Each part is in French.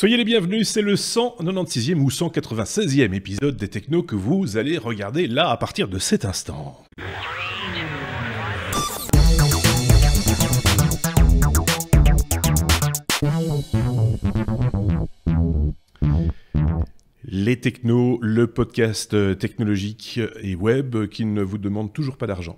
Soyez les bienvenus, c'est le 196e ou 196e épisode des Technos que vous allez regarder là à partir de cet instant. Les Technos, le podcast technologique et web qui ne vous demande toujours pas d'argent.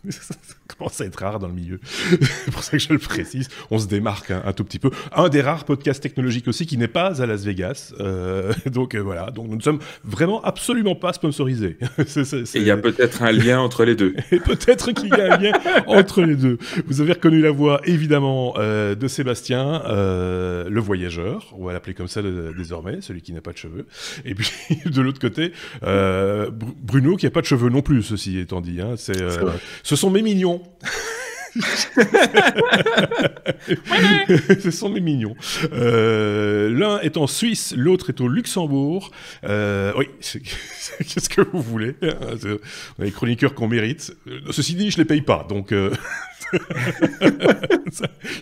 Ça commence à être rare dans le milieu. C'est pour ça que je le précise. On se démarque un tout petit peu. Un des rares podcasts technologiques aussi qui n'est pas à Las Vegas. Donc voilà. Donc nous ne sommes vraiment absolument pas sponsorisés. Et il y a peut-être un lien entre les deux. Et peut-être qu'il y a un lien entre les deux. Vous avez reconnu la voix évidemment de Sébastien, le voyageur. On va l'appeler comme ça désormais, celui qui n'a pas de cheveux. Et puis de l'autre côté, Bruno qui n'a pas de cheveux non plus, ceci étant dit. Hein. Ce sont mes mignons. Ce sont mes mignons. L'un est en Suisse, l'autre est au Luxembourg. Oui, qu'est-ce que vous voulez? On a des chroniqueurs qu'on mérite. Ceci dit, je les paye pas, donc... Il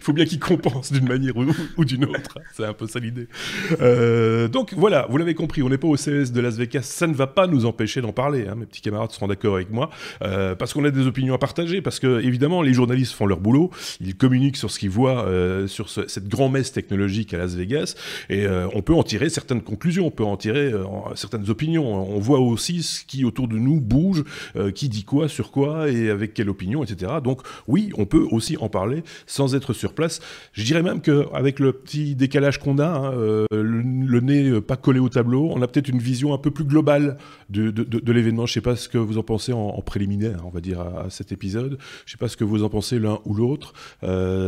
faut bien qu'ils compensent d'une manière ou d'une autre. C'est un peu ça l'idée. Donc voilà, vous l'avez compris, on n'est pas au CES de Las Vegas. Ça ne va pas nous empêcher d'en parler. Hein, mes petits camarades seront d'accord avec moi. Parce qu'on a des opinions à partager. Parce que, évidemment, les journalistes font leur boulot. Ils communiquent sur ce qu'ils voient sur cette grand-messe technologique à Las Vegas. Et on peut en tirer certaines conclusions. On peut en tirer certaines opinions. On voit aussi ce qui, autour de nous, bouge. Qui dit quoi, sur quoi et avec quelle opinion, etc. Donc, oui, on peut aussi en parler sans être sur place. Je dirais même qu'avec le petit décalage qu'on a, hein, le nez pas collé au tableau, on a peut-être une vision un peu plus globale de l'événement. Je ne sais pas ce que vous en pensez en préliminaire, on va dire, à cet épisode. Je ne sais pas ce que vous en pensez l'un ou l'autre.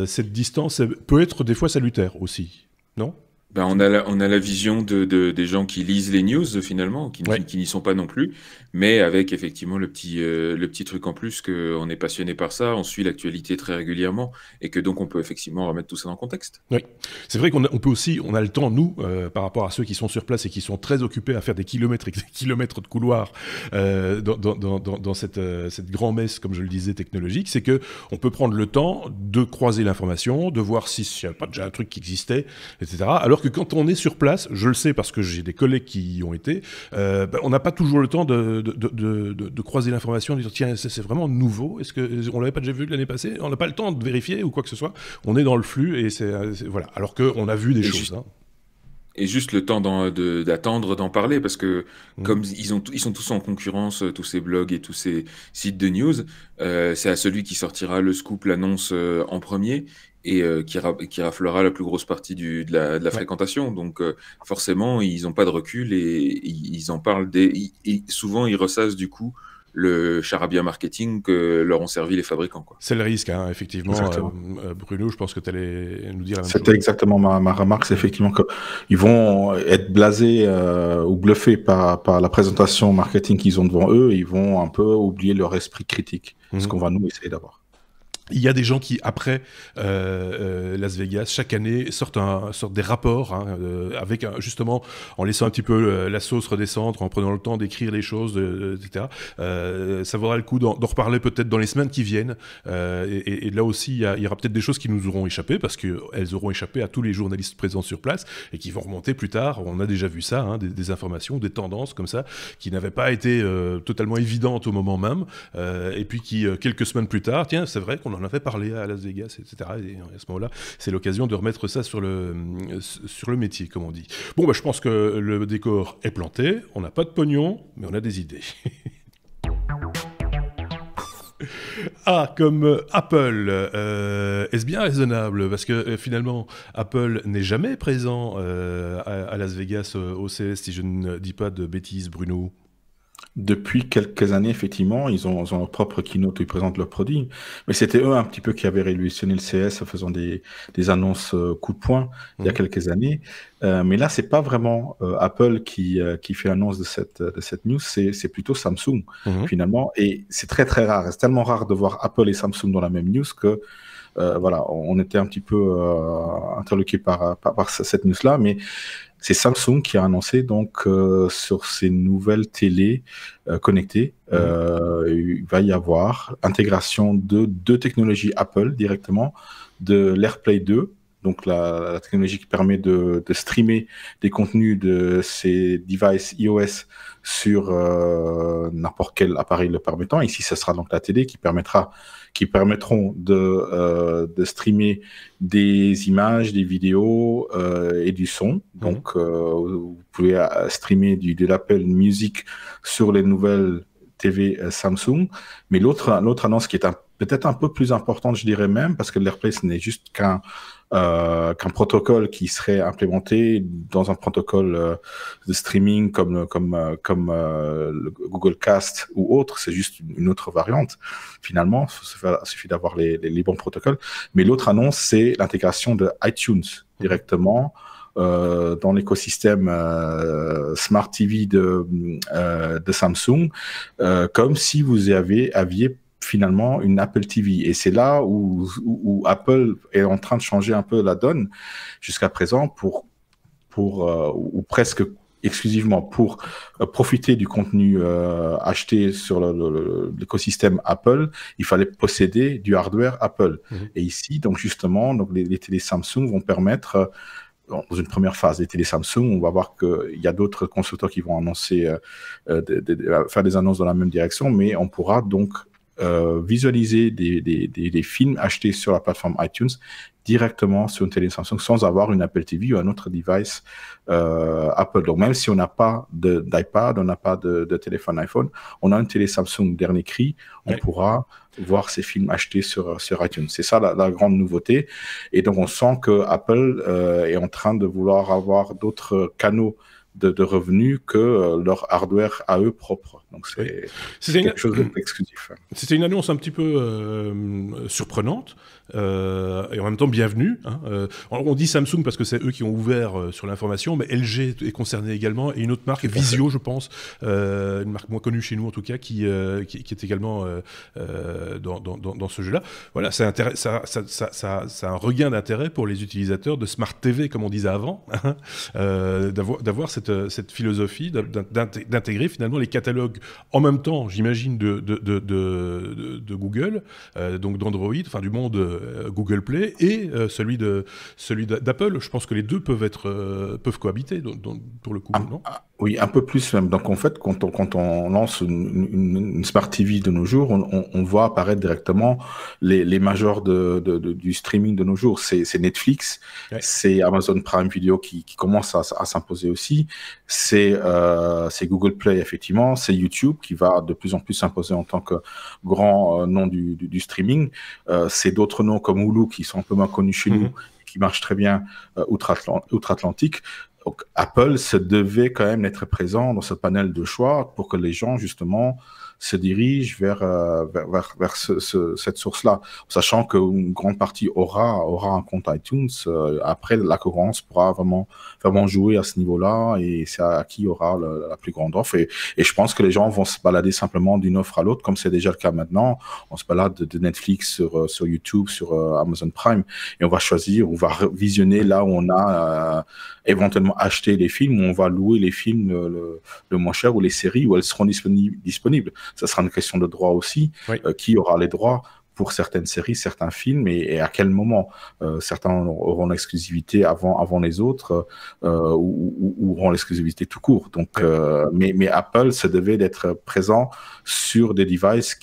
Cette distance peut être des fois salutaire aussi, non ? Ben on a la vision des gens qui lisent les news finalement, qui n'y sont pas non plus, mais avec effectivement le petit truc en plus qu'on est passionné par ça, on suit l'actualité très régulièrement et que donc on peut effectivement remettre tout ça dans le contexte. Oui, c'est vrai qu'on peut aussi, on a le temps nous, par rapport à ceux qui sont sur place et qui sont très occupés à faire des kilomètres et des kilomètres de couloirs dans cette grand-messe, comme je le disais, technologique, c'est que on peut prendre le temps de croiser l'information, de voir s'il n'y a pas déjà un truc qui existait, etc. Alors que quand on est sur place, je le sais parce que j'ai des collègues qui y ont été, on n'a pas toujours le temps de croiser l'information, de dire tiens, c'est vraiment nouveau, est-ce qu'on l'avait pas déjà vu l'année passée? On n'a pas le temps de vérifier ou quoi que ce soit, on est dans le flux et c'est voilà, alors qu'on a vu des choses. Hein. Et juste le temps d'attendre d'en parler, parce que comme ils sont tous en concurrence, tous ces blogs et tous ces sites de news, c'est à celui qui sortira le scoop, l'annonce en premier, et qui raflera la plus grosse partie de la fréquentation. Donc forcément, ils n'ont pas de recul et ils en parlent et souvent ils ressassent du coup le charabia marketing que leur ont servi les fabricants, quoi. C'est le risque, hein, effectivement. Bruno, je pense que tu allais nous dire la même chose. C'était exactement ma remarque, c'est effectivement qu'ils vont être blasés ou bluffés par la présentation marketing qu'ils ont devant eux, et ils vont un peu oublier leur esprit critique, ce qu'on va nous essayer d'avoir. Il y a des gens qui, après Las Vegas, chaque année, sortent des rapports, hein, avec justement, en laissant un petit peu la sauce redescendre, en prenant le temps d'écrire les choses, etc. Ça vaudra le coup d'en reparler peut-être dans les semaines qui viennent. Et là aussi, il y aura peut-être des choses qui nous auront échappé, parce qu'elles auront échappé à tous les journalistes présents sur place, et qui vont remonter plus tard. On a déjà vu ça, hein, des informations, des tendances comme ça, qui n'avaient pas été totalement évidentes au moment même, et puis qui, quelques semaines plus tard, tiens, c'est vrai qu'on en avait parlé à Las Vegas, etc. Et à ce moment-là, c'est l'occasion de remettre ça sur le métier, comme on dit. Bon, je pense que le décor est planté, on n'a pas de pognon, mais on a des idées. Ah, comme Apple, est-ce bien raisonnable? Parce que finalement, Apple n'est jamais présent à Las Vegas au CES, si je ne dis pas de bêtises, Bruno. Depuis quelques années, effectivement, ils ont leur propre keynote où ils présentent leurs produits. Mais c'était eux un petit peu qui avaient révolutionné le CS en faisant des annonces coup de poing il y a quelques années. Mais là, c'est pas vraiment Apple qui fait l'annonce de cette news, c'est plutôt Samsung finalement. Et c'est très très rare. C'est tellement rare de voir Apple et Samsung dans la même news que voilà, on était un petit peu interloqué par cette news-là, mais c'est Samsung qui a annoncé donc sur ses nouvelles télé connectées, il va y avoir intégration de deux technologies Apple directement, de l'AirPlay 2 donc la technologie qui permet de streamer des contenus de ces devices iOS sur n'importe quel appareil le permettant. Ici, ce sera donc la télé qui permettront de streamer des images, des vidéos et du son. Donc, vous pouvez streamer de l'Apple Music sur les nouvelles TV Samsung. Mais l'autre annonce qui est peut-être un peu plus importante, je dirais même, parce que l'AirPlay, ce n'est juste qu'un protocole qui serait implémenté dans un protocole de streaming comme le Google Cast ou autre. C'est juste une autre variante, finalement. Il suffit d'avoir les bons protocoles. Mais l'autre annonce, c'est l'intégration de iTunes directement dans l'écosystème Smart TV de Samsung, comme si vous aviez finalement une Apple TV. Et c'est là où Apple est en train de changer un peu la donne jusqu'à présent ou presque exclusivement pour profiter du contenu acheté sur l'écosystème Apple, il fallait posséder du hardware Apple. Et ici, donc justement, les télé Samsung vont permettre dans une première phase des télé Samsung, on va voir qu'il y a d'autres constructeurs qui vont annoncer, faire des annonces dans la même direction, mais on pourra donc visualiser des films achetés sur la plateforme iTunes directement sur une télé Samsung sans avoir une Apple TV ou un autre device Apple. Donc même si on n'a pas d'iPad, on n'a pas de téléphone iPhone, on a une télé Samsung dernier cri, on pourra voir ces films achetés sur iTunes. C'est ça la grande nouveauté. Et donc on sent que Apple est en train de vouloir avoir d'autres canaux de revenus que leur hardware à eux propre. Donc c'est quelque chose d'exclusif. C'était une annonce un petit peu surprenante et en même temps bienvenue. On dit Samsung parce que c'est eux qui ont ouvert sur l'information, mais LG est concerné également et une autre marque, Vizio je pense, une marque moins connue chez nous en tout cas, qui est également dans ce jeu-là. Voilà, ça a un regain d'intérêt pour les utilisateurs de Smart TV comme on disait avant, d'avoir cette philosophie d'intégrer finalement les catalogues en même temps, j'imagine, de Google, donc d'Android, enfin du monde Google Play, et celui d'Apple. Je pense que les deux peuvent cohabiter pour le coup, non ? Oui, un peu plus même. Donc en fait, quand on lance une Smart TV de nos jours, on voit apparaître directement les majors du streaming de nos jours. C'est Netflix, c'est Amazon Prime Video qui commence à s'imposer aussi. C'est Google Play effectivement, c'est YouTube qui va de plus en plus s'imposer en tant que grand nom du streaming. C'est d'autres noms comme Hulu qui sont un peu moins connus chez nous, qui marchent très bien outre-Atlantique. Donc, Apple se devait quand même être présent dans ce panel de choix pour que les gens, justement, se dirigent vers cette source-là, sachant qu'une grande partie aura un compte iTunes. Après, la concurrence pourra vraiment jouer à ce niveau-là et c'est à qui aura la plus grande offre. Et je pense que les gens vont se balader simplement d'une offre à l'autre, comme c'est déjà le cas maintenant. On se balade de Netflix sur YouTube, sur Amazon Prime, et on va choisir, on va visionner là où on a éventuellement acheté les films, où on va louer les films le moins cher, ou les séries où elles seront disponibles. Ça sera une question de droit aussi. Qui aura les droits pour certaines séries, certains films, et à quel moment. Certains auront l'exclusivité avant les autres, ou auront l'exclusivité tout court. Donc, mais Apple se devait d'être présent sur des devices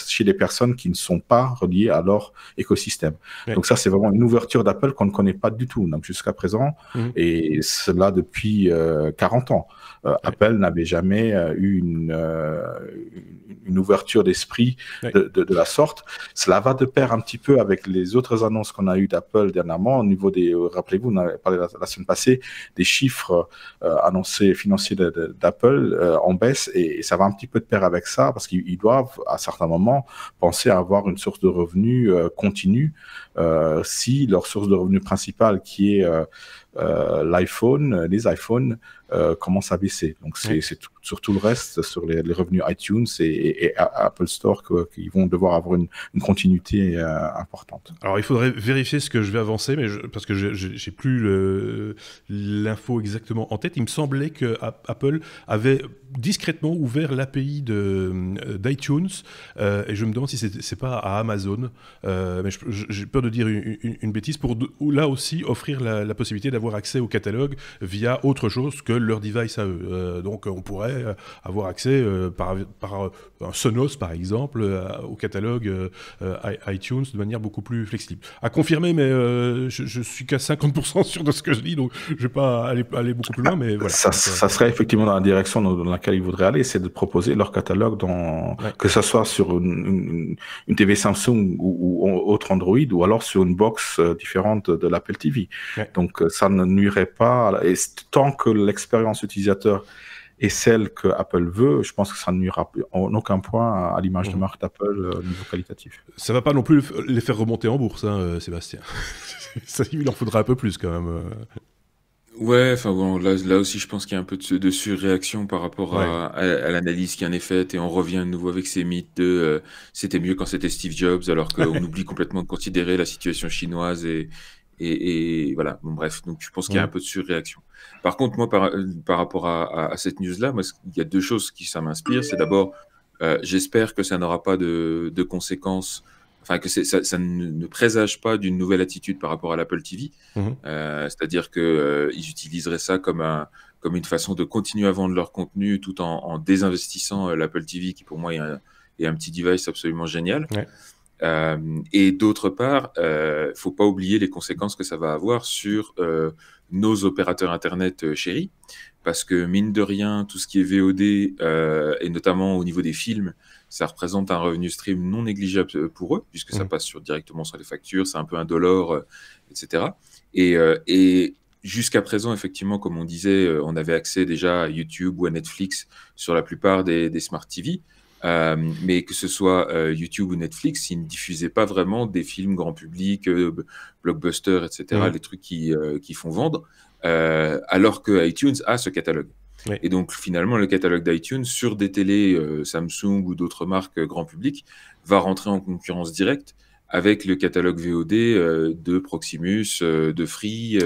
chez des personnes qui ne sont pas reliées à leur écosystème. Donc ça, c'est vraiment une ouverture d'Apple qu'on ne connaît pas du tout, donc jusqu'à présent, et cela depuis 40 ans. Apple n'avait jamais eu une ouverture d'esprit de la sorte. Cela va de pair un petit peu avec les autres annonces qu'on a eues d'Apple dernièrement au niveau rappelez-vous, on avait parlé la semaine passée des chiffres annoncés financiers d'Apple en baisse, et ça va un petit peu de pair avec ça, parce qu'ils doivent à certains moments penser à avoir une source de revenus continue si leur source de revenus principale, qui est les iPhones, commence à baisser. Donc c'est sur tout le reste, sur les revenus iTunes et Apple Store, qu'ils vont devoir avoir une continuité importante. Alors il faudrait vérifier ce que je vais avancer, mais parce que j'ai plus l'info exactement en tête. Il me semblait que Apple avait discrètement ouvert l'API d'iTunes, et je me demande si c'est pas à Amazon, mais j'ai peur de dire une bêtise, pour là aussi offrir la possibilité d'avoir accès au catalogue via autre chose que leur device à eux. Donc on pourrait avoir accès par un Sonos par exemple au catalogue iTunes de manière beaucoup plus flexible. À confirmer, mais je suis qu'à 50% sûr de ce que je dis, donc je vais pas aller beaucoup plus loin, mais voilà. Ça serait effectivement dans la direction dans laquelle ils voudraient aller, c'est de proposer leur catalogue que ce soit sur une TV Samsung ou autre Android, ou alors sur une box différente de l'Apple TV. Ouais. Donc ça ne nuirait pas, et tant que l'expérience utilisateur est celle que Apple veut, je pense que ça ne nuira en aucun point à l'image de marque d'Apple niveau qualitatif. Ça va pas non plus les faire remonter en bourse, hein, Sébastien. Ça, il en faudra un peu plus quand même. Ouais, enfin bon, là aussi, je pense qu'il y a un peu de surréaction par rapport à l'analyse qui en est faite, et on revient de nouveau avec ces mythes de c'était mieux quand c'était Steve Jobs, alors qu'on oublie complètement de considérer la situation chinoise et voilà. Bon, bref, donc je pense qu'il y a un peu de surréaction. Par contre, moi, par rapport à cette news-là, moi, il y a deux choses qui ça m'inspire. C'est d'abord, j'espère que ça n'aura pas de conséquences. Enfin, que ça ne présage pas d'une nouvelle attitude par rapport à l'Apple TV. C'est-à-dire qu'ils utiliseraient ça comme une façon de continuer à vendre leur contenu tout en désinvestissant l'Apple TV, qui pour moi est un petit device absolument génial. Ouais. Et d'autre part, faut pas oublier les conséquences que ça va avoir sur nos opérateurs Internet chéris. Parce que mine de rien, tout ce qui est VOD, et notamment au niveau des films, ça représente un revenu stream non négligeable pour eux, puisque ça passe directement sur les factures, c'est un peu indolore, etc. Et jusqu'à présent, effectivement, comme on disait, on avait accès déjà à YouTube ou à Netflix sur la plupart des Smart TV, mais que ce soit YouTube ou Netflix, ils ne diffusaient pas vraiment des films grand public, blockbusters, etc., les trucs qui font vendre, alors que iTunes a ce catalogue. Oui. Et donc, finalement, le catalogue d'iTunes sur des télés Samsung ou d'autres marques grand public va rentrer en concurrence directe avec le catalogue VOD de Proximus, de Free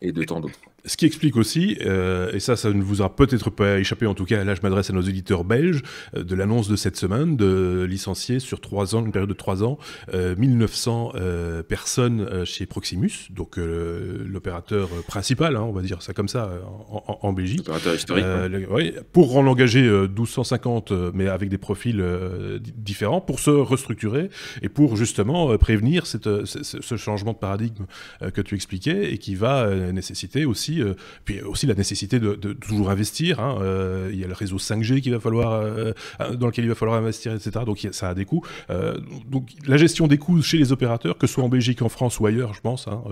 et de tant d'autres. Ce qui explique aussi, et ça ne vous aura peut-être pas échappé, en tout cas là je m'adresse à nos éditeurs belges, de l'annonce de cette semaine de licencier sur 3 ans, une période de 3 ans, 1900 personnes chez Proximus, donc l'opérateur principal, hein, on va dire ça comme ça, en Belgique. L'opérateur historique. Ouais, pour en engager 1250, mais avec des profils différents, pour se restructurer et pour justement prévenir ce changement de paradigme que tu expliquais et qui va nécessiter aussi puis aussi la nécessité de toujours investir. Hein. Il y a le réseau 5G dans lequel il va falloir investir, etc. Donc ça a des coûts. Donc la gestion des coûts chez les opérateurs, que ce soit en Belgique, en France ou ailleurs, je pense, hein,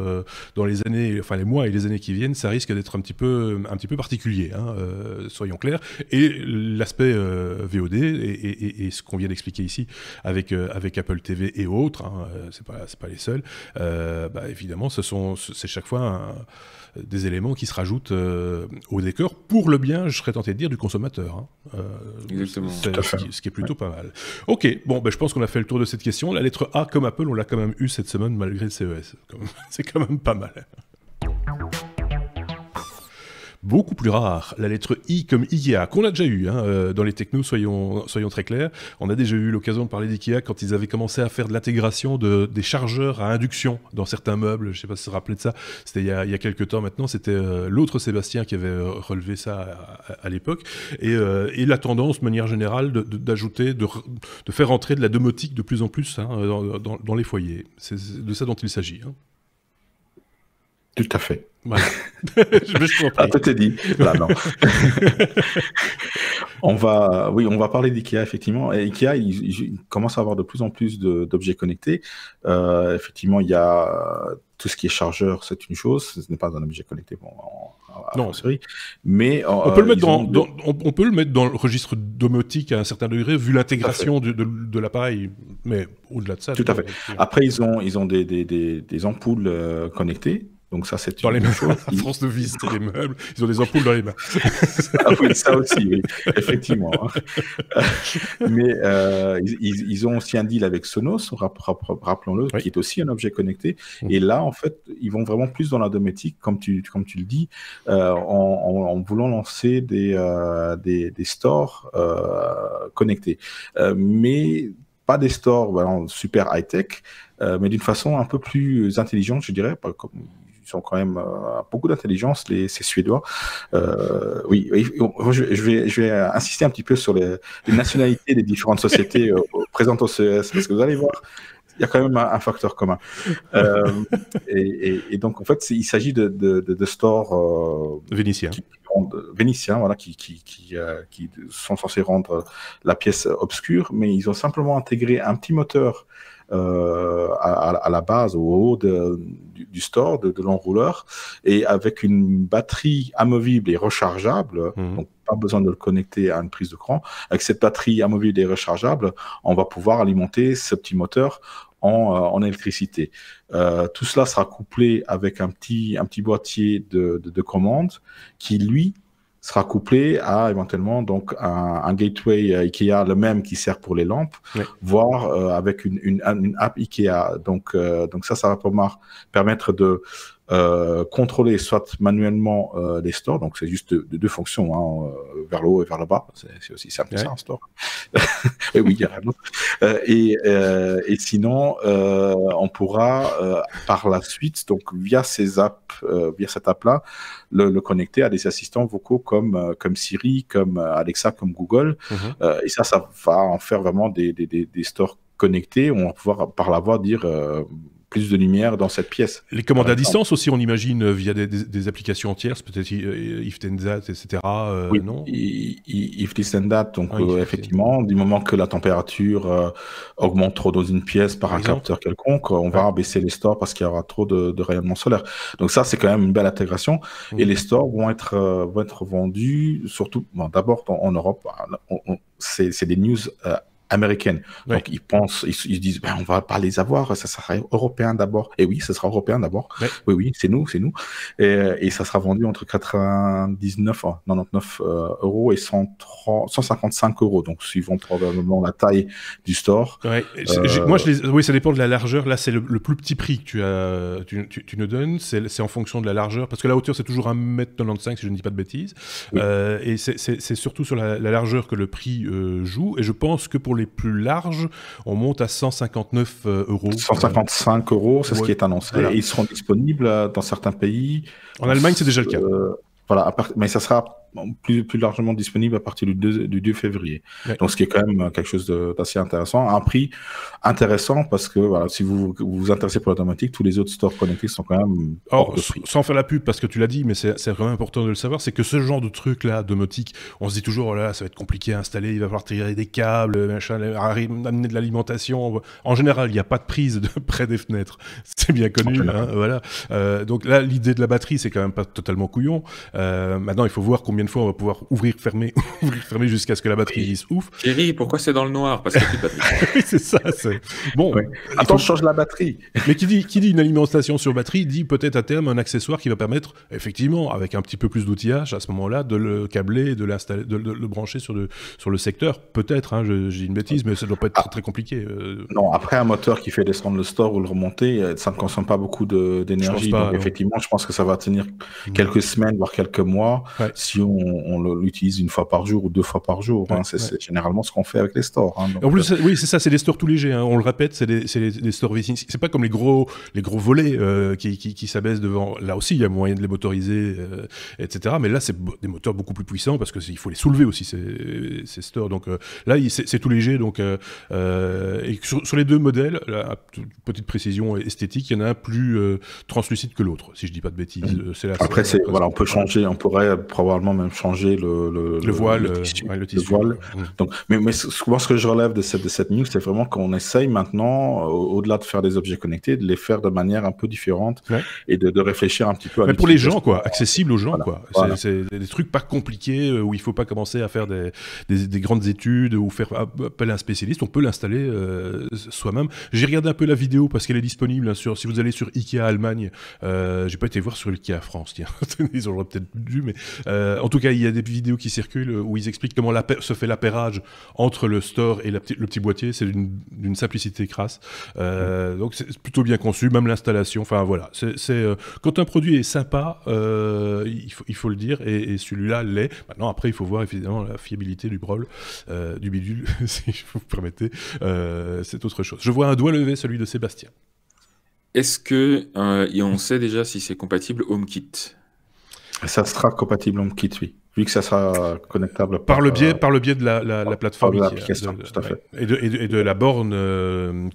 dans les mois et les années qui viennent, ça risque d'être un petit peu particulier. Hein, soyons clairs. Et l'aspect VOD et ce qu'on vient d'expliquer ici avec Apple TV et autres, hein, c'est pas les seuls. Évidemment, c'est chaque fois des éléments qui se rajoutent au décor pour le bien, je serais tenté de dire, du consommateur. Hein. Exactement. Ce qui est plutôt pas mal. Ok, bon, je pense qu'on a fait le tour de cette question. La lettre A comme Apple, on l'a quand même eu cette semaine malgré le CES. C'est quand même pas mal. Beaucoup plus rare, la lettre I comme IKEA, qu'on a déjà eu dans les technos, soyons très clairs. On a déjà eu l'occasion de parler d'IKEA quand ils avaient commencé à faire de l'intégration des chargeurs à induction dans certains meubles. Je ne sais pas si vous vous rappelez de ça, c'était il y a quelques temps maintenant, c'était l'autre Sébastien qui avait relevé ça à l'époque. Et la tendance, de manière générale, d'ajouter, de faire entrer de la domotique de plus en plus dans les foyers. C'est de ça dont il s'agit. Hein. Tout à fait. Voilà. Tout est dit. Là, non. On va parler d'IKEA, effectivement. Et IKEA, il commence à avoir de plus en plus d'objets connectés. Effectivement, il y a tout ce qui est chargeur, c'est une chose. Ce n'est pas un objet connecté. Non, série. Mais on peut le mettre dans le registre domotique à un certain degré, vu l'intégration de l'appareil. Mais au-delà de ça. Tout à fait. Après, ils ont des ampoules connectées. Donc ça, c'est dans les mains. À France de visiter les meubles, ils ont des ampoules dans les mains. Ah oui, ça aussi, oui, effectivement. Mais ils ont aussi un deal avec Sonos, rappelons-le, qui est aussi un objet connecté. Et là, en fait, ils vont vraiment plus dans la domotique, comme tu le dis, en voulant lancer des stores connectés. Mais pas des stores super high-tech, mais d'une façon un peu plus intelligente, je dirais. Comme ils ont quand même beaucoup d'intelligence, ces Suédois. Oui, je vais insister un petit peu sur les nationalités des différentes sociétés présentes au CES, parce que vous allez voir, il y a quand même un facteur commun. Et donc, en fait, il s'agit de stores vénitiens. Vénitiens, voilà, qui sont censés rendre la pièce obscure, mais ils ont simplement intégré un petit moteur à la base, au haut du store, de l'enrouleur, et avec une batterie amovible et rechargeable, donc pas besoin de le connecter à une prise de courant. Avec cette batterie amovible et rechargeable, on va pouvoir alimenter ce petit moteur en électricité. Tout cela sera couplé avec un petit boîtier de commande qui, lui, sera couplé à éventuellement donc un gateway Ikea, le même qui sert pour les lampes, voire avec une app Ikea. Donc ça va permettre de contrôler soit manuellement les stores, donc c'est juste deux fonctions, hein, vers le haut et vers le bas, c'est aussi simple que ça, un store. Et oui, il y a rien d'autre. Et sinon, on pourra par la suite, donc via ces apps, via cette app-là, le connecter à des assistants vocaux comme Siri, comme Alexa, comme Google. Et ça va en faire vraiment des stores connectés. On va pouvoir par la voix dire plus de lumière dans cette pièce. Les commandes à distance aussi, on imagine, via des applications tierces, peut-être If Then That, etc. Oui, non If This and That, donc effectivement, du moment que la température augmente trop dans une pièce par un capteur quelconque, on va baisser les stores parce qu'il y aura trop de rayonnement solaire. Donc ça, c'est quand même une belle intégration. Et les stores vont être vendus, surtout, d'abord en Europe, c'est des news américaine. Donc ils se disent on va pas les avoir, ça sera européen d'abord. Et oui, ce sera européen d'abord. Oui, c'est nous. Et ça sera vendu entre 99 euros et 155 euros. Donc suivant probablement la taille du store. Moi, ça dépend de la largeur. Là, c'est le plus petit prix que tu nous donnes. C'est en fonction de la largeur, parce que la hauteur c'est toujours 1m95 si je ne dis pas de bêtises. Et c'est surtout sur la largeur que le prix joue. Et je pense que pour les plus larges, on monte à 159 euros. 155 euros, c'est ce qui est annoncé. Voilà. Et ils seront disponibles dans certains pays. En Allemagne, c'est déjà le cas. Voilà, mais ça sera plus largement disponible à partir du 2 février. Donc, ce qui est quand même quelque chose d'assez intéressant. Un prix intéressant parce que voilà, si vous vous intéressez pour l'automatique, tous les autres stores connectés sont quand même hors de prix. Sans faire la pub, parce que tu l'as dit, mais c'est vraiment important de le savoir, c'est que ce genre de truc-là, domotique, on se dit toujours, ça va être compliqué à installer, il va falloir tirer des câbles, machin, amener de l'alimentation. En général, il n'y a pas de prise près des fenêtres. C'est bien connu. Voilà. Donc là, l'idée de la batterie, c'est quand même pas totalement couillon. Maintenant, il faut voir combien de fois on va pouvoir ouvrir, fermer jusqu'à ce que la batterie ouvre. Thierry, pourquoi c'est dans le noir? Parce qu'il n'y a plus de batterie. Oui, c'est ça. Bon. Attends, je change la batterie. Mais qui dit une alimentation sur batterie, dit peut-être à terme un accessoire qui va permettre, effectivement, avec un petit peu plus d'outillage à ce moment-là, de le câbler, de l'installer, de le brancher sur le secteur. Peut-être, j'ai une bêtise, mais ça ne doit pas être très compliqué. Non, après un moteur qui fait descendre le store ou le remonter, ça ne consomme pas beaucoup d'énergie. Donc effectivement, je pense que ça va tenir quelques semaines, voire quelques mois, si on l'utilise une fois par jour ou 2 fois par jour. C'est généralement ce qu'on fait avec les stores. Donc, en plus, oui, c'est ça, c'est des stores tout légers. On le répète, c'est des stores V6. C'est pas comme les gros volets qui s'abaissent devant. Là aussi, il y a moyen de les motoriser, etc. Mais là, c'est des moteurs beaucoup plus puissants parce qu'il faut les soulever aussi, ces stores. Donc là, c'est tout léger. Donc, et sur les deux modèles, petite précision esthétique, il y en a un plus translucide que l'autre, si je dis pas de bêtises. Après, on peut changer, on pourrait probablement même changer le voile, le tissu. Donc, mais souvent, ce que je relève de cette news, c'est vraiment qu'on essaye maintenant, au-delà de faire des objets connectés, de les faire de manière un peu différente et de réfléchir un petit peu à mais pour les gens, accessible aux gens, Voilà. C'est des trucs pas compliqués où il faut pas commencer à faire des grandes études ou faire appel à un spécialiste. On peut l'installer soi-même. J'ai regardé un peu la vidéo parce qu'elle est disponible si vous allez sur Ikea Allemagne. J'ai pas été voir sur Ikea France, tiens. Ils auraient peut-être dû, mais en En tout cas, il y a des vidéos qui circulent où ils expliquent comment se fait l'appairage entre le store et le petit boîtier. C'est d'une simplicité crasse. Donc c'est plutôt bien conçu, même l'installation. Enfin voilà, quand un produit est sympa, il faut le dire, et celui-là l'est. Maintenant, après, il faut voir évidemment la fiabilité du brol, du bidule, si vous permettez. C'est autre chose. Je vois un doigt levé, celui de Sébastien. Est-ce que on sait déjà si c'est compatible HomeKit? Ça sera compatible HomeKit, oui. Vu que ça sera connectable par le biais de la plateforme, de l'application, tout à fait. Et de la borne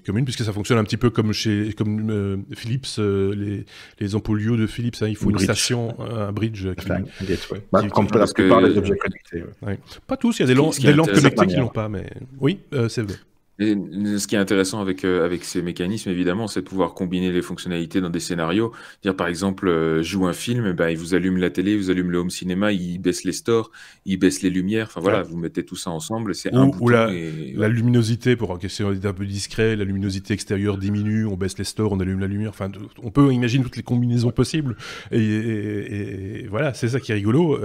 commune, puisque ça fonctionne un petit peu comme Philips, les ampoules Hue de Philips. Hein, il faut une station, un bridge. Un gateway. Comme la plupart des objets connectés. Ouais. Pas tous, il y a des lampes connectées qui l'ont pas, mais oui, c'est vrai. Et ce qui est intéressant avec ces mécanismes, évidemment, c'est de pouvoir combiner les fonctionnalités dans des scénarios. Dire, par exemple, joue un film, il vous allume la télé, vous allume le home cinéma, il baisse les stores, il baisse les lumières. Enfin voilà, vous mettez tout ça ensemble, c'est un bouton. La luminosité, pour en question d'être un peu discret, la luminosité extérieure diminue, on baisse les stores, on allume la lumière. Enfin, on peut imaginer toutes les combinaisons possibles. Et voilà, c'est ça qui est rigolo.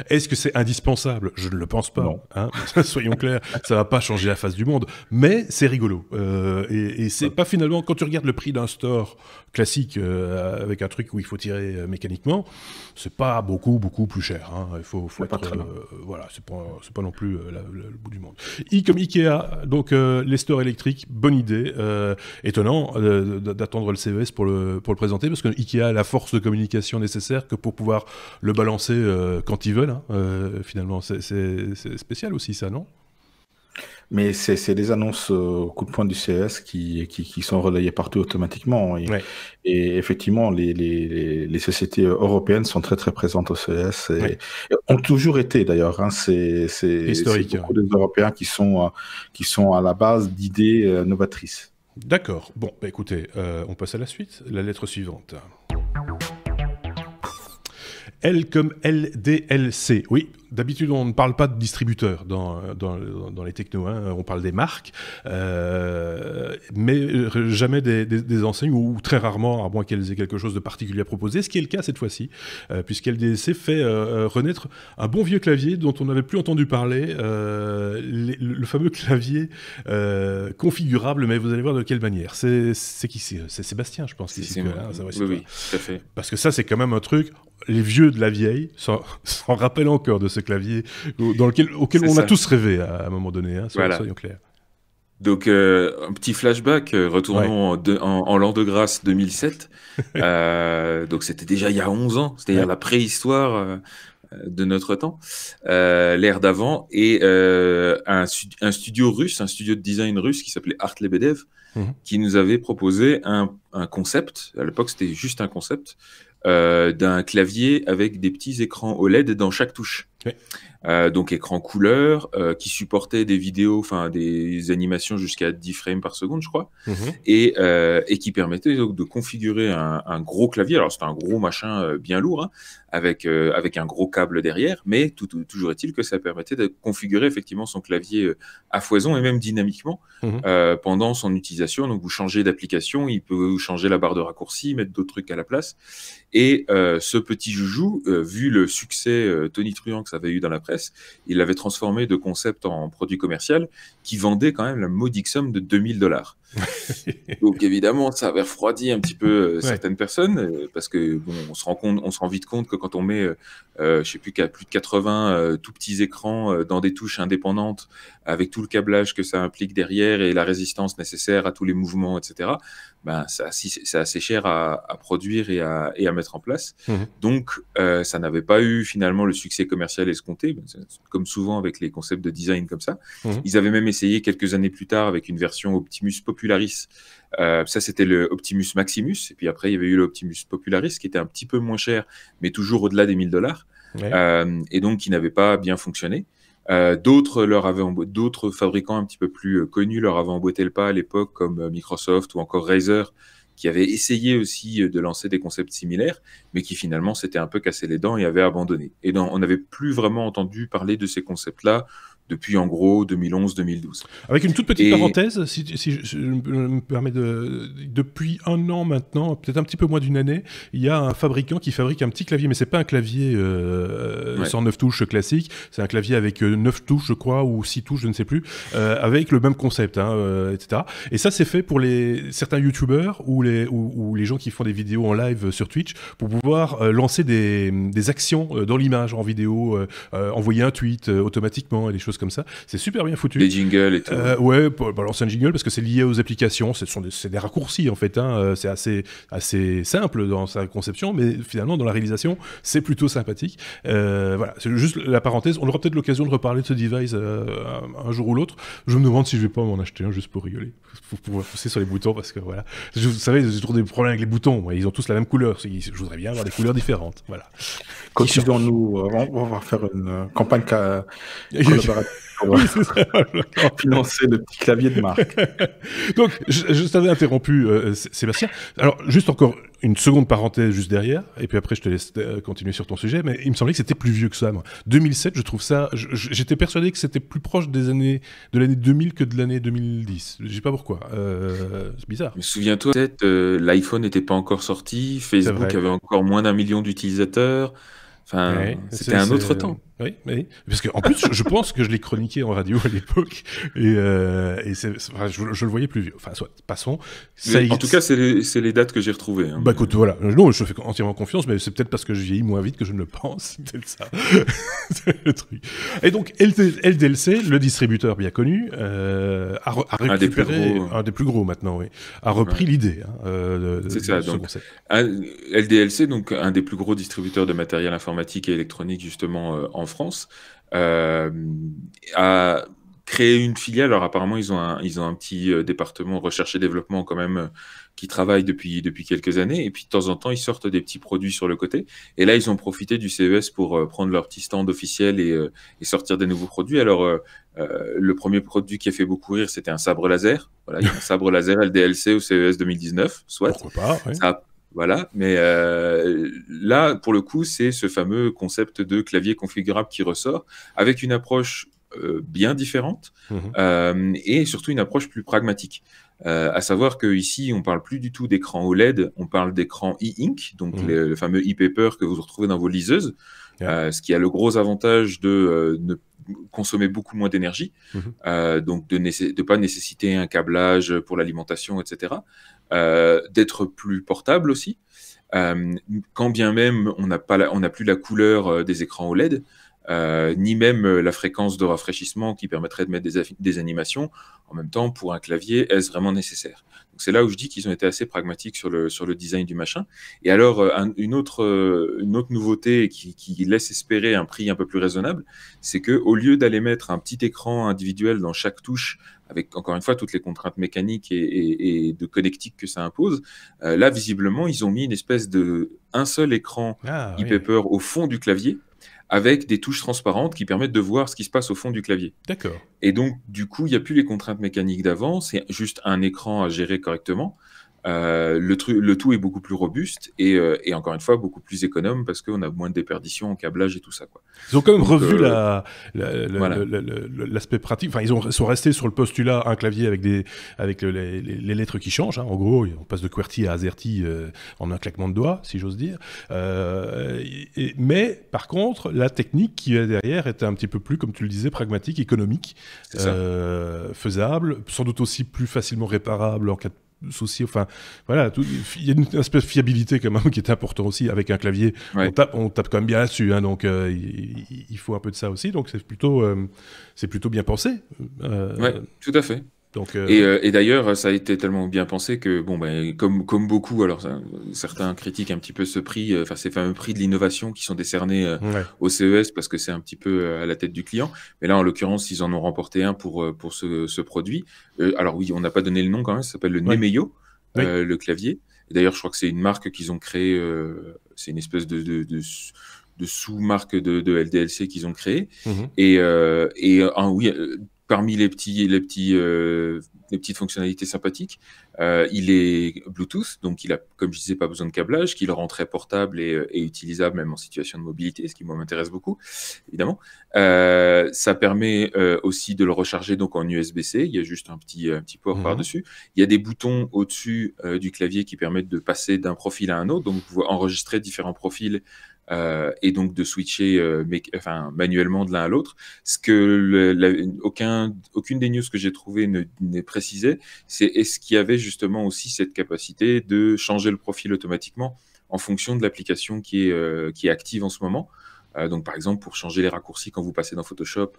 Est-ce que c'est indispensable? Je ne le pense pas. Hein. Soyons clairs, ça va pas changer la face du monde. Mais c'est rigolo. Et c'est pas finalement, quand tu regardes le prix d'un store classique avec un truc où il faut tirer mécaniquement, c'est pas beaucoup plus cher. Hein. Il faut être, voilà, c'est pas non plus le bout du monde. Comme Ikea, donc les stores électriques, bonne idée. Étonnant d'attendre le CES pour le présenter, parce que Ikea a la force de communication nécessaire que pour pouvoir le balancer quand ils veulent. Hein. Finalement, c'est spécial aussi ça, non? Mais c'est des annonces coup de poing du CES qui sont relayées partout automatiquement. Et effectivement, les sociétés européennes sont très très présentes au CES et ont toujours été d'ailleurs. Hein, c'est historique. Beaucoup des Européens qui sont à la base d'idées novatrices. D'accord. Bon, écoutez, on passe à la suite. La lettre suivante. L comme LDLC. Oui, d'habitude, on ne parle pas de distributeurs dans les technos. Hein. On parle des marques, mais jamais des enseignes, ou très rarement, à moins qu'elles aient quelque chose de particulier à proposer, ce qui est le cas cette fois-ci, puisqu'LDLC fait renaître un bon vieux clavier dont on n'avait plus entendu parler, le fameux clavier configurable, mais vous allez voir de quelle manière. C'est qui? C'est Sébastien, je pense. Oui, tout à fait. Parce que ça, c'est quand même un truc... Les vieux de la vieille s'en rappellent encore de ce clavier auquel on a tous rêvé à un moment donné, hein, soyons clairs. Donc, un petit flashback, retournons en l'an de grâce 2007. Donc, c'était déjà il y a 11 ans, c'est-à-dire la préhistoire de notre temps, l'ère d'avant, et un studio russe, un studio de design russe qui s'appelait Art Lebedev, qui nous avait proposé un concept. À l'époque, c'était juste un concept. D'un clavier avec des petits écrans OLED dans chaque touche. Donc écran couleur, qui supportait des vidéos, enfin des animations jusqu'à 10 frames par seconde, je crois, et qui permettait donc de configurer un gros clavier. Alors c'était un gros machin bien lourd, hein, avec un gros câble derrière, mais toujours est-il que ça permettait de configurer effectivement son clavier à foison et même dynamiquement pendant son utilisation. Donc vous changez d'application, il peut vous changer la barre de raccourci, mettre d'autres trucs à la place. Et ce petit joujou, vu le succès tonitruant que ça avait eu dans la presse, il l'avait transformé de concept en produit commercial qui vendait quand même la modique somme de $2000. Donc évidemment, ça avait refroidi un petit peu certaines personnes, parce que bon, on se rend vite compte que quand on met, je sais plus, plus de 80 tout petits écrans dans des touches indépendantes, avec tout le câblage que ça implique derrière et la résistance nécessaire à tous les mouvements, etc., ben, c'est assez cher à produire et à mettre en place. Donc, ça n'avait pas eu finalement le succès commercial escompté, comme souvent avec les concepts de design comme ça. Ils avaient même essayé quelques années plus tard avec une version Optimus Popularis. Ça, c'était le Optimus Maximus. Et puis après, il y avait eu l'Optimus Popularis qui était un petit peu moins cher, mais toujours au-delà des $1000. Et donc, qui n'avait pas bien fonctionné. D'autres fabricants un petit peu plus connus leur avaient emboîté le pas à l'époque, comme Microsoft ou encore Razer, qui avaient essayé aussi de lancer des concepts similaires, mais qui finalement s'étaient un peu cassé les dents et avaient abandonné. Et on n'avait plus vraiment entendu parler de ces concepts-là depuis en gros 2011-2012. Avec une toute petite Et parenthèse, si je me permets depuis 1 an maintenant, peut-être un petit peu moins d'1 année, il y a un fabricant qui fabrique un petit clavier, mais c'est pas un clavier ouais, 109 touches classique, c'est un clavier avec 9 touches, je crois, ou 6 touches, je ne sais plus, avec le même concept, etc. Et ça, c'est fait pour certains youtubeurs ou les gens qui font des vidéos en live sur Twitch pour pouvoir lancer des actions dans l'image en vidéo, envoyer un tweet automatiquement et des choses comme ça. C'est super bien foutu. des jingles et tout. Ouais, pour balancer un jingle parce que c'est lié aux applications. C'est des raccourcis en fait. C'est assez simple dans sa conception, mais finalement dans la réalisation, c'est plutôt sympathique. Voilà, c'est juste la parenthèse. On aura peut-être l'occasion de reparler de ce device un jour ou l'autre. Je me demande si je vais pas m'en acheter un juste pour rigoler. Faut pouvoir pousser sur les boutons parce que voilà. Vous savez, j'ai toujours des problèmes avec les boutons. Moi, ils ont tous la même couleur. Je voudrais bien avoir des couleurs différentes. Voilà. Continuons-nous, on va faire une campagne collaborative pour Oui, c'est ça. financer le petit clavier de marque. Donc, je t'avais interrompu, Sébastien. Alors, juste encore une seconde parenthèse juste derrière, et puis après je te laisse continuer sur ton sujet, mais il me semblait que c'était plus vieux que ça, moi. 2007, je trouve ça... J'étais persuadé que c'était plus proche de l'année 2000 que de l'année 2010. Je sais pas pourquoi. C'est bizarre. Mais souviens-toi, peut-être l'iPhone n'était pas encore sorti, Facebook vrai. avait encore moins d'1 million d'utilisateurs. Enfin, Ouais, c'était un autre temps. Oui, oui. Parce qu'en plus, je pense que je l'ai chroniqué en radio à l'époque, et enfin, je le voyais plus vieux. Enfin, soit, passons. Mais en tout cas, c'est les dates que j'ai retrouvées. Hein. Bah écoute, voilà. Non, je te fais entièrement confiance, mais c'est peut-être parce que je vieillis moins vite que je ne le pense. C'est peut-être ça. C'est le truc. Et donc, LDLC, le distributeur bien connu, a récupéré un des plus gros maintenant, oui. A repris l'idée c'est ça, ce donc, concept. LDLC, donc un des plus gros distributeurs de matériel informatique et électronique justement en France, a créé une filiale. Alors apparemment, ils ont un petit département recherche et développement quand même qui travaille depuis quelques années. Et puis de temps en temps, ils sortent des petits produits sur le côté. Et là, ils ont profité du CES pour prendre leur petit stand officiel et sortir des nouveaux produits. Alors, le premier produit qui a fait beaucoup rire, c'était un sabre laser. Voilà, il y a un sabre laser LDLC au CES 2019, soit. Pourquoi pas, ouais. Ça, voilà, mais là, pour le coup, c'est ce fameux concept de clavier configurable qui ressort, avec une approche bien différente, et surtout une approche plus pragmatique. À savoir qu'ici, on ne parle plus du tout d'écran OLED, on parle d'écran e-ink, donc le fameux e-paper que vous retrouvez dans vos liseuses, ce qui a le gros avantage de ne consommer beaucoup moins d'énergie, donc de ne pas nécessiter un câblage pour l'alimentation, etc. D'être plus portable aussi, quand bien même on n'a plus la couleur des écrans OLED, ni même la fréquence de rafraîchissement qui permettrait de mettre des animations. En même temps, pour un clavier, est-ce vraiment nécessaire? Donc c'est là où je dis qu'ils ont été assez pragmatiques sur le design du machin. Et alors, une autre nouveauté qui laisse espérer un prix un peu plus raisonnable, c'est qu'au lieu d'aller mettre un petit écran individuel dans chaque touche, avec encore une fois toutes les contraintes mécaniques et de connectique que ça impose, là, visiblement, ils ont mis une espèce un seul écran e-paper au fond du clavier, avec des touches transparentes qui permettent de voir ce qui se passe au fond du clavier. D'accord. Et donc, du coup, il n'y a plus les contraintes mécaniques d'avant, c'est juste un écran à gérer correctement. Le tout est beaucoup plus robuste et encore une fois beaucoup plus économe parce qu'on a moins de déperditions en câblage et tout ça, quoi. Ils ont quand même Donc, revu voilà. l'aspect pratique. Enfin, ils sont restés sur le postulat un clavier avec les lettres qui changent. En gros, on passe de QWERTY à AZERTY en un claquement de doigts, si j'ose dire. Mais par contre, la technique qui est derrière était un petit peu plus, comme tu le disais, pragmatique, économique, faisable, sans doute aussi plus facilement réparable en cas de souci. Enfin, voilà, il y a une espèce de fiabilité quand même qui est important aussi avec un clavier. Ouais. On tape quand même bien là-dessus, donc il faut un peu de ça aussi. Donc c'est plutôt bien pensé. Ouais, tout à fait. Donc, et d'ailleurs, ça a été tellement bien pensé que, bon, comme beaucoup, alors certains critiquent un petit peu ce prix, ces fameux prix de l'innovation qui sont décernés au CES parce que c'est un petit peu à la tête du client. Mais là, en l'occurrence, ils en ont remporté un pour ce produit. Alors oui, on n'a pas donné le nom quand même, ça s'appelle le Nemeyo, le clavier. Et d'ailleurs, je crois que c'est une marque qu'ils ont créée, c'est une espèce de sous-marque de LDLC qu'ils ont créée. Oui, parmi les petites fonctionnalités sympathiques, il est Bluetooth, donc il a, comme je disais, pas besoin de câblage, qui le rend très portable et utilisable même en situation de mobilité, ce qui moi m'intéresse beaucoup, évidemment. Ça permet aussi de le recharger donc en USB-C. Il y a juste un petit port par-dessus. Il y a des boutons au-dessus du clavier qui permettent de passer d'un profil à un autre, donc vous pouvez enregistrer différents profils. Et donc de switcher manuellement de l'un à l'autre. Ce que aucune des news que j'ai trouvées ne précisait, c'est est-ce qu'il y avait justement aussi cette capacité de changer le profil automatiquement en fonction de l'application qui est active en ce moment. Donc par exemple pour changer les raccourcis quand vous passez dans Photoshop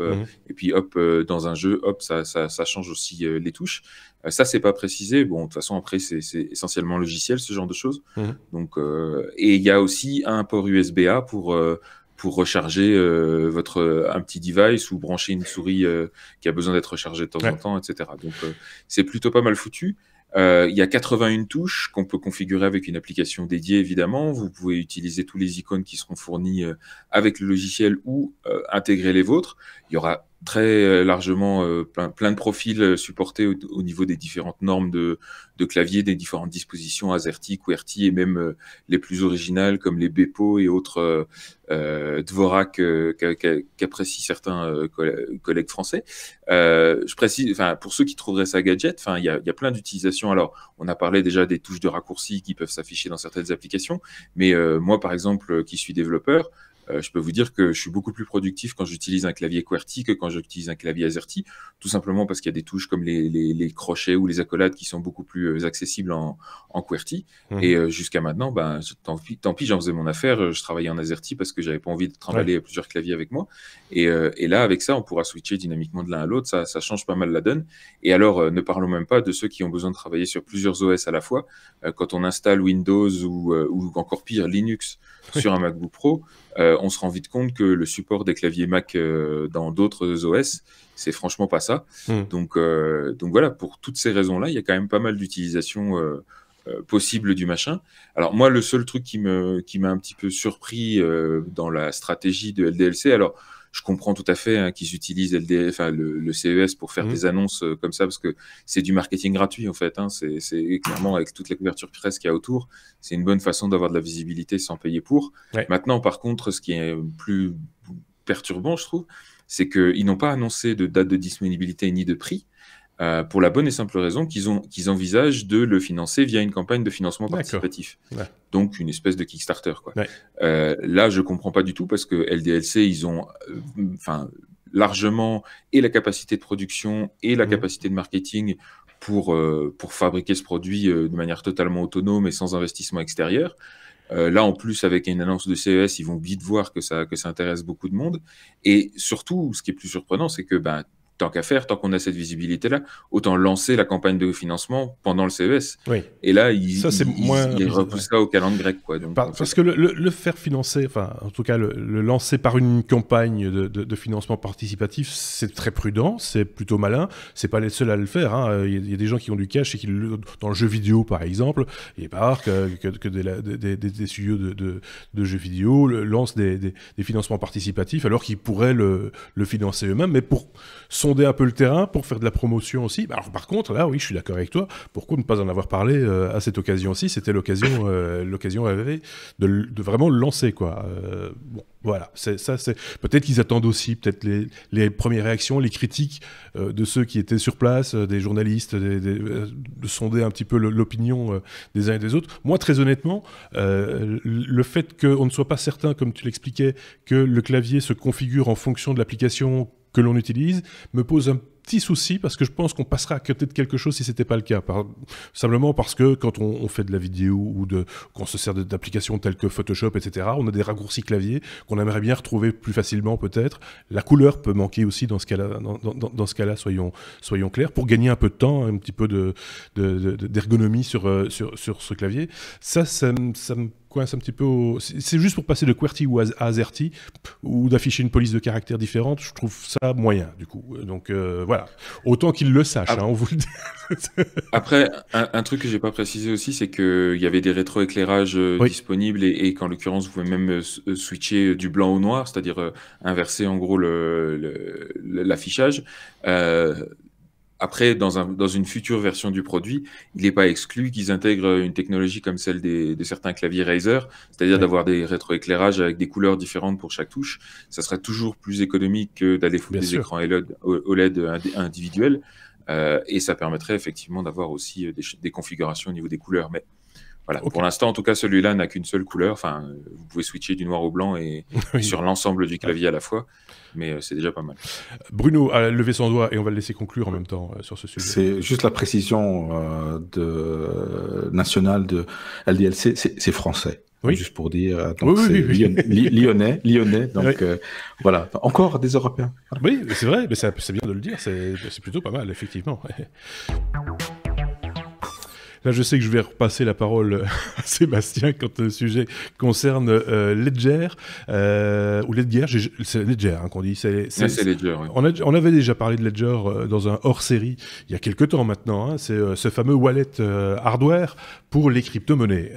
et puis hop dans un jeu, hop ça change aussi les touches. Ça c'est pas précisé. Bon de toute façon après c'est essentiellement logiciel ce genre de choses. Donc et il y a aussi un port USB-A pour recharger un petit device ou brancher une souris qui a besoin d'être rechargée de temps en temps, etc. Donc c'est plutôt pas mal foutu. Il y a 81 touches qu'on peut configurer avec une application dédiée, évidemment. Vous pouvez utiliser tous les icônes qui seront fournis avec le logiciel ou intégrer les vôtres. Il y aura très largement plein de profils supportés au niveau des différentes normes de clavier, des différentes dispositions AZERTY, QWERTY et même les plus originales comme les Bepo et autres Dvorak qu'apprécient certains collègues français. Je précise, pour ceux qui trouveraient ça gadget, il y a plein d'utilisations. Alors, on a parlé déjà des touches de raccourci qui peuvent s'afficher dans certaines applications, mais moi, par exemple, qui suis développeur, je peux vous dire que je suis beaucoup plus productif quand j'utilise un clavier QWERTY que quand j'utilise un clavier AZERTY, tout simplement parce qu'il y a des touches comme les crochets ou les accolades qui sont beaucoup plus accessibles en QWERTY. Et jusqu'à maintenant, tant pis, j'en faisais mon affaire, je travaillais en AZERTY parce que j'avais pas envie de trimballer plusieurs claviers avec moi. Et là, avec ça, on pourra switcher dynamiquement de l'un à l'autre, ça change pas mal la donne. Et alors, ne parlons même pas de ceux qui ont besoin de travailler sur plusieurs OS à la fois. Quand on installe Windows ou encore pire, Linux sur un MacBook Pro, on se rend vite compte que le support des claviers Mac dans d'autres OS, c'est franchement pas ça. Donc voilà, pour toutes ces raisons-là, il y a quand même pas mal d'utilisations possibles du machin. Alors moi, le seul truc qui m'a un petit peu surpris dans la stratégie de LDLC, alors je comprends tout à fait qu'ils utilisent le CES pour faire des annonces comme ça, parce que c'est du marketing gratuit en fait. C'est clairement, avec toute la couverture presse qu'il y a autour, c'est une bonne façon d'avoir de la visibilité sans payer pour. Maintenant, par contre, ce qui est plus perturbant, je trouve, c'est qu'ils n'ont pas annoncé de date de disponibilité ni de prix. Pour la bonne et simple raison qu'ils envisagent de le financer via une campagne de financement participatif. Donc une espèce de Kickstarter, quoi. Là, je comprends pas du tout parce que LDLC, ils ont largement et la capacité de production et la capacité de marketing pour fabriquer ce produit de manière totalement autonome et sans investissement extérieur. Là, en plus, avec une annonce de CES, ils vont vite voir que ça intéresse beaucoup de monde. Et surtout, ce qui est plus surprenant, c'est que tant qu'à faire, tant qu'on a cette visibilité-là, autant lancer la campagne de financement pendant le CES. Et là, ils repoussent ça au calendrier grec, quoi. Donc, parce que le faire financer, en tout cas le lancer par une campagne de financement participatif, c'est très prudent, c'est plutôt malin. C'est pas les seuls à le faire. Il y a des gens qui ont du cash et qui, dans le jeu vidéo par exemple, il est pas rare que des studios de jeux vidéo lancent des financements participatifs alors qu'ils pourraient le financer eux-mêmes, mais pour sonder un peu le terrain, pour faire de la promotion aussi. Alors, par contre, là, oui, je suis d'accord avec toi. Pourquoi ne pas en avoir parlé à cette occasion aussi? C'était l'occasion rêvée de vraiment le lancer, quoi. Bon, voilà. Peut-être qu'ils attendent aussi, peut-être les premières réactions, les critiques de ceux qui étaient sur place, des journalistes, de sonder un petit peu l'opinion des uns et des autres. Moi, très honnêtement, le fait qu'on ne soit pas certain, comme tu l'expliquais, que le clavier se configure en fonction de l'application que l'on utilise, me pose un petit souci parce que je pense qu'on passerait à côté de quelque chose si c'était pas le cas. Simplement parce que quand on fait de la vidéo ou qu'on se sert d'applications telles que Photoshop, etc., on a des raccourcis clavier qu'on aimerait bien retrouver plus facilement peut-être. La couleur peut manquer aussi dans ce cas-là, dans ce cas-là, soyons clairs, pour gagner un peu de temps, un petit peu d'ergonomie sur ce clavier. Ça me coince un petit peu c'est juste pour passer de QWERTY ou à AZERTY, ou d'afficher une police de caractères différente, je trouve ça moyen, du coup. Donc, voilà. Autant qu'ils le sachent, on vous le dit. Après, un truc que j'ai pas précisé aussi, c'est qu'il y avait des rétroéclairages disponibles et qu'en l'occurrence, vous pouvez même switcher du blanc au noir, c'est-à-dire inverser en gros l'affichage. Après, dans une future version du produit, il n'est pas exclu qu'ils intègrent une technologie comme celle de certains claviers Razer, c'est-à-dire d'avoir des rétroéclairages avec des couleurs différentes pour chaque touche. Ça serait toujours plus économique que d'aller foutre des écrans OLED individuels. Et ça permettrait effectivement d'avoir aussi des configurations au niveau des couleurs. Mais voilà, pour l'instant, en tout cas, celui-là n'a qu'une seule couleur. Enfin, vous pouvez switcher du noir au blanc et sur l'ensemble du clavier à la fois. Mais c'est déjà pas mal. Bruno a levé son doigt et on va le laisser conclure en même temps sur ce sujet. C'est juste la précision nationale de LDLC, c'est français. Oui. Juste pour dire, donc c'est lyonnais, donc voilà, encore des Européens. Oui, c'est vrai, mais c'est bien de le dire, c'est plutôt pas mal, effectivement. Là, je sais que je vais repasser la parole à Sébastien quand le sujet concerne Ledger, ou Ledger, c'est Ledger qu'on dit. C'est Ledger, oui. On avait déjà parlé de Ledger dans un hors-série il y a quelques temps maintenant. C'est ce fameux wallet hardware pour les crypto-monnaies.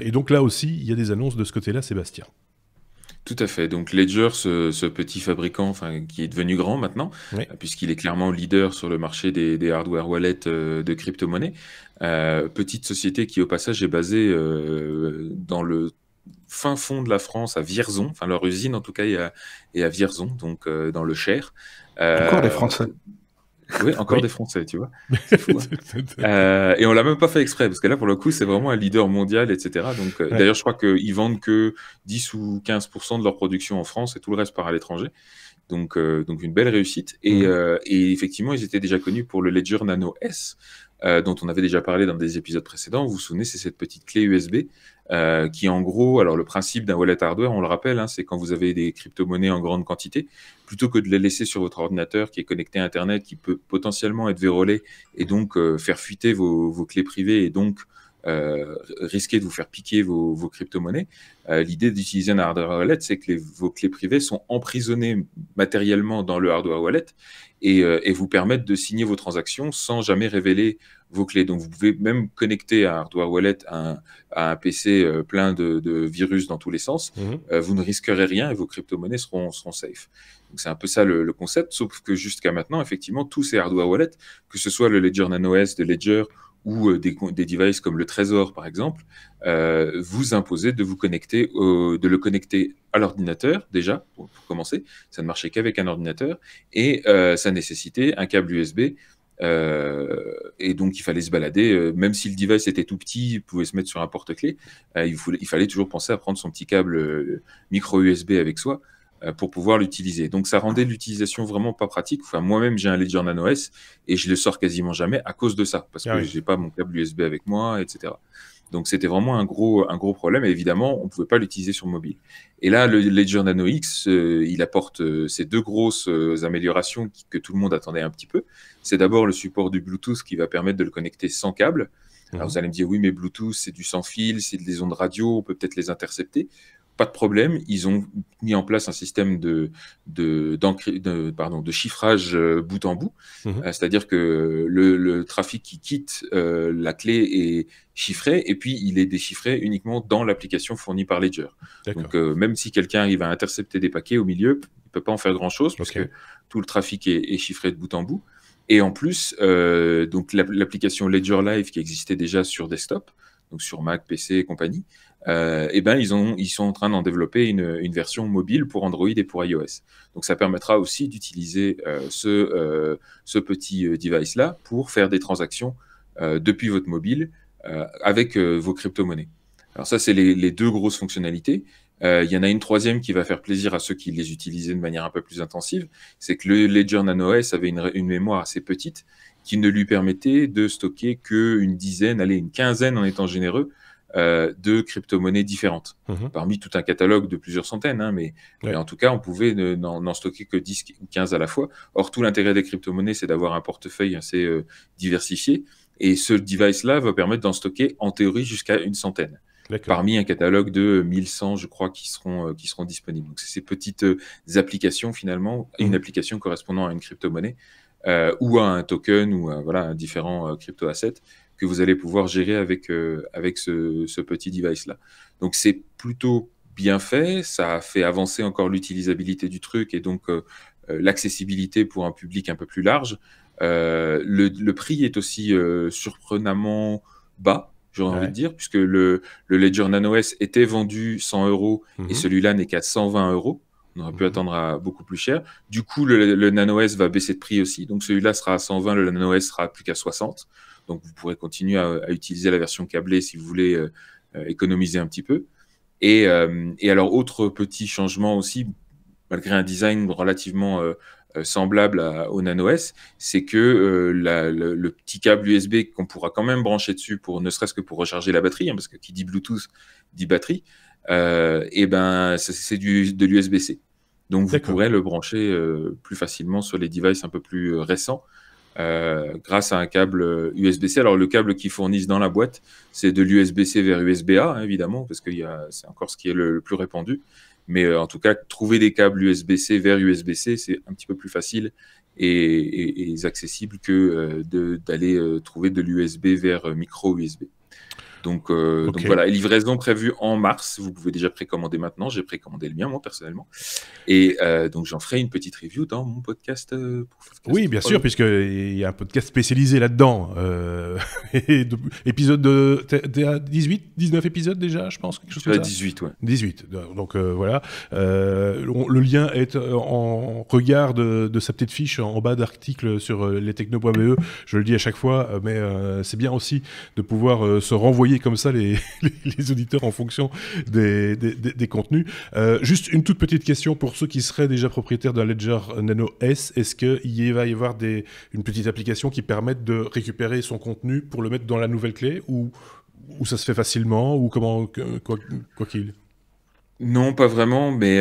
Et donc là aussi, il y a des annonces de ce côté-là, Sébastien. Tout à fait. Donc Ledger, ce petit fabricant qui est devenu grand maintenant, puisqu'il est clairement leader sur le marché des hardware wallets de crypto-monnaies. Petite société qui, au passage, est basée dans le fin fond de la France, à Vierzon. Enfin, leur usine, en tout cas, est à Vierzon, donc dans le Cher. Encore des Français. Oui, encore des Français, tu vois. C'est fou, hein. Et on l'a même pas fait exprès, parce que là, pour le coup, c'est vraiment un leader mondial, etc. Donc, d'ailleurs, je crois qu'ils vendent que 10 ou 15% de leur production en France et tout le reste part à l'étranger. Donc une belle réussite. Et effectivement, ils étaient déjà connus pour le Ledger Nano S, dont on avait déjà parlé dans des épisodes précédents. Vous vous souvenez, c'est cette petite clé USB qui, en gros, alors le principe d'un wallet hardware, on le rappelle, c'est quand vous avez des crypto-monnaies en grande quantité, plutôt que de les laisser sur votre ordinateur qui est connecté à Internet, qui peut potentiellement être vérolé et donc faire fuiter vos clés privées et donc risquer de vous faire piquer vos crypto-monnaies. L'idée d'utiliser un hardware wallet, c'est que vos clés privées sont emprisonnées matériellement dans le hardware wallet et vous permettent de signer vos transactions sans jamais révéler vos clés. Donc, vous pouvez même connecter un hardware wallet à un PC plein de virus dans tous les sens. Vous ne risquerez rien et vos crypto-monnaies seront safe. Donc, c'est un peu ça le concept, sauf que jusqu'à maintenant, effectivement, tous ces hardware wallets, que ce soit le Ledger Nano S de Ledger ou des devices comme le Trésor, par exemple, vous imposez de de le connecter à l'ordinateur, déjà, pour commencer. Ça ne marchait qu'avec un ordinateur, et ça nécessitait un câble USB, et donc il fallait se balader, même si le device était tout petit, il pouvait se mettre sur un porte-clés, il fallait toujours penser à prendre son petit câble micro USB avec soi, pour pouvoir l'utiliser. Donc, ça rendait l'utilisation vraiment pas pratique. Enfin, moi-même, j'ai un Ledger Nano S et je le sors quasiment jamais à cause de ça, parce que j'ai pas mon câble USB avec moi, etc. Donc, c'était vraiment un gros problème. Et évidemment, on pouvait pas l'utiliser sur mobile. Et là, le Ledger Nano X, il apporte ces deux grosses améliorations que tout le monde attendait un petit peu. C'est d'abord le support du Bluetooth qui va permettre de le connecter sans câble. Alors, vous allez me dire, oui, mais Bluetooth, c'est du sans fil, c'est des ondes radio, on peut peut-être les intercepter. Pas de problème, ils ont mis en place un système de chiffrage bout en bout, c'est-à-dire que le trafic qui quitte la clé est chiffré et puis il est déchiffré uniquement dans l'application fournie par Ledger. Donc même si quelqu'un arrive à intercepter des paquets au milieu, il ne peut pas en faire grand-chose parce que tout le trafic est chiffré de bout en bout. Et en plus, donc l'application Ledger Live qui existait déjà sur desktop, donc sur Mac, PC et compagnie, ils sont en train d'en développer une version mobile pour Android et pour iOS. Donc ça permettra aussi d'utiliser ce petit device-là pour faire des transactions depuis votre mobile avec vos crypto-monnaies. Alors ça, c'est les deux grosses fonctionnalités. Il y en a une troisième qui va faire plaisir à ceux qui les utilisaient de manière un peu plus intensive, c'est que le Ledger Nano S avait une mémoire assez petite qui ne lui permettait de stocker qu'une dizaine, une quinzaine en étant généreux, de crypto-monnaies différentes, parmi tout un catalogue de plusieurs centaines, mais en tout cas, on pouvait n'en stocker que 10 ou 15 à la fois. Or, tout l'intérêt des crypto-monnaies, c'est d'avoir un portefeuille assez diversifié, et ce device-là va permettre d'en stocker, en théorie, jusqu'à une centaine. parmi un catalogue de 1100, je crois, qui seront disponibles. Donc, c'est ces petites applications, finalement, une application correspondant à une crypto-monnaie ou à un token ou voilà, un différent crypto-asset que vous allez pouvoir gérer avec ce petit device-là. Donc, c'est plutôt bien fait. Ça a fait avancer encore l'utilisabilité du truc et donc l'accessibilité pour un public un peu plus large. Le prix est aussi surprenamment bas, j'aurais envie de dire, puisque le Ledger Nano S était vendu 100 € et celui-là n'est qu'à 120 €. On aurait pu attendre à beaucoup plus cher. Du coup, le Nano S va baisser de prix aussi. Donc, celui-là sera à 120, le Nano S sera plus qu'à 60. Donc, vous pourrez continuer à utiliser la version câblée si vous voulez économiser un petit peu. Et alors, autre petit changement aussi, malgré un design relativement semblable au Nano S, c'est que le petit câble USB qu'on pourra quand même brancher dessus, ne serait-ce que pour recharger la batterie, parce que qui dit Bluetooth dit batterie, et ben c'est de l'USB-C. Donc vous pourrez le brancher plus facilement sur les devices un peu plus récents grâce à un câble USB-C. Alors le câble qu'ils fournissent dans la boîte, c'est de l'USB-C vers USB-A, évidemment, parce que c'est encore ce qui est le plus répandu. Mais en tout cas, trouver des câbles USB-C vers USB-C, c'est un petit peu plus facile et accessible que d'aller trouver de l'USB vers micro USB. Donc voilà, livraison prévue en mars. Vous pouvez déjà précommander maintenant. J'ai précommandé le mien, moi, personnellement. Et donc, j'en ferai une petite review dans mon podcast. Oui, bien sûr, puisqu'il y a un podcast spécialisé là-dedans. Épisode t'es à 18, 19 épisodes déjà, je pense. Quelque chose comme ça. 18, ouais. 18. Donc voilà. Le lien est en regard de sa petite fiche en bas d'article sur lestechno.be. Je le dis à chaque fois, mais c'est bien aussi de pouvoir se renvoyer comme ça les auditeurs en fonction des contenus. Juste une toute petite question pour ceux qui seraient déjà propriétaires d'un Ledger Nano S. Est-ce qu'il va y avoir une petite application qui permette de récupérer son contenu pour le mettre dans la nouvelle clé ou ça se fait facilement ou quoi qu'il? Non, pas vraiment, mais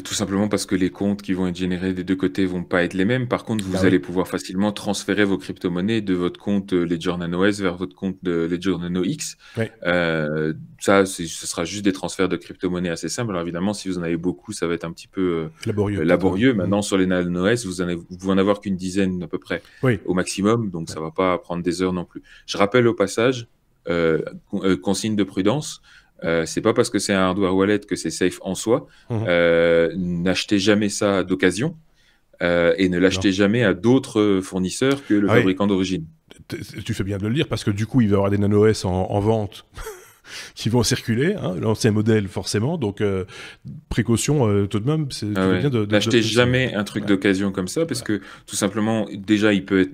tout simplement parce que les comptes qui vont être générés des deux côtés vont pas être les mêmes. Par contre, vous allez pouvoir facilement transférer vos crypto-monnaies de votre compte Ledger Nano S vers votre compte de Ledger Nano X. Ouais. Ce sera juste des transferts de crypto-monnaies assez simples. Alors évidemment, si vous en avez beaucoup, ça va être un petit peu laborieux. Maintenant, sur les Nano S, vous pouvez en avoir qu'une dizaine à peu près au maximum, donc ça va pas prendre des heures non plus. Je rappelle au passage, consigne de prudence. C'est pas parce que c'est un hardware wallet que c'est safe en soi. N'achetez jamais ça d'occasion et ne l'achetez jamais à d'autres fournisseurs que le fabricant d'origine. Tu fais bien de le dire parce que du coup, il va y avoir des Nano S en vente qui vont circuler, l'ancien modèle forcément, donc précaution tout de même. Bien n'achetez jamais un truc d'occasion comme ça parce que tout simplement, déjà, il peut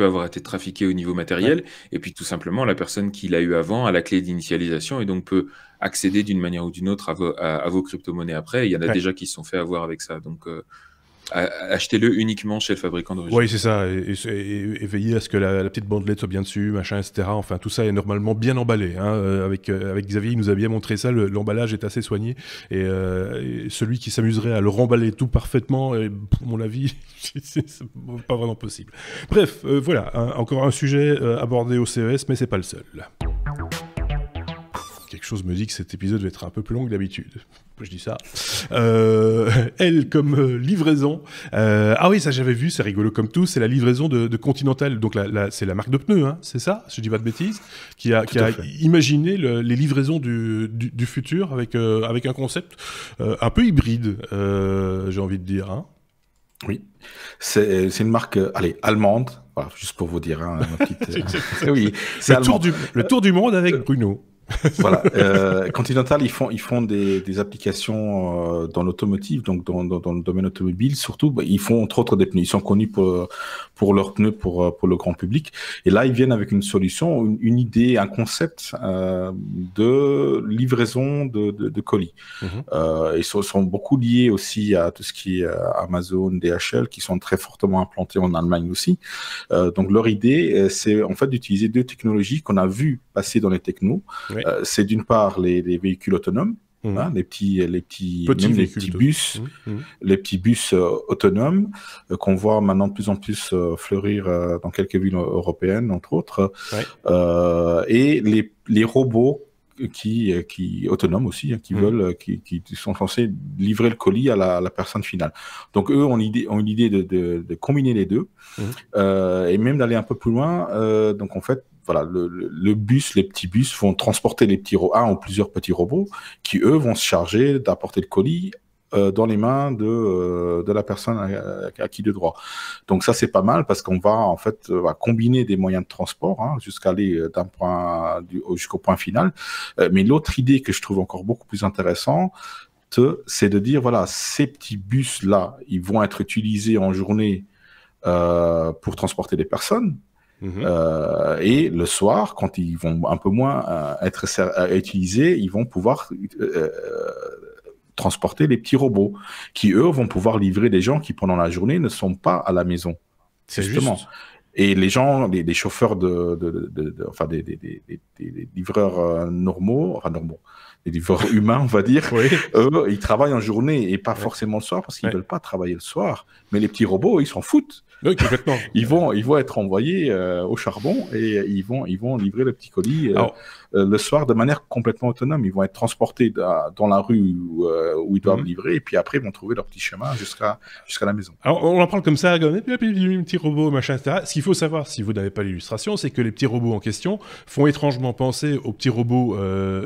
avoir été trafiqué au niveau matériel et puis tout simplement, la personne qui l'a eu avant a la clé d'initialisation et donc peut accéder d'une manière ou d'une autre à vos crypto-monnaies après. Il y en a déjà qui se sont fait avoir avec ça, donc achetez-le uniquement chez le fabricant d'origine. Oui, c'est ça, et veillez à ce que la petite bandelette soit bien dessus, machin, etc. Enfin, tout ça est normalement bien emballé. Avec Xavier, il nous a bien montré ça, l'emballage est assez soigné, et celui qui s'amuserait à le remballer tout parfaitement, pour mon avis, c'est pas vraiment possible. Bref, voilà, encore un sujet abordé au CES, mais c'est pas le seul. Quelque chose me dit que cet épisode va être un peu plus long que d'habitude. Je dis ça. Elle comme livraison. Ah oui, ça j'avais vu, c'est rigolo comme tout. C'est la livraison de Continental. Donc c'est la marque de pneus, c'est ça? Je dis pas de bêtises. Qui a imaginé les livraisons du futur avec un concept un peu hybride, j'ai envie de dire. Oui, c'est une marque allemande. Voilà, juste pour vous dire. Oui, c'est le tour du monde avec Bruno. Voilà, Continental, ils font des applications dans l'automotive, donc dans le domaine automobile surtout. Ils font entre autres des pneus. Ils sont connus pour leurs pneus pour le grand public. Et là, ils viennent avec une solution, une idée, un concept de livraison de colis. Ils sont beaucoup liés aussi à tout ce qui est Amazon, DHL, qui sont très fortement implantés en Allemagne aussi. Donc leur idée, c'est en fait d'utiliser deux technologies qu'on a vues passer dans les technos. C'est d'une part les véhicules autonomes, les petits bus, les petits bus autonomes qu'on voit maintenant de plus en plus fleurir dans quelques villes européennes, entre autres, et les robots qui autonomes aussi, hein, qui sont censés livrer le colis à la personne finale. Donc eux ont une idée de combiner les deux et même d'aller un peu plus loin. Donc en fait, voilà, le bus, les petits bus vont transporter un ou plusieurs petits robots qui eux vont se charger d'apporter le colis dans les mains de la personne à qui de droit. Donc ça c'est pas mal parce qu'on va en fait combiner des moyens de transport jusqu'à aller d'un point jusqu'au point final. Mais l'autre idée que je trouve encore beaucoup plus intéressante, c'est de dire voilà, ces petits bus là, ils vont être utilisés en journée pour transporter des personnes. Et le soir, quand ils vont un peu moins être utilisés, ils vont pouvoir transporter les petits robots qui, eux, vont pouvoir livrer des gens qui, pendant la journée, ne sont pas à la maison. C'est justement. Juste. Et les gens, les chauffeurs enfin, des livreurs normaux, les livreurs humains, on va dire, eux, ils travaillent en journée et pas forcément le soir parce qu'ils veulent pas travailler le soir. Mais les petits robots, ils s'en foutent. Oui, complètement. Ils vont être envoyés au charbon et ils vont livrer le petit colis le soir de manière complètement autonome. Ils vont être transportés dans la rue où ils doivent livrer et puis après ils vont trouver leur petit chemin jusqu'à la maison. Alors on en parle comme ça, comme les petits robots, machin, etc. Ce qu'il faut savoir, si vous n'avez pas l'illustration, c'est que les petits robots en question font étrangement penser aux petits robots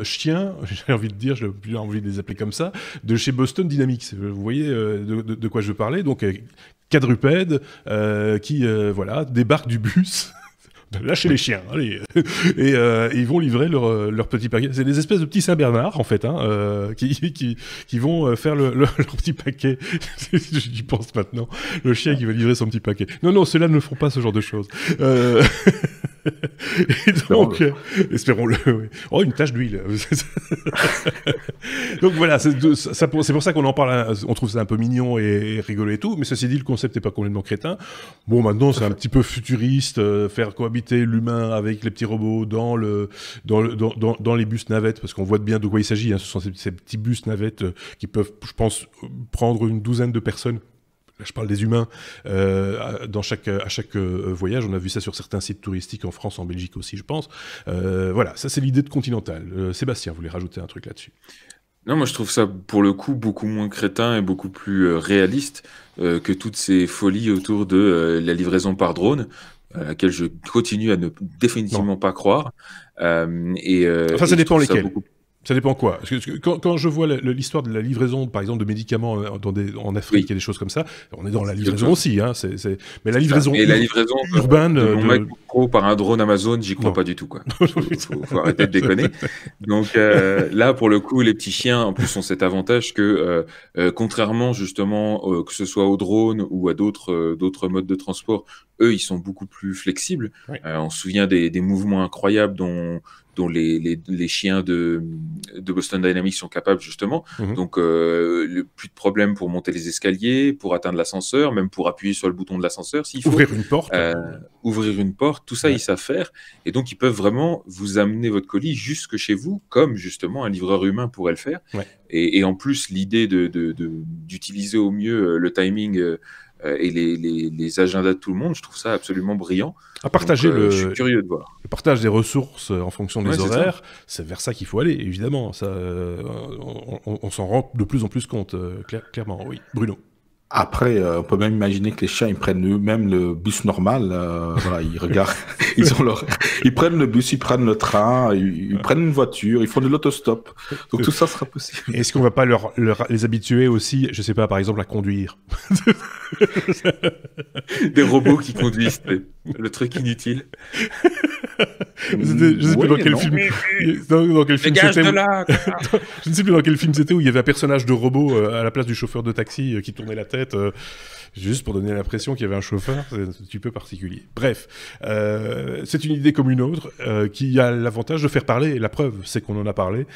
chiens, j'ai envie de dire, j'ai plus envie de les appeler comme ça, de chez Boston Dynamics. Vous voyez de quoi je veux parler. Donc quadrupèdes qui débarquent du bus. Lâchez les chiens, allez. Et ils vont livrer leur petit paquet. C'est des espèces de petits Saint-Bernard, en fait, qui vont faire leur petit paquet. J'y pense maintenant. Le chien qui va livrer son petit paquet. Non, ceux-là ne font pas ce genre de choses. Et donc, espérons-le. Oui. Oh, une tache d'huile. Donc voilà, c'est pour ça qu'on en parle. On trouve ça un peu mignon et rigolo et tout. Mais ceci dit, le concept n'est pas complètement crétin. Bon, maintenant, c'est un petit peu futuriste, faire cohabiter l'humain avec les petits robots dans les bus navettes, parce qu'on voit bien de quoi il s'agit. Ce sont ces petits bus navettes qui peuvent, je pense, prendre une douzaine de personnes. Là, je parle des humains à chaque voyage. On a vu ça sur certains sites touristiques en France, en Belgique aussi, je pense. Voilà, ça c'est l'idée de Continental. Sébastien voulait rajouter un truc là-dessus. Non, moi je trouve ça pour le coup beaucoup moins crétin et beaucoup plus réaliste que toutes ces folies autour de la livraison par drone, à laquelle je continue à ne définitivement pas croire. Enfin, ça dépend lesquels. Ça dépend quoi. Parce que quand je vois l'histoire de la livraison, par exemple, de médicaments en Afrique et des choses comme ça, on est dans la livraison aussi. Mais la livraison urbaine... par un drone Amazon, j'y crois pas du tout. Faut arrêter de déconner. Donc là, pour le coup, les petits chiens, en plus, ont cet avantage que, contrairement justement, que ce soit au drone ou à d'autres modes de transport, eux, ils sont beaucoup plus flexibles. On se souvient des mouvements incroyables dont les chiens de Boston Dynamics sont capables justement. Donc plus de problème pour monter les escaliers, pour atteindre l'ascenseur, même pour appuyer sur le bouton de l'ascenseur s'il faut. Ouvrir une porte, tout ça ils savent faire. Et donc ils peuvent vraiment vous amener votre colis jusque chez vous, comme justement un livreur humain pourrait le faire. Et en plus l'idée d'utiliser au mieux le timing et les agendas de tout le monde, je trouve ça absolument brillant. À partager je suis curieux de voir. Le partage des ressources en fonction des horaires, c'est vers ça qu'il faut aller, évidemment. Ça, on s'en rend de plus en plus compte, clairement. Oui, Bruno. Après, on peut même imaginer que les chiens, ils prennent eux-mêmes le bus normal. Voilà, ils regardent, ils prennent le bus, ils prennent le train, ils prennent une voiture, ils font de l'autostop. Donc tout ça sera possible. Est-ce qu'on va pas les habituer aussi, je sais pas, par exemple, à conduire? Des robots qui conduisent, le truc inutile. Je sais plus dans quel film. Dans quel film c'était. Je ne sais plus dans quel film c'était où il y avait un personnage de robot à la place du chauffeur de taxi qui tournait la tête. Juste pour donner l'impression qu'il y avait un chauffeur, c'est un petit peu particulier. Bref, c'est une idée comme une autre qui a l'avantage de faire parler. Et la preuve, c'est qu'on en a parlé.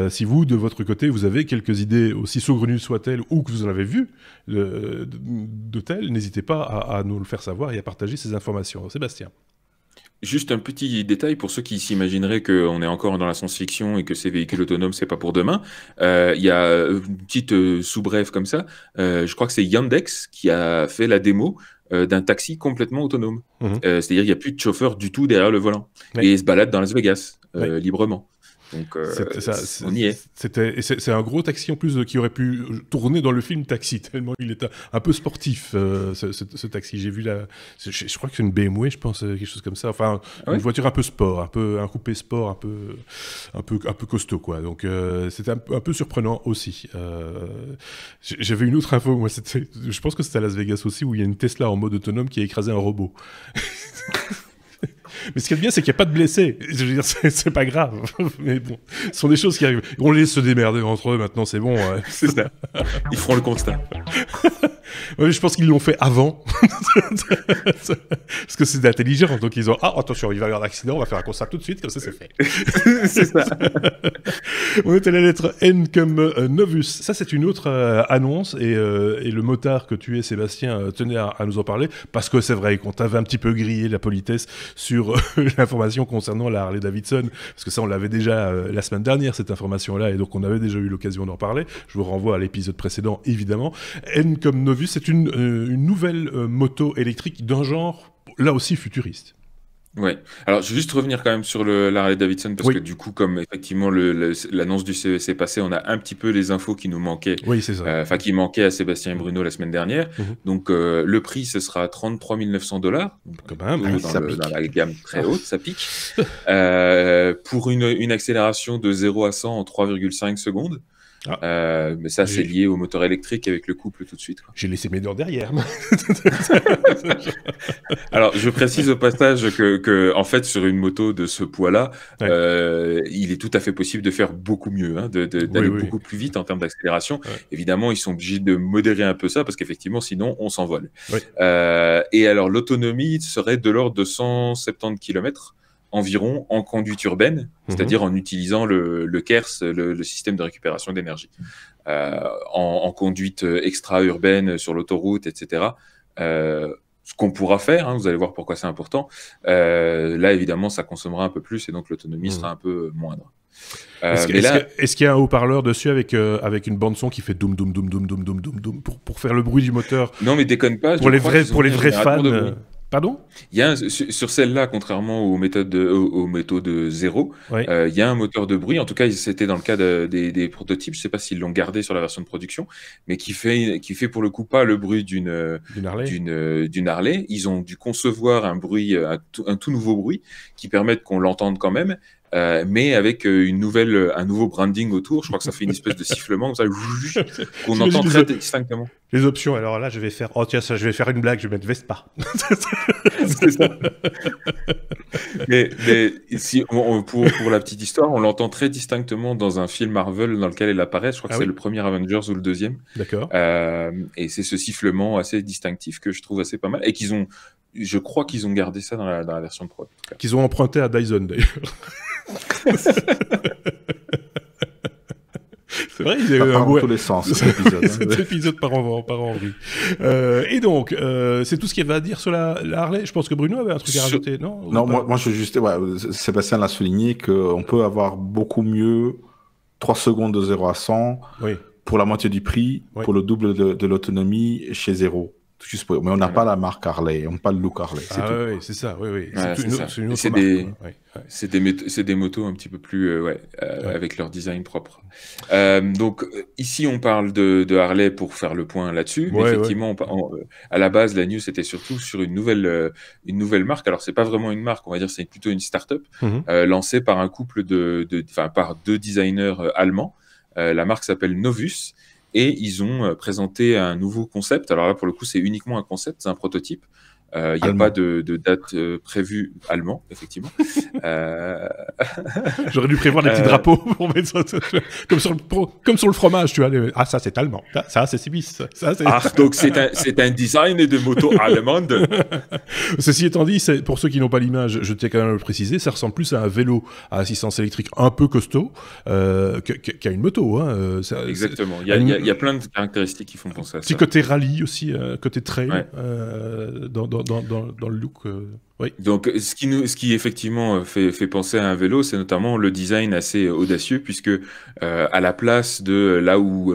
Si vous, de votre côté, vous avez quelques idées, aussi saugrenues soient-elles, ou que vous en avez vu de telles, n'hésitez pas à nous le faire savoir et à partager ces informations. Sébastien. Juste un petit détail pour ceux qui s'imagineraient qu'on est encore dans la science-fiction et que ces véhicules autonomes, c'est pas pour demain. Il y a une petite sous-brève comme ça. Je crois que c'est Yandex qui a fait la démo d'un taxi complètement autonome. C'est-à-dire qu'il n'y a plus de chauffeur du tout derrière le volant. Et il se balade dans Las Vegas librement. Donc, on y est. C'est un gros taxi en plus qui aurait pu tourner dans le film Taxi, tellement il est un peu sportif, ce taxi. J'ai vu je crois que c'est une BMW, je pense, quelque chose comme ça. Enfin, une voiture un peu sport, un coupé sport un peu costaud, quoi. Donc, c'était un peu surprenant aussi. J'avais une autre info, moi, je pense que c'était à Las Vegas aussi, où il y a une Tesla en mode autonome qui a écrasé un robot. Mais ce qui est bien, c'est qu'il n'y a pas de blessés. Je veux dire, c'est pas grave. Mais bon, ce sont des choses qui arrivent. On les laisse se démerder entre eux maintenant, c'est bon. Ouais. C'est ça. Ils feront le constat. Ouais, je pense qu'ils l'ont fait avant. Parce que c'est intelligent. Donc ils ont attention, il va y avoir un accident, on va faire un constat tout de suite, comme ça c'est fait. C'est ça. On était à la lettre N comme Novus. Ça, c'est une autre annonce. Et le motard que tu es, Sébastien, tenait à nous en parler. Parce que c'est vrai qu'on t'avait un petit peu grillé la politesse sur l'information concernant la Harley Davidson. Parce que ça, on l'avait déjà la semaine dernière, cette information-là. Et donc, on avait déjà eu l'occasion d'en parler. Je vous renvoie à l'épisode précédent, évidemment. N comme Novus, c'est une nouvelle moto électrique d'un genre, là aussi, futuriste. Ouais. Alors, je vais juste revenir quand même sur la Harley Davidson, parce que du coup, comme effectivement l'annonce du CES est passée, on a un petit peu les infos qui nous manquaient. Oui, c'est ça. Enfin, qui manquaient à Sébastien et Bruno la semaine dernière. Donc, le prix, ce sera 33 900 $. Quand même, dans la gamme très haute, ça pique. Pour une accélération de 0 à 100 en 3,5 secondes. Mais ça, c'est lié au moteur électrique avec le couple tout de suite, quoi. J'ai laissé mes dents derrière. Alors, je précise au passage que en fait, sur une moto de ce poids-là, il est tout à fait possible de faire beaucoup mieux, hein, d'aller beaucoup plus vite en termes d'accélération. Évidemment, ils sont obligés de modérer un peu ça parce qu'effectivement, sinon, on s'envole. Et alors, l'autonomie serait de l'ordre de 170 km environ en conduite urbaine, c'est-à-dire en utilisant le KERS, le système de récupération d'énergie. En conduite extra-urbaine sur l'autoroute, etc. Ce qu'on pourra faire, hein, vous allez voir pourquoi c'est important. Là, évidemment, ça consommera un peu plus et donc l'autonomie sera un peu moindre. Est-ce qu'il y a un haut-parleur dessus avec une bande-son qui fait doum doum doum doum doum doum doum doum pour faire le bruit du moteur? Non, mais déconne pas. Pour les vrais fans. Pardon? Il y a sur celle-là, contrairement aux méthodes zéro, il y a un moteur de bruit. En tout cas, c'était dans le cas des prototypes. Je ne sais pas s'ils l'ont gardé sur la version de production, mais qui fait pour le coup pas le bruit d'une Harley. Ils ont dû concevoir un tout nouveau bruit qui permette qu'on l'entende quand même. Mais avec un nouveau branding autour. Je crois que ça fait une espèce de sifflement comme ça, qu'on entend très distinctement. Les options, alors là, je vais faire une blague, je vais mettre Vespa. C'est ça. mais si, pour la petite histoire, on l'entend très distinctement dans un film Marvel dans lequel elle apparaît. Je crois que c'est le premier Avengers ou le deuxième. D'accord. Et c'est ce sifflement assez distinctif que je trouve assez pas mal. Et je crois qu'ils ont gardé ça dans la version pro. Qu'ils ont emprunté à Dyson, d'ailleurs. C'est vrai, il y a eu dans tous les sens, cet épisode. Cet épisode part en vrille. Et donc, c'est tout ce qu'il y avait à dire sur la Harley. Je pense que Bruno avait un truc à rajouter, non? Non, moi je veux juste... Sébastien l'a souligné qu'on peut avoir beaucoup mieux 3 secondes de 0 à 100 pour la moitié du prix, pour le double de l'autonomie chez zéro. Mais on n'a pas la marque Harley, on n'a pas le look Harley. Oui, c'est ça. C'est des motos un petit peu plus avec leur design propre. Donc ici on parle de Harley pour faire le point là-dessus, mais effectivement à la base la news c'était surtout sur une nouvelle marque. Alors c'est pas vraiment une marque, on va dire c'est plutôt une start-up lancée par un couple par 2 designers allemands. La marque s'appelle Novus. Et ils ont présenté un nouveau concept. Alors là, pour le coup, c'est uniquement un concept, c'est un prototype. Il n'y a pas de date prévue allemand, effectivement. J'aurais dû prévoir des petits drapeaux pour mettre ça, comme sur le fromage, tu vois. Ça c'est allemand, ça c'est suisse. Donc c'est un design de moto allemande. Ceci étant dit, pour ceux qui n'ont pas l'image, je tiens quand même à le préciser, ça ressemble plus à un vélo à assistance électrique un peu costaud qu'à une moto. Hein. Exactement, il y a plein de caractéristiques qui font penser à ça. Petit côté rallye aussi, côté trail, dans le look. Donc, ce qui effectivement fait penser à un vélo, c'est notamment le design assez audacieux, puisque à la place de là où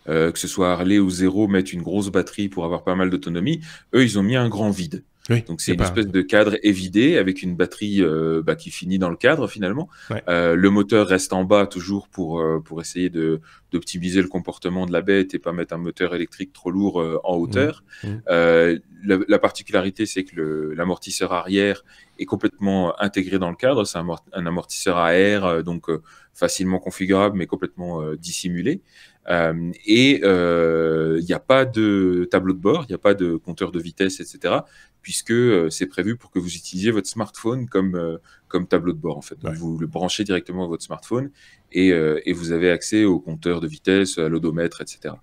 que ce soit Harley ou Zero mettent une grosse batterie pour avoir pas mal d'autonomie, eux ils ont mis un grand vide. Oui, Donc c'est une espèce de cadre évidé avec une batterie qui finit dans le cadre finalement. Ouais. Le moteur reste en bas toujours pour essayer d'optimiser le comportement de la bête et pas mettre un moteur électrique trop lourd en hauteur. La particularité, c'est que l'amortisseur arrière est complètement intégré dans le cadre. C'est un amortisseur à air, donc facilement configurable mais complètement dissimulé. Il n'y a pas de tableau de bord, il n'y a pas de compteur de vitesse, etc. puisque c'est prévu pour que vous utilisiez votre smartphone comme tableau de bord, en fait. Donc, vous le branchez directement à votre smartphone et vous avez accès au compteur de vitesse, à l'odomètre, etc.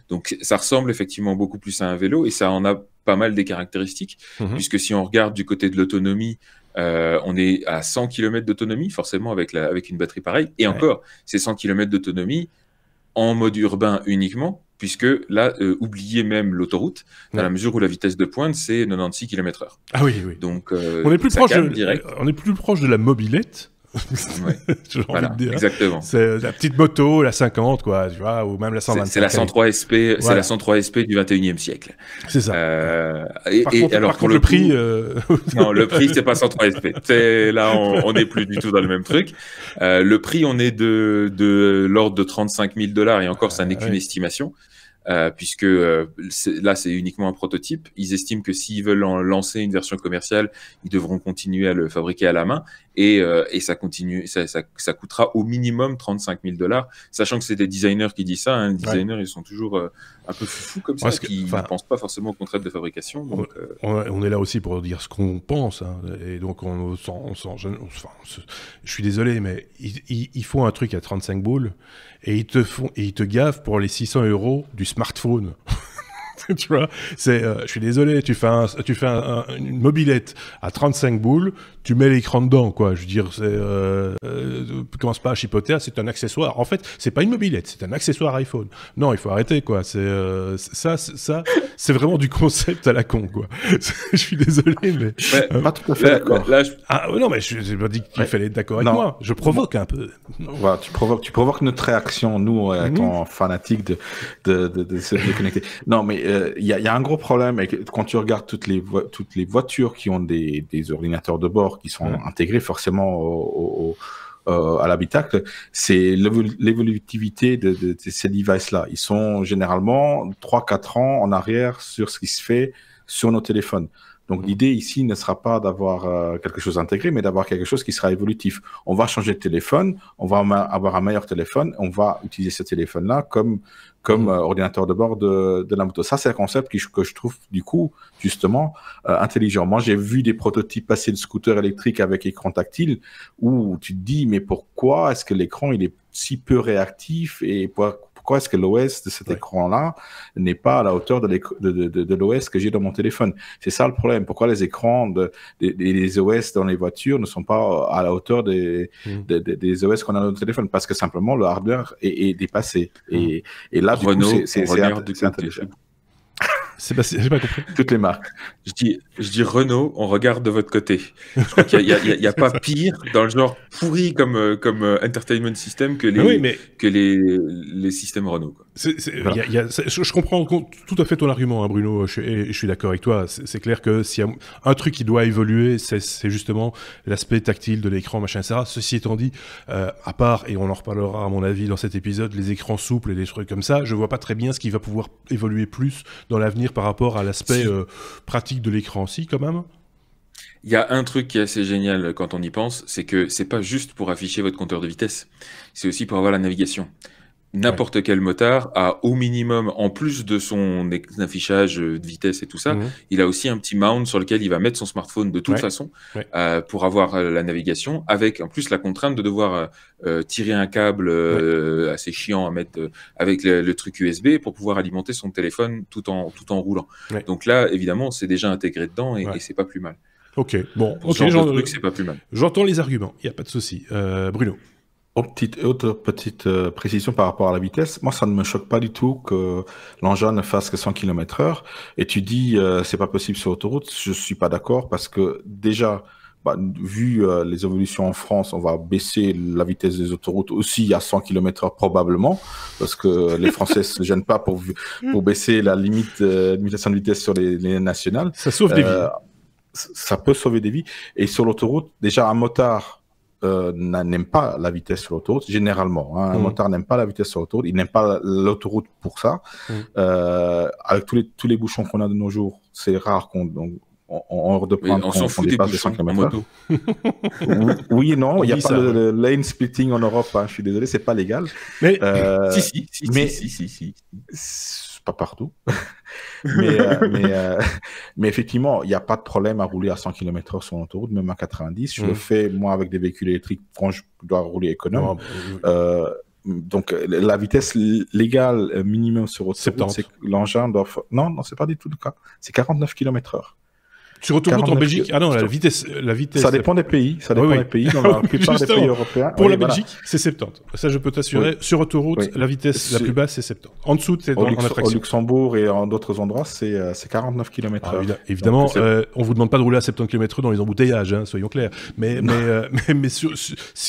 Donc, ça ressemble effectivement beaucoup plus à un vélo et ça en a pas mal des caractéristiques, puisque si on regarde du côté de l'autonomie, on est à 100 km d'autonomie, forcément, avec une batterie pareille. Et encore, c'est 100 km d'autonomie en mode urbain uniquement, puisque là, oubliez même l'autoroute, dans la mesure où la vitesse de pointe, c'est 96 km/h. Ah oui, oui. Donc, on est plus proche de la mobilette. J'ai envie de dire. Exactement. C'est la petite moto, la 50, quoi, tu vois, ou même la 125. C'est la 103 SP, c'est la 103 SP du 21e siècle. C'est ça. Par contre, le prix. Non, le prix, c'est pas 103 SP. Là, on n'est plus du tout dans le même truc. Le prix, on est de l'ordre de $35,000 et encore, ça n'est qu'une estimation. Puisque là c'est uniquement un prototype. Ils estiment que s'ils veulent lancer une version commerciale, ils devront continuer à le fabriquer à la main et ça coûtera au minimum $35,000, sachant que c'est des designers qui disent ça. Les designers ils sont toujours un peu foufous comme ça, qui ne pensent pas forcément aux contraintes de fabrication. Donc, on est là aussi pour dire ce qu'on pense, hein, et donc je suis désolé, mais ils font un truc à 35 boules et ils te gavent pour les 600 € du smartphone. Tu vois, je suis désolé, tu fais une mobilette à 35 boules, tu mets l'écran dedans, quoi. Je veux dire, commence pas à chipoter, c'est un accessoire. En fait, c'est pas une mobilette, c'est un accessoire iPhone. Non, il faut arrêter, quoi. Ça, c'est vraiment du concept à la con, quoi. Je suis désolé, mais pas tout à fait d'accord. Non, mais je n'ai pas dit qu'il fallait être d'accord avec moi. Je provoque un peu. Voilà, tu provoques notre réaction, nous, étant fanatiques de se connecter. Non, mais il y a un gros problème, et quand tu regardes toutes les voitures qui ont des ordinateurs de bord qui sont intégrés forcément à l'habitacle, c'est l'évolutivité de ces devices-là. Ils sont généralement 3-4 ans en arrière sur ce qui se fait sur nos téléphones. Donc l'idée ici ne sera pas d'avoir quelque chose intégré, mais d'avoir quelque chose qui sera évolutif. On va changer de téléphone, on va avoir un meilleur téléphone, on va utiliser ce téléphone-là comme ordinateur de bord de la moto. Ça, c'est un concept que je trouve, du coup, justement, intelligent. Moi, j'ai vu des prototypes passer de scooters électriques avec écran tactile où tu te dis, mais pourquoi est-ce que l'écran, il est si peu réactif et pourquoi est-ce que l'OS de cet écran-là n'est pas à la hauteur de l'OS que j'ai dans mon téléphone? C'est ça le problème. Pourquoi les écrans des OS dans les voitures ne sont pas à la hauteur des OS qu'on a dans notre téléphone? Parce que simplement, le hardware est dépassé. Et là, du Renault, coup, c'est intelligent. J'ai pas compris. Toutes les marques. Je dis Renault, on regarde de votre côté. Je crois qu'il y a pas pire dans le genre pourri comme entertainment system que les systèmes Renault, quoi. Je comprends tout à fait ton argument, hein, Bruno. Je suis d'accord avec toi. C'est clair que s'il y a un truc qui doit évoluer, c'est justement l'aspect tactile de l'écran, machin, etc. Ceci étant dit, à part, et on en reparlera à mon avis dans cet épisode, les écrans souples et des trucs comme ça, je vois pas très bien ce qui va pouvoir évoluer plus dans l'avenir par rapport à l'aspect pratique de l'écran. Si, quand même. Il y a un truc qui est assez génial quand on y pense, c'est que c'est pas juste pour afficher votre compteur de vitesse, c'est aussi pour avoir la navigation. N'importe quel motard a au minimum, en plus de son affichage de vitesse et tout ça, il a aussi un petit mount sur lequel il va mettre son smartphone de toute façon pour avoir la navigation, avec en plus la contrainte de devoir tirer un câble assez chiant à mettre avec le truc USB pour pouvoir alimenter son téléphone tout en roulant. Donc là, évidemment, c'est déjà intégré dedans et c'est pas plus mal. Ok, bon, c'est pas plus mal. J'entends les arguments, il n'y a pas de souci. Bruno. Autre petite précision par rapport à la vitesse. Moi, ça ne me choque pas du tout que l'engin ne fasse que 100 km/h. Et tu dis, c'est pas possible sur autoroute. Je suis pas d'accord parce que déjà, vu les évolutions en France, on va baisser la vitesse des autoroutes aussi à 100 km/h probablement, parce que les Français se gênent pas pour baisser la limitation de vitesse sur les nationales. Ça sauve des vies. ça peut sauver des vies. Et sur l'autoroute, déjà, un motard n'aime pas la vitesse sur l'autoroute, généralement. Hein. Un motard n'aime pas la vitesse sur l'autoroute, il n'aime pas l'autoroute pour ça. Avec tous les bouchons qu'on a de nos jours, c'est rare qu'on on s'en fout des bouchons en moto. Oui et non, il n'y a pas le lane splitting en Europe, hein, je suis désolé, c'est pas légal. Mais si. Pas partout. mais effectivement, il n'y a pas de problème à rouler à 100 km/h sur l'autoroute, même à 90. Je le fais, moi, avec des véhicules électriques, quand je dois rouler économe. Donc, la vitesse légale minimum sur autoroute, c'est que l'engin doit... Non, c'est pas du tout le cas. C'est 49 km/h. Sur autoroute en Belgique, ah non, la vitesse. Ça dépend des pays. Ça dépend des pays. Dans la plupart des pays européens. Pour la Belgique, c'est 70. Ça, je peux t'assurer. Sur autoroute, la vitesse la plus basse, c'est 70. En dessous, c'est en attraction. Au Luxembourg et en d'autres endroits, c'est 49 km/h. Évidemment, on vous demande pas de rouler à 70 km/h dans les embouteillages, hein, soyons clairs. Mais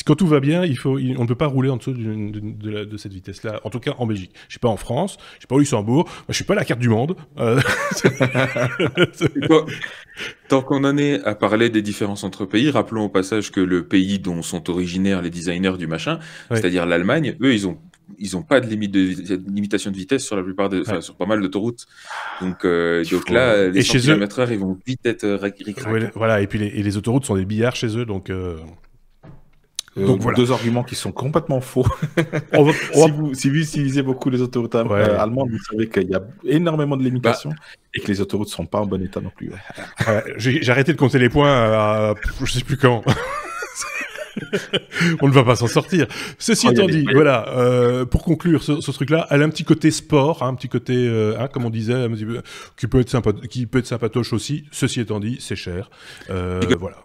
quand tout va bien, on ne peut pas rouler en dessous de cette vitesse-là. En tout cas, en Belgique. Je suis pas en France, je suis pas au Luxembourg. Moi, je suis pas à la carte du monde. Tant qu'on en est à parler des différences entre pays, rappelons au passage que le pays dont sont originaires les designers du machin, c'est-à-dire l'Allemagne, eux, ils ont pas de limitation de vitesse sur la plupart sur pas mal d'autoroutes. Donc là, les 100 km/h, ils vont vite être ric-rac. Voilà, et puis les autoroutes sont des billards chez eux, donc voilà. Deux arguments qui sont complètement faux. Si vous utilisez beaucoup les autoroutes allemandes, vous savez qu'il y a énormément de limitations et que les autoroutes ne sont pas en bon état non plus. J'ai arrêté de compter les points à je sais plus quand. On ne va pas s'en sortir. Ceci étant dit, voilà, pour conclure ce truc-là, elle a un petit côté sport, un petit côté, comme on disait, un petit peu, qui peut être sympatoche aussi. Ceci étant dit, c'est cher. Voilà.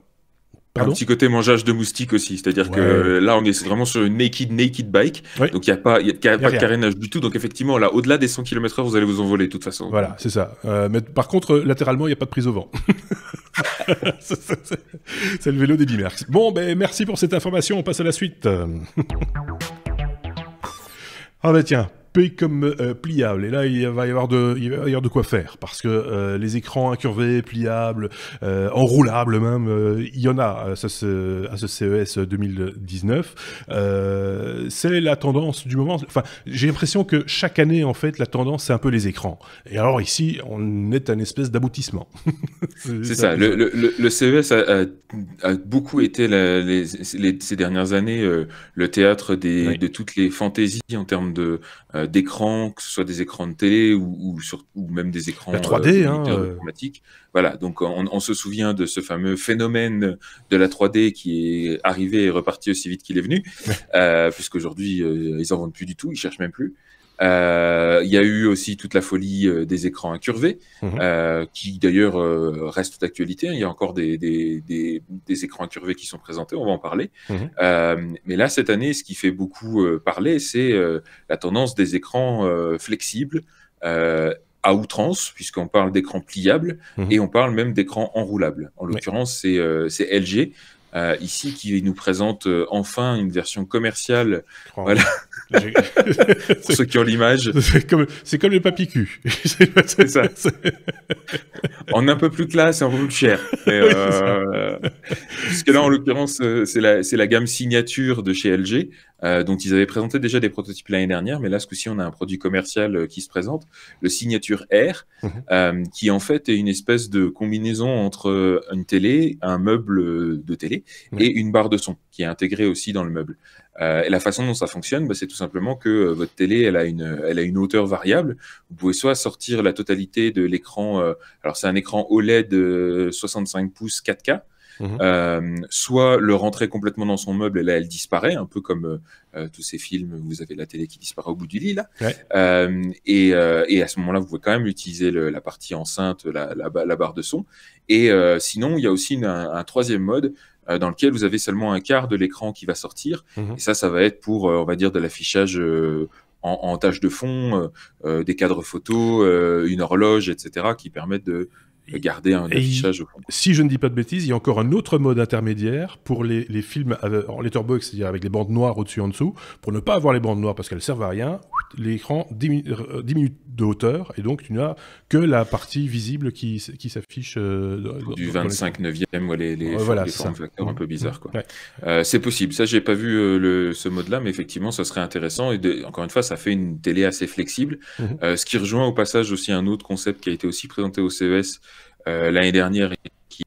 Un petit côté mangeage de moustiques aussi, c'est-à-dire que là on est vraiment sur une naked bike, donc il n'y a pas de carénage du tout, donc effectivement là au-delà des 100 km/h vous allez vous envoler de toute façon. Voilà, c'est ça. Mais par contre latéralement il n'y a pas de prise au vent. C'est le vélo des Bimerx. Bon, merci pour cette information, on passe à la suite. Ah bah tiens, pays comme pliable, et là il va y avoir de quoi faire, parce que les écrans incurvés, pliables, enroulables même, il y en a à ce CES 2019. C'est la tendance du moment. Enfin, j'ai l'impression que chaque année, en fait, la tendance, c'est un peu les écrans. Et alors ici, on est à une espèce d'aboutissement. c'est ça. Le CES a beaucoup été ces dernières années le théâtre de toutes les fantaisies en termes d'écrans, que ce soit des écrans de télé ou même des écrans 3D, informatiques. Voilà, donc on se souvient de ce fameux phénomène de la 3D qui est arrivé et reparti aussi vite qu'il est venu, puisqu'aujourd'hui ils en vendent plus du tout, ils cherchent même plus. Il y a eu aussi toute la folie des écrans incurvés, qui d'ailleurs restent d'actualité. Il y a encore des écrans incurvés qui sont présentés, on va en parler. Mais là, cette année, ce qui fait beaucoup parler, c'est la tendance des écrans flexibles à outrance, puisqu'on parle d'écrans pliables et on parle même d'écrans enroulables. En l'occurrence, c'est LG. Ici, qui nous présente enfin une version commerciale. Voilà. Pour ceux qui ont l'image. C'est comme le papy cul. C'est ça. En un peu plus classe et un peu plus cher. Puisque là, en l'occurrence, c'est la gamme signature de chez LG. Dont ils avaient présenté déjà des prototypes l'année dernière, mais là, ce coup-ci, on a un produit commercial qui se présente, le Signature Air, qui en fait est une espèce de combinaison entre une télé, un meuble de télé et une barre de son qui est intégrée aussi dans le meuble. Et la façon dont ça fonctionne, c'est tout simplement que votre télé, elle a une hauteur variable. Vous pouvez soit sortir la totalité de l'écran, alors c'est un écran OLED 65 pouces 4K, soit le rentrer complètement dans son meuble et là elle disparaît, un peu comme tous ces films où vous avez la télé qui disparaît au bout du lit là. Et à ce moment-là vous pouvez quand même utiliser la partie enceinte, la barre de son. Et sinon il y a aussi un troisième mode dans lequel vous avez seulement un quart de l'écran qui va sortir, et ça va être pour on va dire de l'affichage en tâche de fond, des cadres photos, une horloge, etc., qui permettent de garder un affichage au fond. Si je ne dis pas de bêtises, il y a encore un autre mode intermédiaire pour les films en letterbox, c'est-à-dire avec les bandes noires au-dessus et en dessous. Pour ne pas avoir les bandes noires parce qu'elles servent à rien, l'écran diminue de hauteur et donc tu n'as que la partie visible qui s'affiche du 25/9e ou les formes facteurs un peu bizarres, quoi. Ouais. C'est possible. Ça, j'ai pas vu ce mode-là, mais effectivement, ça serait intéressant. Et encore une fois, ça fait une télé assez flexible. Ce qui rejoint au passage aussi un autre concept qui a été aussi présenté au CES l'année dernière et qui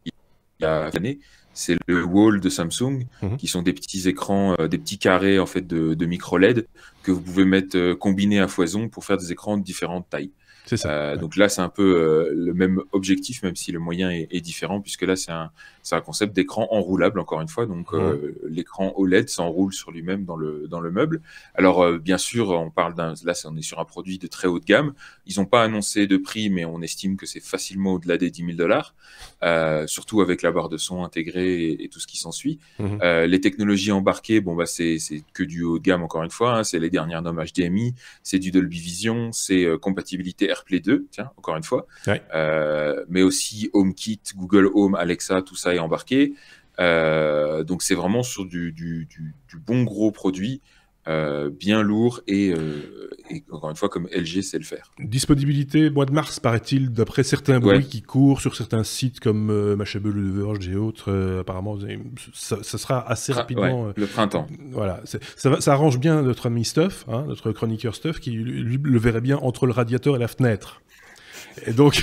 a année, c'est le Wall de Samsung, qui sont des petits écrans, des petits carrés en fait de micro LED que vous pouvez mettre combinés à foison pour faire des écrans de différentes tailles. C'est ça. Donc là, c'est un peu le même objectif, même si le moyen est différent, puisque là, c'est un concept d'écran enroulable, encore une fois. Donc, l'écran OLED s'enroule sur lui-même dans le meuble. Alors, bien sûr, on est sur un produit de très haut de gamme. Ils n'ont pas annoncé de prix, mais on estime que c'est facilement au-delà des $10 000, surtout avec la barre de son intégrée et tout ce qui s'ensuit. Les technologies embarquées, c'est que du haut de gamme, encore une fois. Hein, c'est les dernières normes HDMI, c'est du Dolby Vision, c'est compatibilité AirPlay 2, tiens, encore une fois. Ouais. Mais aussi HomeKit, Google Home, Alexa, tout ça est embarqué. Donc c'est vraiment sur du bon gros produit, bien lourd et encore une fois comme LG sait le faire. Disponibilité mois de mars, paraît-il, d'après certains bruits qui courent sur certains sites comme Mashable, The Verge et autres. Apparemment, ça sera assez rapidement. Le printemps. Voilà, ça arrange bien notre ami Stuff, hein, notre chroniqueur Stuff, qui lui le verrait bien entre le radiateur et la fenêtre. Et donc,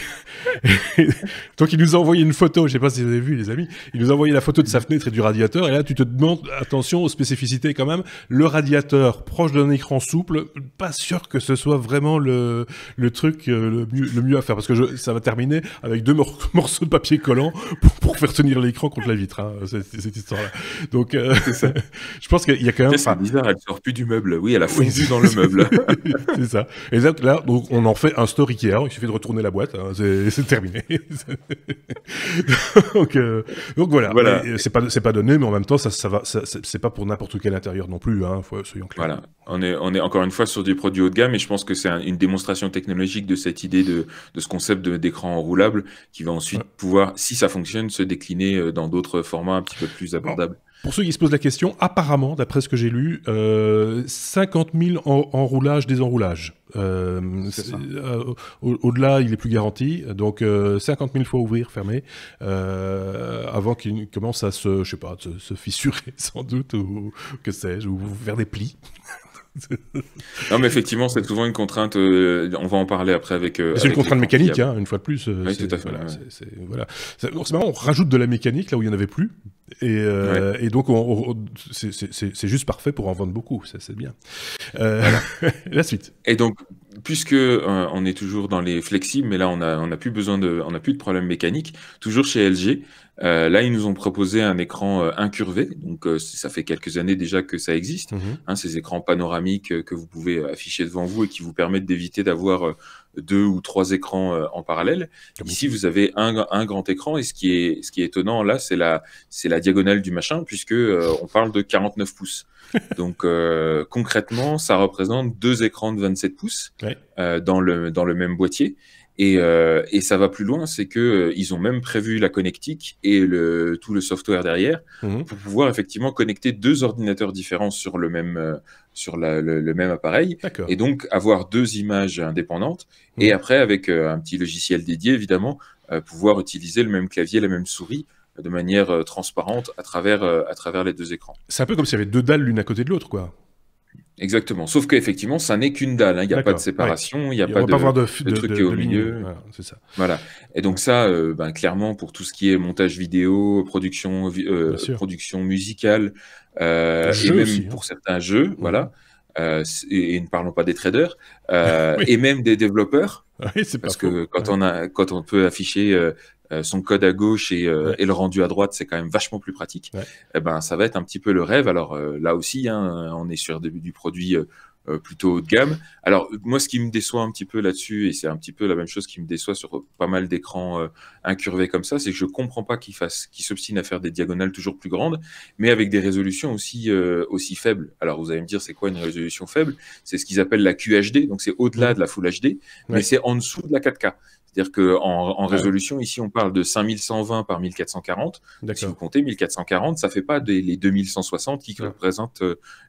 il nous a envoyé une photo, je sais pas si vous avez vu les amis, il nous a envoyé la photo de sa fenêtre et du radiateur, et là tu te demandes, attention aux spécificités quand même, le radiateur proche d'un écran souple, pas sûr que ce soit vraiment le truc le mieux à faire, parce que ça va terminer avec 2 morceaux de papier collant pour faire tenir l'écran contre la vitre, hein, cette histoire-là. Donc, je pense qu'il y a quand même... C'est bizarre, elle sort plus du meuble, oui, elle a fondu dans le meuble. C'est ça. Et là, donc, on en fait un store Ikea, il suffit de retourner la boîte, hein, c'est terminé. donc voilà. C'est pas donné, mais en même temps, ça va, c'est pas pour n'importe quel intérieur non plus, hein, soyons clairs. Voilà, on est encore une fois sur du produit haut de gamme, et je pense que c'est une démonstration technologique de cette idée de ce concept d'écran enroulable qui va ensuite pouvoir, si ça fonctionne, se décliner dans d'autres formats un petit peu plus abordables. Pour ceux qui se posent la question, apparemment, d'après ce que j'ai lu, 50 000 enroulages, désenroulages. Au-delà, il est plus garanti. Donc, 50 000 fois ouvrir, fermer, avant qu'il commence à se fissurer, sans doute, ou que sais-je, ou faire des plis. Non, mais effectivement, c'est souvent une contrainte. On va en parler après avec. C'est une contrainte mécanique, hein, une fois de plus. Oui, tout à fait. Voilà. C'est marrant, on rajoute de la mécanique là où il n'y en avait plus. Et donc, c'est juste parfait pour en vendre beaucoup. C'est bien. La suite. Et donc, puisque on est toujours dans les flexibles, mais là, on a plus de problème mécanique. Toujours chez LG. Là, ils nous ont proposé un écran incurvé, donc ça fait quelques années déjà que ça existe, hein, ces écrans panoramiques que vous pouvez afficher devant vous et qui vous permettent d'éviter d'avoir 2 ou 3 écrans en parallèle. Ici, vous avez un grand écran, et ce qui est étonnant là, c'est la diagonale du machin, puisque on parle de 49 pouces. Donc concrètement, ça représente 2 écrans de 27 pouces dans le même boîtier. Et ça va plus loin, c'est que ils ont même prévu la connectique et tout le software derrière pour pouvoir effectivement connecter 2 ordinateurs différents sur le même appareil, et donc avoir 2 images indépendantes, et après avec un petit logiciel dédié évidemment pouvoir utiliser le même clavier, la même souris de manière transparente à travers les 2 écrans. C'est un peu comme s'il y avait 2 dalles l'une à côté de l'autre, quoi. Exactement, sauf qu'effectivement, ça n'est qu'une dalle, hein. Il n'y a pas de séparation, il n'y a pas de truc au milieu. Voilà, c'est ça. Voilà. Et donc ça, clairement, pour tout ce qui est montage vidéo, production musicale, et même pour certains jeux, voilà. Et ne parlons pas des traders, et même des développeurs, parce que quand on peut afficher son code à gauche et le rendu à droite, c'est quand même vachement plus pratique. Et ça va être un petit peu le rêve. Alors là aussi, hein, on est sur du produit plutôt haut de gamme. Alors moi, ce qui me déçoit un petit peu là-dessus, et c'est un petit peu la même chose qui me déçoit sur pas mal d'écrans incurvés comme ça, c'est que je comprends pas qu'ils s'obstinent à faire des diagonales toujours plus grandes, mais avec des résolutions aussi faibles. Alors vous allez me dire, c'est quoi une résolution faible? C'est ce qu'ils appellent la QHD, donc c'est au-delà de la Full HD, mais c'est en dessous de la 4K. C'est-à-dire qu'en résolution, ici, on parle de 5120 par 1440. Si vous comptez 1440, ça fait pas les 2160 qui représentent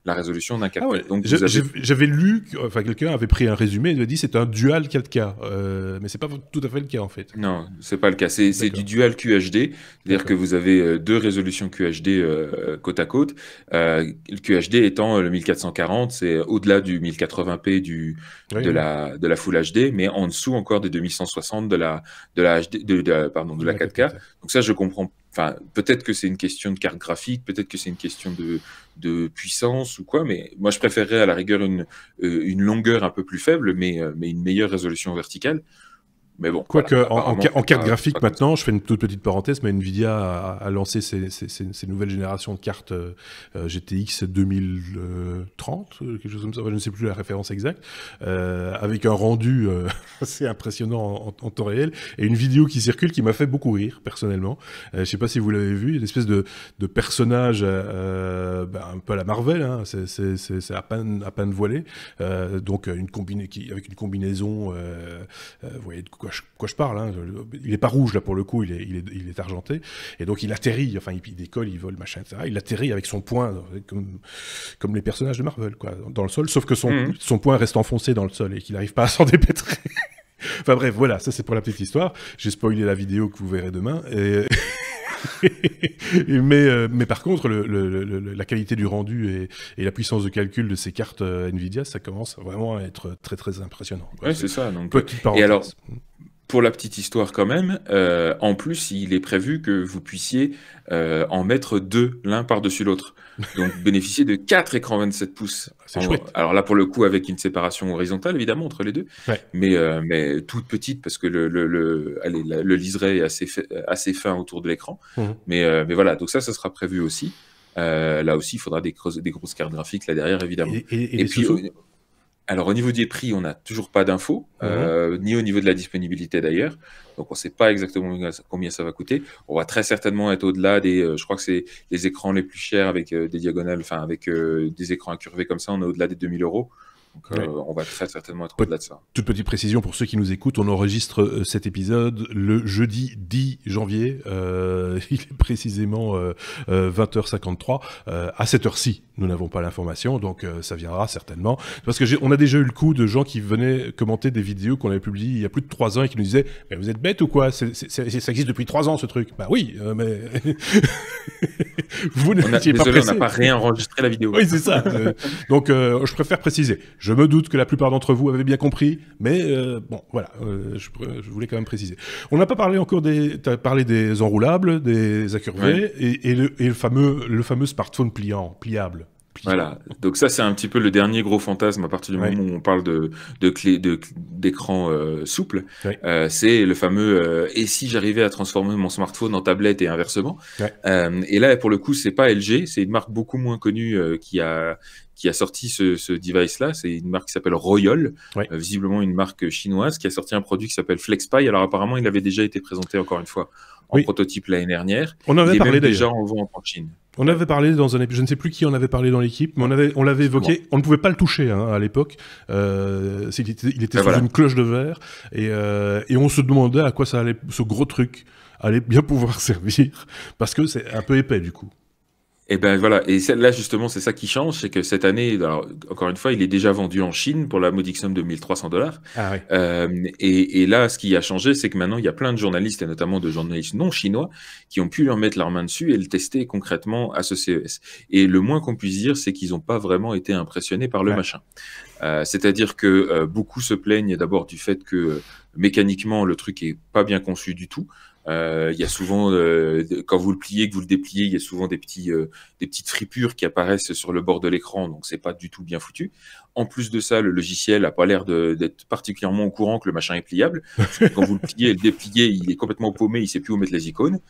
la résolution d'un 4K. Ah ouais. Donc j'avais lu, enfin quelqu'un avait pris un résumé et il a dit c'est un dual 4K, mais c'est pas tout à fait le cas en fait. Non, c'est pas le cas. C'est du dual QHD, c'est-à-dire que vous avez deux résolutions QHD côte à côte. Le QHD étant le 1440, c'est au-delà du 1080p de la Full HD, mais en dessous encore des 2160 de la HD, de la 4K. Donc ça, je comprends. Enfin, peut-être que c'est une question de carte graphique, peut-être que c'est une question de puissance ou quoi, mais moi je préférerais à la rigueur une longueur un peu plus faible, mais une meilleure résolution verticale. Mais bon, quoique en carte graphique maintenant, je fais une toute petite parenthèse, mais Nvidia a lancé ces nouvelles générations de cartes GTX 2030, quelque chose comme ça, je ne sais plus la référence exacte, avec un rendu assez impressionnant en temps réel, et une vidéo qui circule qui m'a fait beaucoup rire personnellement. Je ne sais pas si vous l'avez vu, une espèce de personnage un peu à la Marvel, hein, c'est à peine voilé, donc avec une combinaison, vous voyez de quoi je parle, hein. Il est pas rouge là pour le coup, il est argenté, et donc il atterrit, enfin il décolle, il vole, machin, etc. Il atterrit avec son poing, comme les personnages de Marvel, quoi, dans le sol, sauf que son poing reste enfoncé dans le sol et qu'il n'arrive pas à s'en dépêtrer. Enfin bref, voilà, ça c'est pour la petite histoire. J'ai spoilé la vidéo que vous verrez demain. Mais par contre, la qualité du rendu et la puissance de calcul de ces cartes Nvidia, ça commence vraiment à être très très impressionnant. Ouais, c'est ça. Donc, petite parenthèse. Et alors, pour la petite histoire quand même, en plus, il est prévu que vous puissiez en mettre deux, l'un par-dessus l'autre. Donc, bénéficier de 4 écrans 27 pouces. C'est chouette. Alors là, pour le coup, avec une séparation horizontale, évidemment, entre les deux. Ouais. Mais toute petite, parce que le liseré est assez fin autour de l'écran. Mais voilà, donc ça sera prévu aussi. Là aussi, il faudra des grosses cartes graphiques là derrière, évidemment. Et puis, alors, au niveau des prix, on n'a toujours pas d'infos, ni au niveau de la disponibilité d'ailleurs. Donc, on ne sait pas exactement combien ça va coûter. On va très certainement être au-delà je crois que c'est les écrans les plus chers avec des diagonales, enfin, avec des écrans incurvés comme ça, on est au-delà des 2000 €. Donc, on va très certainement être au-delà de ça. Toute petite précision pour ceux qui nous écoutent, on enregistre cet épisode le jeudi 10 janvier. Il est précisément 20h53. À cette heure-ci, nous n'avons pas l'information, donc ça viendra certainement. Parce que on a déjà eu le coup de gens qui venaient commenter des vidéos qu'on avait publiées il y a plus de 3 ans et qui nous disaient « Mais vous êtes bêtes ou quoi ? Ça existe depuis 3 ans ce truc. » Bah oui, mais vous n'étiez pas pressé. Désolé, on n'a pas réenregistré la vidéo. Oui, c'est ça. Donc je préfère préciser. Je me doute que la plupart d'entre vous avaient bien compris, mais bon, voilà, je voulais quand même préciser. On n'a pas parlé encore t'as parlé des enroulables, des incurvés, et le fameux smartphone pliable. Voilà, donc ça c'est un petit peu le dernier gros fantasme à partir du moment où on parle d'écran souple. C'est le fameux et si j'arrivais à transformer mon smartphone en tablette et inversement. Et là pour le coup c'est pas LG, c'est une marque beaucoup moins connue qui a sorti ce device-là. C'est une marque qui s'appelle Royol, visiblement une marque chinoise, qui a sorti un produit qui s'appelle FlexPy. Alors apparemment, il avait déjà été présenté encore une fois en prototype l'année dernière. On en avait parlé déjà en vente en Chine. On avait parlé dans un épisode, je ne sais plus qui en avait parlé dans l'équipe, mais on l'avait évoqué. On ne pouvait pas le toucher à l'époque. Il était sous une cloche de verre et on se demandait à quoi ce gros truc allait bien pouvoir servir parce que c'est un peu épais du coup. Et ben voilà, et là justement c'est ça qui change, c'est que cette année, alors, encore une fois, il est déjà vendu en Chine pour la modique somme de $1 300. Ah ouais. Et là, ce qui a changé, c'est que maintenant il y a plein de journalistes et notamment de journalistes non chinois qui ont pu leur mettre leur main dessus et le tester concrètement à ce CES. Et le moins qu'on puisse dire, c'est qu'ils n'ont pas vraiment été impressionnés par le machin. C'est-à-dire que beaucoup se plaignent d'abord du fait que mécaniquement le truc est pas bien conçu du tout. Il y a souvent, quand vous le pliez, que vous le dépliez, il y a souvent des petites fripures qui apparaissent sur le bord de l'écran, donc c'est pas du tout bien foutu. En plus de ça, le logiciel a pas l'air d'être particulièrement au courant que le machin est pliable. Quand vous le pliez et le dépliez, il est complètement paumé, il sait plus où mettre les icônes.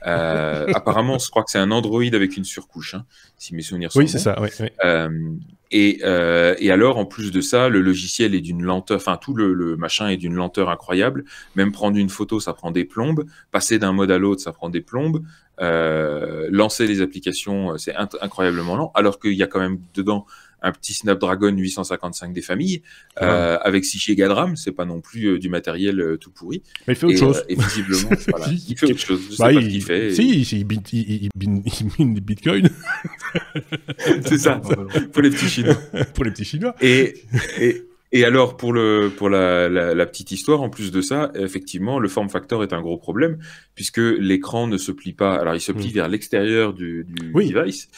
Apparemment, je crois que c'est un Android avec une surcouche, hein, si mes souvenirs sont bons. Oui, c'est ça. Oui. Et alors, en plus de ça, le logiciel est d'une lenteur, enfin tout le machin est d'une lenteur incroyable. Même prendre une photo, ça prend des plombes. Passer d'un mode à l'autre, ça prend des plombes. Lancer les applications, c'est incroyablement lent. Alors qu'il y a quand même dedans un petit Snapdragon 855 des familles, avec 6 Go de RAM, c'est pas non plus du matériel tout pourri. Mais il fait autre chose. Et visiblement, voilà, il fait autre chose. Je sais Bah, pas ce qu'il fait. Si, il mine des bitcoins. C'est ça, pour les petits Chinois. Pour les petits Chinois. Et alors, pour la petite histoire, en plus de ça, effectivement, le form factor est un gros problème, puisque l'écran ne se plie pas. Alors, il se plie vers l'extérieur du device,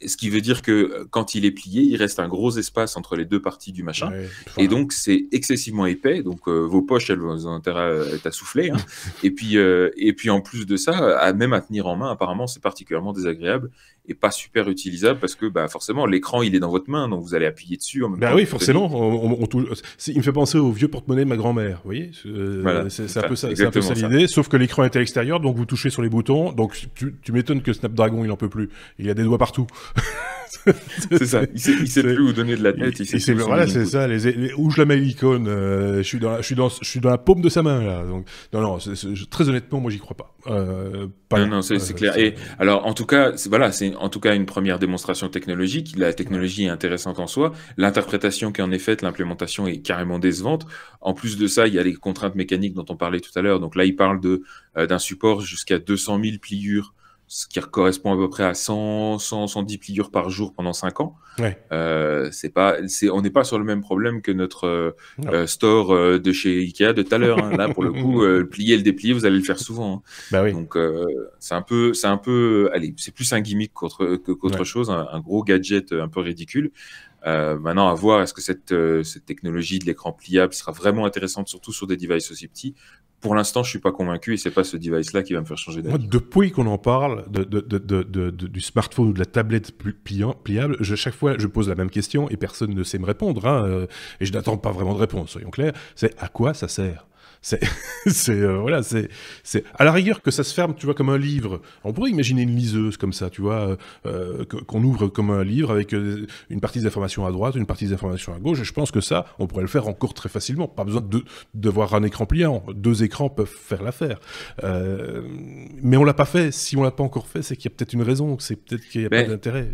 ce qui veut dire que quand il est plié, il reste un gros espace entre les deux parties du machin. Ouais, et donc, c'est excessivement épais. Donc, vos poches, elles vont intérêt à souffler. Hein. et puis, en plus de ça, même à tenir en main, apparemment, c'est particulièrement désagréable et pas super utilisable parce que forcément l'écran il est dans votre main, donc vous allez appuyer dessus en même temps. Oui, forcément. Il me fait penser au vieux porte-monnaie de ma grand-mère, vous voyez. Voilà, c'est un peu ça l'idée, sauf que l'écran est à l'extérieur, donc vous touchez sur les boutons, donc tu m'étonnes que Snapdragon il en peut plus. Il a des doigts partout. C'est ça, il sait plus où donner de la tête. Voilà, c'est ça. Où je la mets l'icône, je suis dans la paume de sa main là. Donc non, très honnêtement, moi j'y crois pas. Non, c'est clair. Et alors, en tout cas, c'est en tout cas une première démonstration technologique. La technologie est intéressante en soi. L'interprétation qui en est faite, l'implémentation est carrément décevante. En plus de ça, il y a les contraintes mécaniques dont on parlait tout à l'heure. Donc là, il parle d'un support jusqu'à 200 000 pliures, ce qui correspond à peu près à 110 pliures par jour pendant 5 ans. Ouais. On n'est pas sur le même problème que notre store de chez Ikea de tout à l'heure. Hein. Là, pour le coup, le plier et le déplier, vous allez le faire souvent. Hein. Oui. Donc, c'est un peu, allez, c'est plus un gimmick qu'autre chose, un gros gadget un peu ridicule. Maintenant, à voir, est-ce que cette technologie de l'écran pliable sera vraiment intéressante, surtout sur des devices aussi petits. Pour l'instant, je suis pas convaincu et c'est pas ce device-là qui va me faire changer d'avis. Moi, depuis qu'on en parle du smartphone ou de la tablette pliable, chaque fois, je pose la même question et personne ne sait me répondre. Hein, et je n'attends pas vraiment de réponse, soyons clairs. C'est à quoi ça sert ? C'est à la rigueur que ça se ferme, tu vois, comme un livre. On pourrait imaginer une liseuse comme ça, tu vois, qu'on ouvre comme un livre avec une partie des informations à droite, une partie des informations à gauche. Et je pense que ça, on pourrait le faire encore très facilement. Pas besoin d'avoir un écran pliant. 2 écrans peuvent faire l'affaire. Mais on l'a pas fait. Si on l'a pas encore fait, c'est qu'il y a peut-être une raison. C'est peut-être qu'il n'y a pas d'intérêt.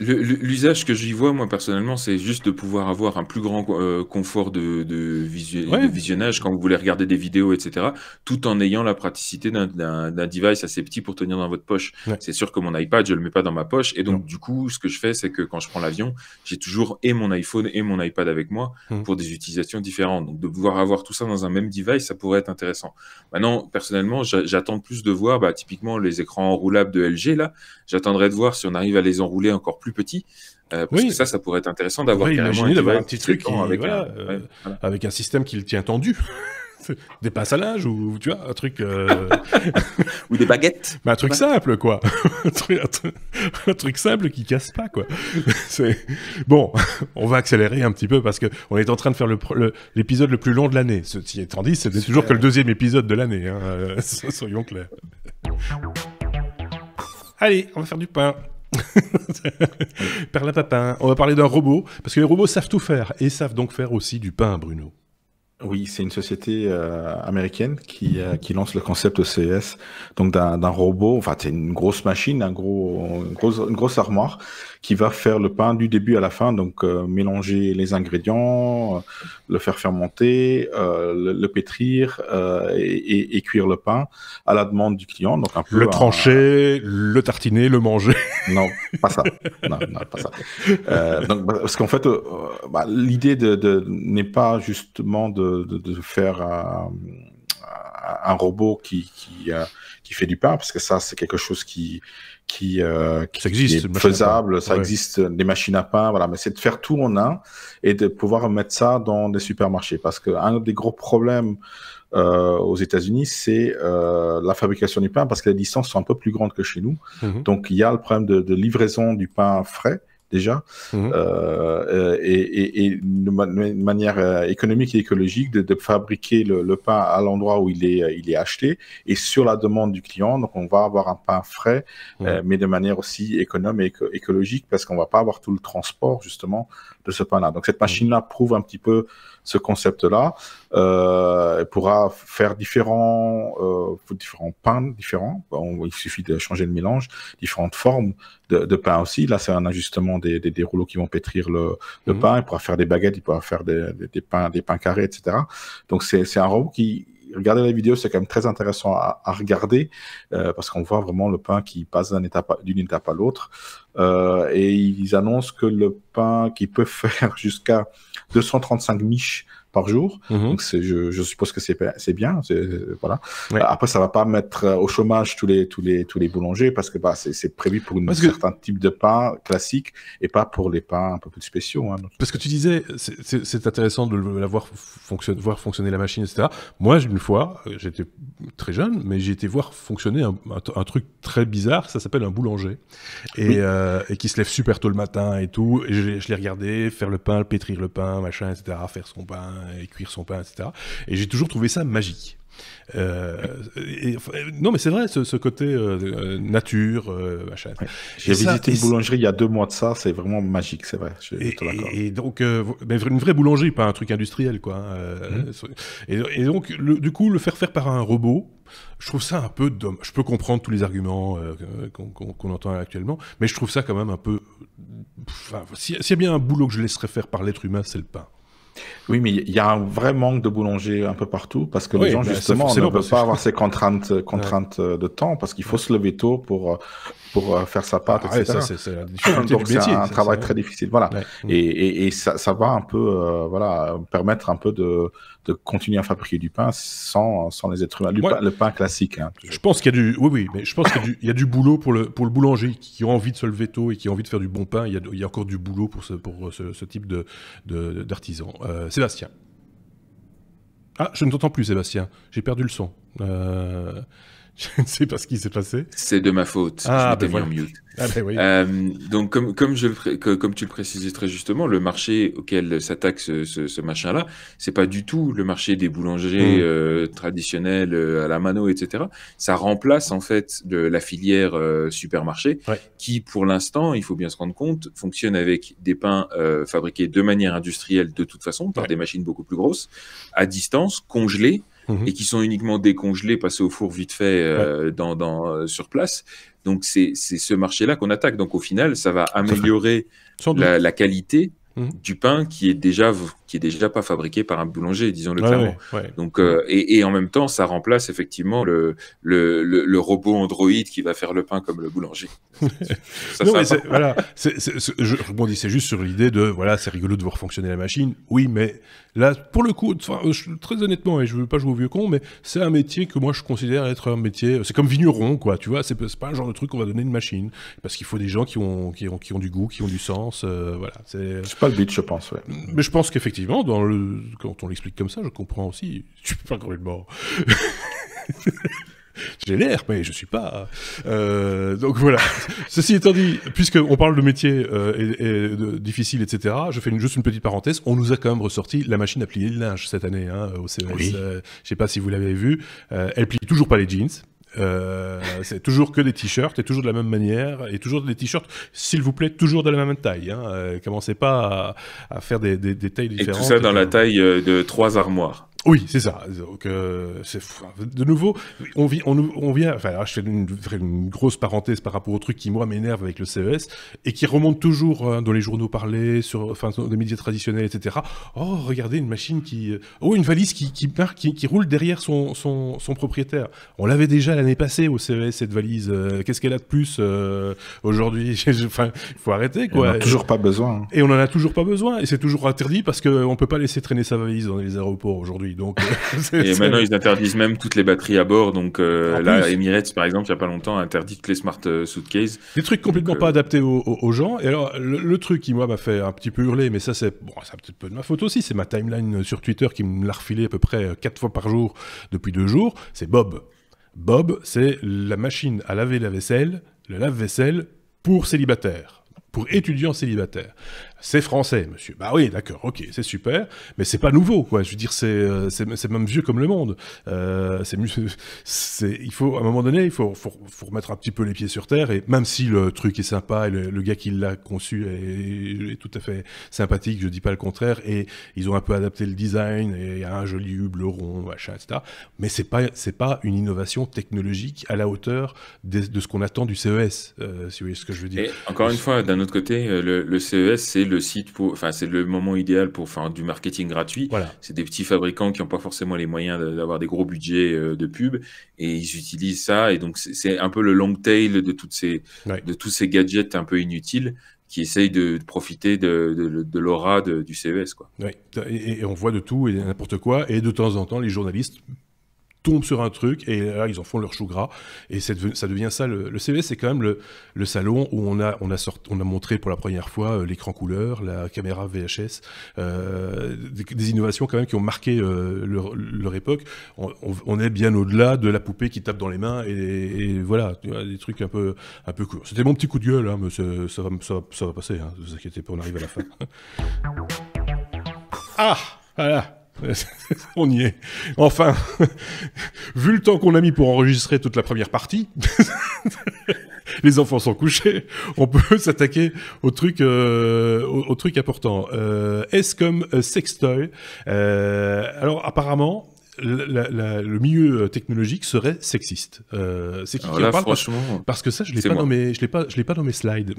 L'usage que j'y vois, moi, personnellement, c'est juste de pouvoir avoir un plus grand confort de visionnage quand vous voulez regarder des vidéos, etc., tout en ayant la praticité d'un device assez petit pour tenir dans votre poche. Ouais. C'est sûr que mon iPad, je le mets pas dans ma poche, et donc, du coup, ce que je fais, c'est que quand je prends l'avion, j'ai toujours et mon iPhone et mon iPad avec moi pour des utilisations différentes. Donc, de pouvoir avoir tout ça dans un même device, ça pourrait être intéressant. Maintenant, personnellement, j'attends plus de voir, typiquement, les écrans enroulables de LG, là, j'attendrai de voir si on arrive à les enrouler encore plus petit, parce que ça pourrait être intéressant d'avoir un petit truc avec un système qui le tient tendu. Des pinces à linge ou tu vois un truc ou des baguettes, un truc simple quoi. un truc simple qui casse pas quoi. Bon, on va accélérer un petit peu parce que on est en train de faire l'épisode le plus long de l'année. Ceci étant dit, c'est toujours que le 2e épisode de l'année, hein. Soyons clairs. Allez, on va faire du pain. Perlapapin. On va parler d'un robot, parce que les robots savent tout faire, et savent donc faire aussi du pain, Bruno. Oui, c'est une société américaine qui lance le concept au CES, donc d'un robot, enfin c'est une grosse machine, une grosse armoire qui va faire le pain du début à la fin, donc mélanger les ingrédients, le faire fermenter, le pétrir et cuire le pain à la demande du client. Donc un peu le trancher, le tartiner, le manger. Non, pas ça. Non, pas ça. Donc, parce qu'en fait, l'idée n'est pas justement de faire un robot qui fait du pain, parce que ça c'est quelque chose qui existe, est faisable, ça existe, des machines à pain, voilà, mais c'est de faire tout en un et de pouvoir mettre ça dans des supermarchés, parce que un des gros problèmes aux États-Unis, c'est la fabrication du pain, parce que les distances sont un peu plus grandes que chez nous. Donc il y a le problème de livraison du pain frais déjà, et de manière économique et écologique de fabriquer le pain à l'endroit où il est acheté et sur la demande du client. Donc on va avoir un pain frais, mais de manière aussi économe et écologique, parce qu'on va pas avoir tout le transport justement ce pain-là. Donc cette machine-là prouve un petit peu ce concept-là. Elle pourra faire différents pains différents. Il suffit de changer le mélange, différentes formes de pain aussi. Là, c'est un ajustement des rouleaux qui vont pétrir le pain. Il pourra faire des baguettes, il pourra faire des pains carrés, etc. Donc c'est un robot qui... Regardez la vidéo, c'est quand même très intéressant à regarder parce qu'on voit vraiment le pain qui passe d'une étape à l'autre. Et ils annoncent que le pain qui peut faire jusqu'à 235 miches par jour. Donc je suppose que c'est bien. Voilà. Ouais. Après, ça va pas mettre au chômage tous les boulangers parce que c'est prévu pour un certain type de pain classique et pas pour les pains un peu plus spéciaux. Hein. Parce que tu disais, c'est intéressant de voir fonctionner la machine, etc. Moi, une fois, j'étais très jeune, mais j'ai été voir fonctionner un truc très bizarre. Ça s'appelle un boulanger et qui se lève super tôt le matin et tout. Et je l'ai regardé faire le pain, pétrir le pain, machin, etc. Faire son pain. Et cuire son pain, etc. Et j'ai toujours trouvé ça magique. Non, mais c'est vrai, ce côté nature, machin. Ouais. J'ai visité une boulangerie il y a 2 mois de ça, c'est vraiment magique, c'est vrai. Et donc, mais une vraie boulangerie, pas un truc industriel, quoi. Et donc, du coup, le faire par un robot, je trouve ça un peu dommage. Je peux comprendre tous les arguments qu'on entend actuellement, mais je trouve ça quand même un peu... s'il y a bien un boulot que je laisserais faire par l'être humain, c'est le pain. Oui, mais il y a un vrai manque de boulangers un peu partout parce que les gens, justement, ne peuvent pas avoir ces contraintes de temps parce qu'il faut se lever tôt pour faire sa pâte, etc. Donc, c'est un travail très difficile. Voilà. Ouais. Et ça va un peu permettre un peu de continuer à fabriquer du pain sans les êtres humains. Le pain classique. Hein, je pense qu'il y a mais je pense qu'il y a du boulot pour le boulanger qui a envie de se lever tôt et qui a envie de faire du bon pain. Il y a encore du boulot pour ce type d'artisan. Sébastien. Ah, je ne t'entends plus, Sébastien. J'ai perdu le son. Je ne sais pas ce qui s'est passé. C'est de ma faute. Je m'étais mis en mute. Ah ben oui. Donc, comme tu le précisais très justement, le marché auquel s'attaque ce machin-là, c'est pas du tout le marché des boulangers traditionnels à la mano, etc. Ça remplace en fait la filière supermarché, qui pour l'instant, il faut bien se rendre compte, fonctionne avec des pains fabriqués de manière industrielle de toute façon, par des machines beaucoup plus grosses, à distance, congelés, et qui sont uniquement décongelés, passés au four vite fait sur place. Donc c'est ce marché-là qu'on attaque. Donc au final, ça va améliorer la qualité du pain qui est déjà pas fabriqué par un boulanger, disons-le clairement. Donc et en même temps, ça remplace effectivement le robot Android qui va faire le pain comme le boulanger. Je rebondissais juste sur l'idée de c'est rigolo de voir fonctionner la machine. Oui, mais là, pour le coup, très honnêtement, et je veux pas jouer au vieux con, mais c'est un métier que moi je considère être un métier. C'est comme vigneron, quoi. Tu vois, c'est pas un genre de truc qu'on va donner une machine, parce qu'il faut des gens qui ont du goût, qui ont du sens. C'est pas le but, je pense. Ouais. Mais je pense qu'effectivement, quand on l'explique comme ça, je comprends aussi. Je suis pas complètement. J'ai l'air, mais je suis pas. Donc voilà. Ceci étant dit, puisqu'on parle de métier difficile, etc., je fais juste une petite parenthèse. On nous a quand même ressorti la machine à plier le linge cette année au CES. Oui. Je sais pas si vous l'avez vu. Elle plie toujours pas les jeans. C'est toujours que des t-shirts et toujours de la même manière et toujours des t-shirts, s'il vous plaît, toujours de la même taille. Commencez pas à faire des tailles différentes. Et tout ça dans la taille de 3 armoires. Oui, c'est ça. Donc, de nouveau, on vient. Enfin, là, je fais une grosse parenthèse par rapport au truc qui moi m'énerve avec le CES et qui remonte toujours dans les journaux parlés, dans les médias traditionnels, etc. Oh, regardez une machine une valise qui roule derrière son propriétaire. On l'avait déjà l'année passée au CES cette valise. Qu'est-ce qu'elle a de plus aujourd'hui? Enfin, il faut arrêter quoi. On en a toujours pas besoin. Et on en a toujours pas besoin et c'est toujours interdit parce qu'on peut pas laisser traîner sa valise dans les aéroports aujourd'hui. Donc, maintenant, ils interdisent même toutes les batteries à bord. Donc là, Emirates, par exemple, il n'y a pas longtemps, a interdit toutes les smart suitcases. Des trucs complètement pas adaptés aux gens. Et alors, le truc qui, moi, m'a fait un petit peu hurler, mais ça, c'est peut-être peu de ma faute aussi, c'est ma timeline sur Twitter qui me l'a refilé à peu près 4 fois par jour depuis 2 jours, c'est Bob. Bob, c'est la machine à laver la vaisselle, le lave-vaisselle pour célibataires. Pour étudiants célibataires. C'est français, monsieur. Bah oui, d'accord, ok, c'est super, mais c'est pas nouveau, quoi. Je veux dire, c'est même vieux comme le monde. Il faut, à un moment donné, il faut remettre un petit peu les pieds sur terre, et même si le truc est sympa, et le gars qui l'a conçu est tout à fait sympathique, je dis pas le contraire, et ils ont un peu adapté le design, et il y a un joli bleu rond, machin, etc. Mais c'est pas une innovation technologique à la hauteur de ce qu'on attend du CES, si vous voyez ce que je veux dire. Et encore une fois, d'un autre côté, le CES, c'est le site enfin, c'est le moment idéal pour faire du marketing gratuit. Voilà. C'est des petits fabricants qui n'ont pas forcément les moyens d'avoir des gros budgets de pub, et ils utilisent ça. Et donc, c'est un peu le long tail de tous ces gadgets un peu inutiles qui essayent de profiter de l'aura du CES, quoi. Ouais. Et on voit de tout et n'importe quoi. Et de temps en temps, les journalistes tombent sur un truc et là ils en font leur chou gras et ça devient ça. Le CES, c'est quand même le salon où on a montré pour la première fois l'écran couleur, la caméra VHS, des innovations quand même qui ont marqué leur époque. On est bien au-delà de la poupée qui tape dans les mains et voilà, tu vois, des trucs un peu cool. C'était mon petit coup de gueule, hein, mais ça va passer, hein, ne vous inquiétez pas, on arrive à la fin. Ah, voilà. On y est. Enfin, vu le temps qu'on a mis pour enregistrer toute la première partie, les enfants sont couchés, on peut s'attaquer au truc important. Est-ce comme sextoy. Alors apparemment, le milieu technologique serait sexiste. C'est qui en parle, parce que ça, je l'ai pas dans mes slides.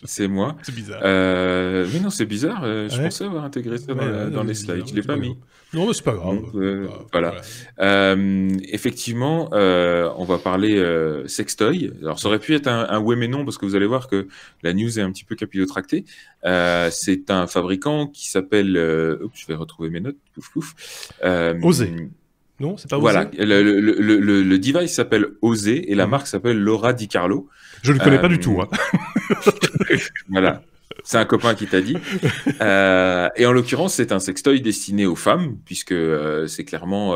C'est moi. C'est bizarre. Mais non, c'est bizarre. Je pensais avoir intégré ça dans les slides. Je l'ai pas mis. Non, mais c'est pas grave. Donc, voilà. Effectivement, on va parler sextoy. Alors, ça aurait pu être un ouais mais non, parce que vous allez voir que la news est un petit peu capillotractée. C'est un fabricant qui s'appelle... je vais retrouver mes notes. Pouf. Osé. Non, c'est pas Osé. Voilà. Le device s'appelle Osé et la marque s'appelle Laura Di Carlo. Je ne connais pas du tout. Hein. Voilà. C'est un copain qui t'a dit. Et en l'occurrence, c'est un sextoy destiné aux femmes, puisque c'est clairement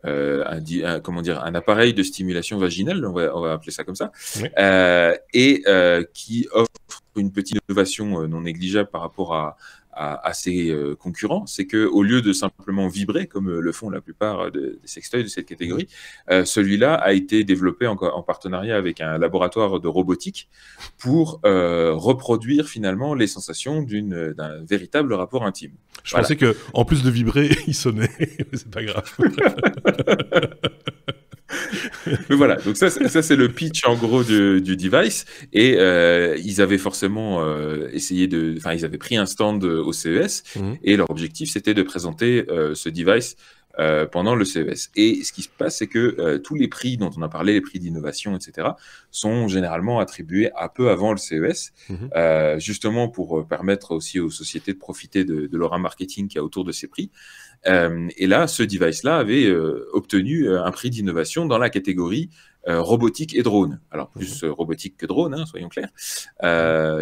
un appareil de stimulation vaginale, on va appeler ça comme ça, oui. Et qui offre une petite innovation non négligeable par rapport à ses concurrents, c'est que au lieu de simplement vibrer comme le font la plupart des sextoys de cette catégorie, celui-là a été développé en partenariat avec un laboratoire de robotique pour reproduire finalement les sensations d'un véritable rapport intime. Je pensais que en plus de vibrer, il sonnait, mais c'est pas grave. Mais voilà, donc ça c'est le pitch en gros du device, et ils avaient forcément ils avaient pris un stand au CES, et leur objectif c'était de présenter ce device pendant le CES. Et ce qui se passe, c'est que tous les prix dont on a parlé, les prix d'innovation, etc., sont généralement attribués un peu avant le CES, justement pour permettre aussi aux sociétés de profiter de l'aura marketing qu'il y a autour de ces prix. Et là, ce device-là avait obtenu un prix d'innovation dans la catégorie robotique et drone. Alors, plus robotique que drone, hein, soyons clairs.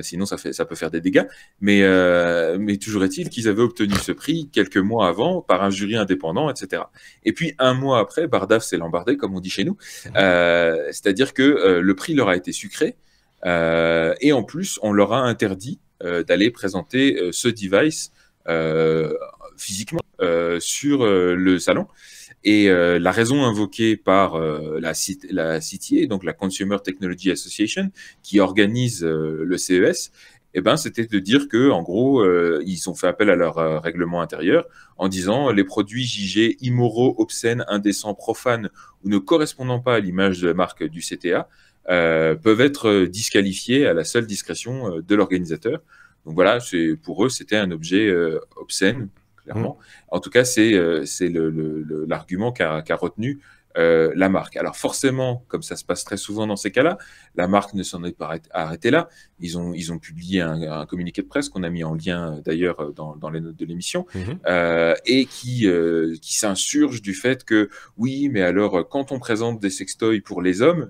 Sinon, ça peut faire des dégâts. Mais toujours est-il qu'ils avaient obtenu ce prix quelques mois avant par un jury indépendant, etc. Et puis, un mois après, Bardaf s'est lambardé, comme on dit chez nous. C'est-à-dire que le prix leur a été sucré. Et en plus, on leur a interdit d'aller présenter ce device physiquement sur le salon. Et la raison invoquée par la CTA, donc la Consumer Technology Association, qui organise le CES, c'était de dire que, en gros, ils ont fait appel à leur règlement intérieur en disant les produits jugés immoraux, obscènes, indécents, profanes ou ne correspondant pas à l'image de la marque du CTA peuvent être disqualifiés à la seule discrétion de l'organisateur. Donc voilà, pour eux, c'était un objet obscène, clairement. En tout cas, c'est l'argument qu'a retenu la marque. Alors forcément, comme ça se passe très souvent dans ces cas-là, la marque ne s'en est pas arrêtée là. Ils ont publié un communiqué de presse qu'on a mis en lien d'ailleurs dans les notes de l'émission, et qui s'insurge du fait que oui, mais alors quand on présente des sextoys pour les hommes,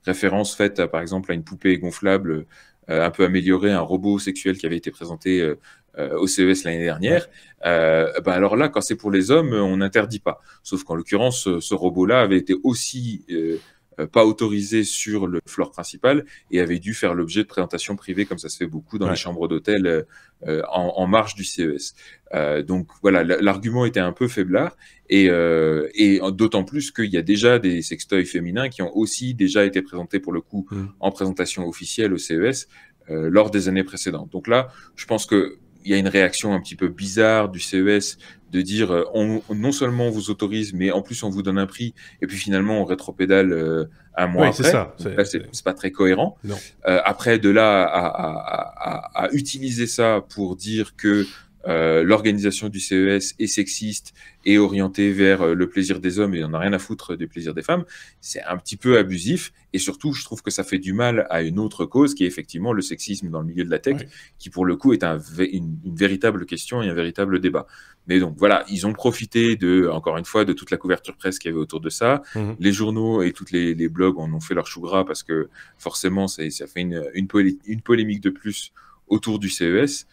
référence faite par exemple à une poupée gonflable un peu améliorée, un robot sexuel qui avait été présenté au CES l'année dernière, alors là, quand c'est pour les hommes, on n'interdit pas. Sauf qu'en l'occurrence, ce robot-là avait été aussi pas autorisé sur le floor principal et avait dû faire l'objet de présentations privées, comme ça se fait beaucoup dans les chambres d'hôtel en marge du CES. Donc voilà, l'argument était un peu faiblard et d'autant plus qu'il y a déjà des sextoys féminins qui ont aussi déjà été présentés pour le coup en présentation officielle au CES lors des années précédentes. Donc là, je pense que il y a une réaction un petit peu bizarre du CES de dire non seulement on vous autorise, mais en plus on vous donne un prix, et puis finalement on rétropédale un mois après. C'est pas très cohérent. Après, de là à utiliser ça pour dire que l'organisation du CES est sexiste et orientée vers le plaisir des hommes et on n'a rien à foutre du plaisir des femmes, c'est un petit peu abusif. Et surtout, je trouve que ça fait du mal à une autre cause qui est effectivement le sexisme dans le milieu de la tech, qui pour le coup est une véritable question et un véritable débat. Mais donc voilà, ils ont profité encore une fois, de toute la couverture presse qu'il y avait autour de ça. Les journaux et toutes les blogs en ont fait leur chou gras parce que forcément, ça fait une polémique de plus autour du CES.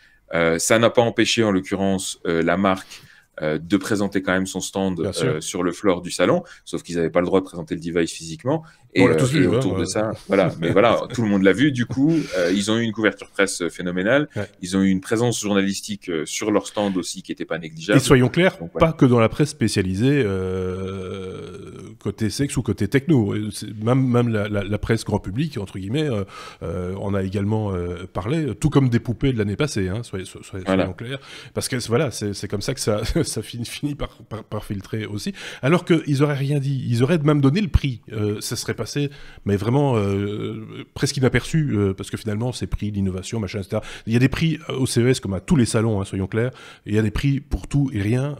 Ça n'a pas empêché, en l'occurrence, la marque de présenter quand même son stand sur le floor du salon, sauf qu'ils n'avaient pas le droit de présenter le device physiquement. Et, autour de ça, voilà. Mais voilà, tout le monde l'a vu. Du coup, ils ont eu une couverture presse phénoménale. Ils ont eu une présence journalistique sur leur stand aussi qui n'était pas négligeable. Et soyons clairs, pas que dans la presse spécialisée côté sexe ou côté techno. Même la presse grand public, entre guillemets, on a également parlé, tout comme des poupées de l'année passée, hein, soyons clairs. Parce que voilà, c'est comme ça que ça finit par filtrer aussi. Alors qu'ils n'auraient rien dit. Ils auraient même donné le prix. Ça serait passé, mais vraiment presque inaperçu, parce que finalement, c'est prix d'innovation, machin, etc. Il y a des prix au CES, comme à tous les salons, hein, soyons clairs. Il y a des prix pour tout et rien,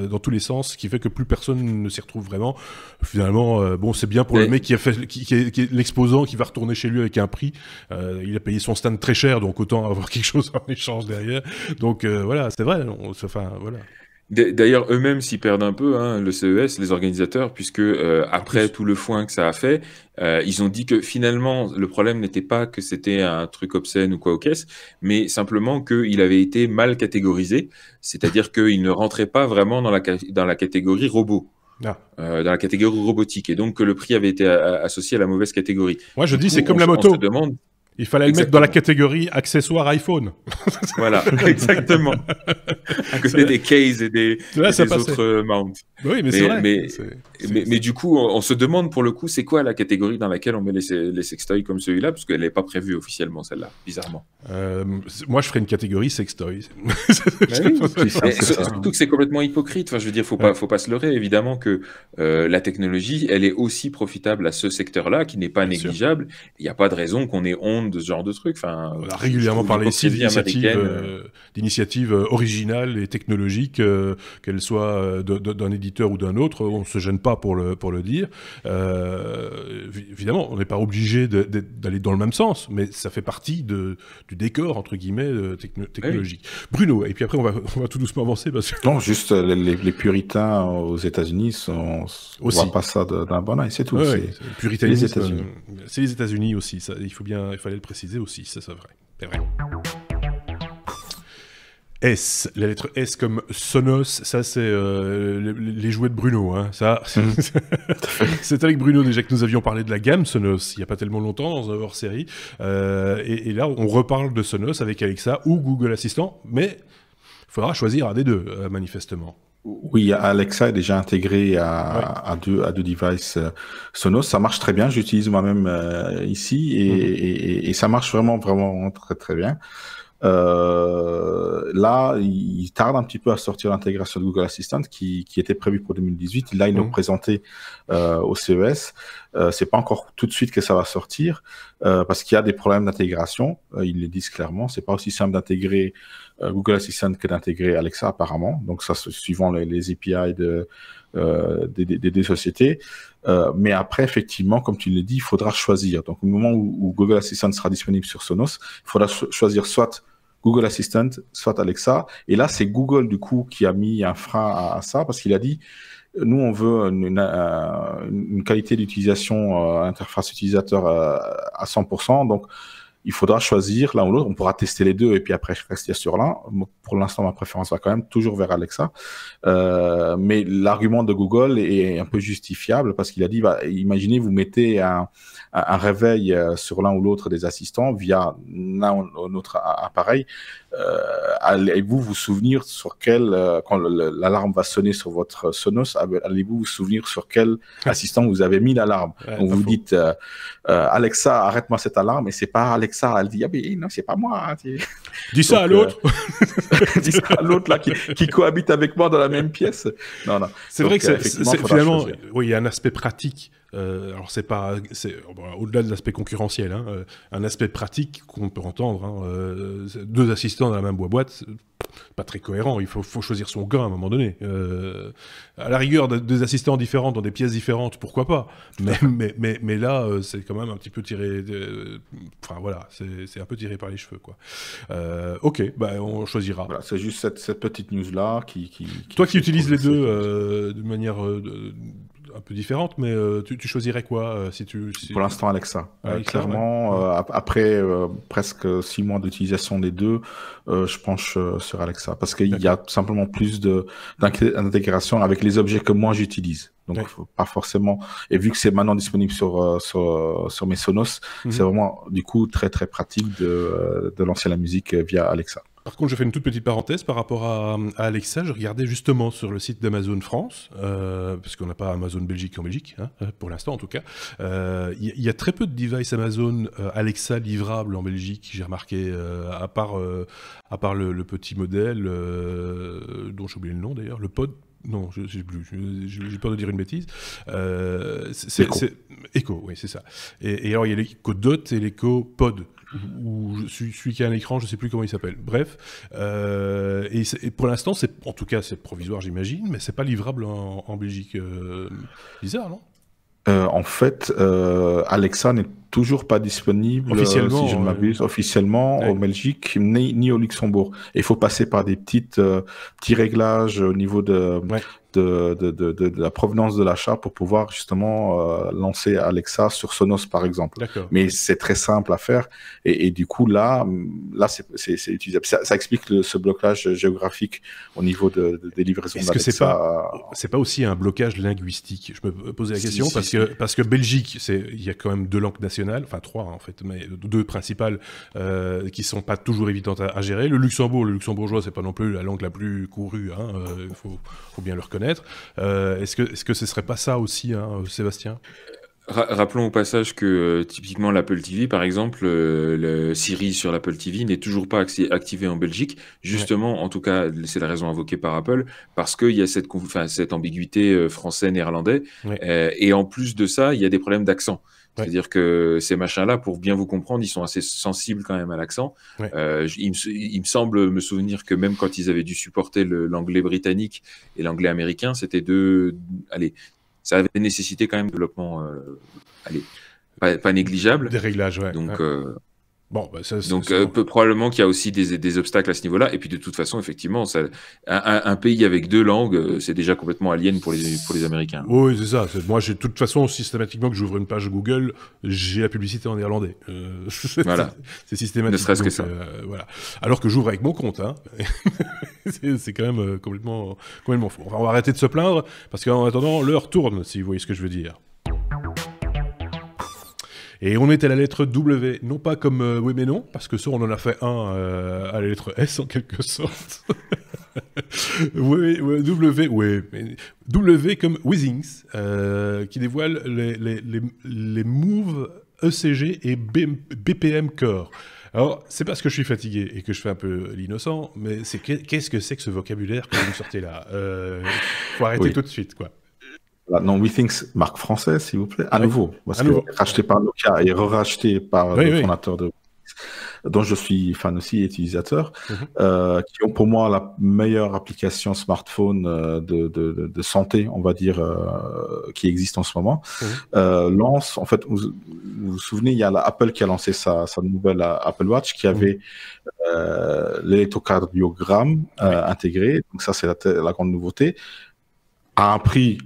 dans tous les sens, ce qui fait que plus personne ne s'y retrouve vraiment. Finalement, bon, c'est bien pour le mec qui est l'exposant, qui va retourner chez lui avec un prix. Il a payé son stand très cher, donc autant avoir quelque chose en échange derrière. Donc voilà, c'est vrai. Voilà. D'ailleurs, eux-mêmes s'y perdent un peu, hein, le CES, les organisateurs, puisque après tout le foin que ça a fait, ils ont dit que finalement, le problème n'était pas que c'était un truc obscène ou quoi aux caisses, mais simplement qu'il avait été mal catégorisé, c'est-à-dire qu'il ne rentrait pas vraiment dans la catégorie robot. Dans la catégorie robotique, et donc que le prix avait été associé à la mauvaise catégorie. Moi, je dis, c'est comme la moto. Il fallait le mettre dans la catégorie accessoires iPhone. Voilà, exactement. À côté des cases et des autres mounts. Oui, mais c'est vrai. Mais du coup, on se demande pour le coup, c'est quoi la catégorie dans laquelle on met les sextoys comme celui-là, parce qu'elle n'est pas prévue officiellement, celle-là, bizarrement. Moi, je ferais une catégorie sextoys. Surtout que c'est complètement hypocrite. Enfin, je veux dire, faut pas se leurrer. Évidemment que la technologie, elle est aussi profitable à ce secteur-là, qui n'est pas négligeable. Il n'y a pas de raison qu'on ait honte de ce genre de truc. Enfin, on a régulièrement parlé ici d'initiatives originales et technologiques, qu'elles soient d'un éditeur ou d'un autre. On ne se gêne pas pour le dire. Évidemment, on n'est pas obligé d'aller dans le même sens, mais ça fait partie du décor, entre guillemets, technologique. Oui. Bruno, et puis après, on va tout doucement avancer. Parce que... Non, juste les puritains aux États-Unis ne voient pas ça d'un bon œil, c'est tout. Puritanisme, c'est les États-Unis aussi. Ça, il fallait le préciser aussi, ça c'est vrai. C'est vrai. S, la lettre S comme Sonos, ça c'est les jouets de Bruno, hein. Ça, c'est avec Bruno déjà que nous avions parlé de la gamme Sonos il n'y a pas tellement longtemps dans un hors-série, et là on reparle de Sonos avec Alexa ou Google Assistant, mais il faudra choisir un des deux manifestement. Oui, Alexa est déjà intégré à deux devices Sonos. Ça marche très bien. J'utilise moi-même ici et ça marche vraiment très très bien. Là, il tarde un petit peu à sortir l'intégration de Google Assistant qui était prévue pour 2018. Là, ils l'ont présenté au CES. C'est pas encore tout de suite que ça va sortir parce qu'il y a des problèmes d'intégration. Ils le disent clairement. C'est pas aussi simple d'intégrer Google Assistant que d'intégrer Alexa apparemment. Donc ça, c'est suivant les API des deux sociétés. Mais après, effectivement, comme tu le dis, il faudra choisir. Donc au moment où Google Assistant sera disponible sur Sonos, il faudra choisir soit Google Assistant, soit Alexa. Et là, c'est Google, du coup, qui a mis un frein à ça parce qu'il a dit, nous, on veut une qualité d'utilisation, interface utilisateur à 100%. Donc, il faudra choisir l'un ou l'autre. On pourra tester les deux et puis après rester sur l'un. Pour l'instant, ma préférence va quand même toujours vers Alexa. Mais l'argument de Google est un peu justifiable parce qu'il a dit, imaginez, vous mettez un réveil sur l'un ou l'autre des assistants via l'un ou l'autre appareil. Allez-vous vous souvenir sur quand l'alarme va sonner sur votre Sonos, allez-vous vous souvenir sur quel assistant vous avez mis l'alarme? Donc vous dites Alexa, arrête-moi cette alarme, et c'est pas Alexa, elle dit mais non, c'est pas moi. Dis ça à l'autre. Dis ça à l'autre là qui cohabite avec moi dans la même pièce. Non. C'est vrai que c'est finalement, oui, il y a un aspect pratique. Alors c'est au-delà de l'aspect concurrentiel, hein, un aspect pratique qu'on peut entendre. Hein, deux assistants dans la même boîte, pas très cohérent. Il faut choisir son gars à un moment donné. À la rigueur, des assistants différents dans des pièces différentes, pourquoi pas. Mais là, c'est quand même un petit peu tiré. Enfin voilà, c'est un peu tiré par les cheveux, quoi. Ok, on choisira. Voilà, c'est juste cette petite news là qui Toi qui utilises les deux de manière un peu différente, mais tu choisirais quoi si Pour l'instant, Alexa. Clairement, après presque 6 mois d'utilisation des deux, je penche sur Alexa parce qu'il y a tout simplement plus d'intégration avec les objets que moi j'utilise. Donc, pas forcément. Et vu que c'est maintenant disponible sur mes Sonos, c'est vraiment du coup très très pratique de lancer la musique via Alexa. Par contre, je fais une toute petite parenthèse par rapport à Alexa. Je regardais justement sur le site d'Amazon France, parce qu'on n'a pas Amazon Belgique en Belgique, hein, pour l'instant en tout cas. Il y a très peu de devices Amazon Alexa livrables en Belgique, j'ai remarqué, à part le petit modèle, dont j'ai oublié le nom d'ailleurs, le Pod. Non, je sais plus. J'ai peur de dire une bêtise. C'est Echo, oui, c'est ça. Et alors, il y a l'Echo Dot et l'Echo Pod, ou celui qui a un écran, je ne sais plus comment il s'appelle. Bref. Et pour l'instant, en tout cas, c'est provisoire, j'imagine, mais c'est pas livrable en Belgique. Bizarre, non? En fait, Alexa n'est toujours pas disponible, officiellement, si je ne m'abuse, officiellement en Belgique ni au Luxembourg. Et il faut passer par des petits réglages au niveau de la provenance de l'achat pour pouvoir justement lancer Alexa sur Sonos par exemple. Mais c'est très simple à faire et du coup là c'est utilisable. Ça explique ce blocage géographique au niveau des livraisons d'Alexa. Est-ce que c'est pas aussi un blocage linguistique? Je me posais la question parce que Belgique, il y a quand même 2 langues nationales, enfin 3 en fait, mais 2 principales qui sont pas toujours évidentes à gérer. Le luxembourgeois, c'est pas non plus la langue la plus courue, hein, faut bien le reconnaître. Est-ce que ce serait pas ça aussi, hein, Sébastien? Rappelons au passage que typiquement l'Apple TV, par exemple, le Siri sur l'Apple TV n'est toujours pas activé en Belgique. Justement, en tout cas, c'est la raison invoquée par Apple, parce qu'il y a cette ambiguïté français-néerlandais. Et en plus de ça, il y a des problèmes d'accent. C'est-à-dire que ces machins-là, pour bien vous comprendre, ils sont assez sensibles quand même à l'accent. Il me semble me souvenir que même quand ils avaient dû supporter l'anglais britannique et l'anglais américain, c'était ça avait nécessité quand même un développement pas négligeable. Des réglages, Donc, bon, probablement qu'il y a aussi des obstacles à ce niveau-là. Et puis de toute façon, effectivement, un pays avec 2 langues, c'est déjà complètement alien pour les Américains. Oui, c'est ça. Moi, de toute façon, systématiquement que j'ouvre une page Google, j'ai la publicité en néerlandais. Voilà. C'est systématique. Ne serait-ce que ça. Voilà. Alors que j'ouvre avec mon compte. Hein. c'est quand même complètement fou. Enfin, on va arrêter de se plaindre, parce qu'en attendant, l'heure tourne, si vous voyez ce que je veux dire. Et on est à la lettre W, non pas comme oui mais non, parce que ça on en a fait un à la lettre S en quelque sorte. W comme Withings, qui dévoile les moves ECG et BPM Core. Alors, c'est parce que je suis fatigué et que je fais un peu l'innocent, mais qu'est-ce que c'est que ce vocabulaire que vous me sortez là? Faut arrêter tout de suite, quoi. Non, Withings, marque française, s'il vous plaît, à nouveau, parce que racheté par Nokia et re-racheté par le fondateur de dont je suis fan aussi et utilisateur, qui ont pour moi la meilleure application smartphone de santé, on va dire, qui existe en ce moment. Lance, en fait, vous vous souvenez, il y a Apple qui a lancé sa nouvelle Apple Watch qui avait l'électrocardiogramme intégré, donc ça c'est la grande nouveauté, à un prix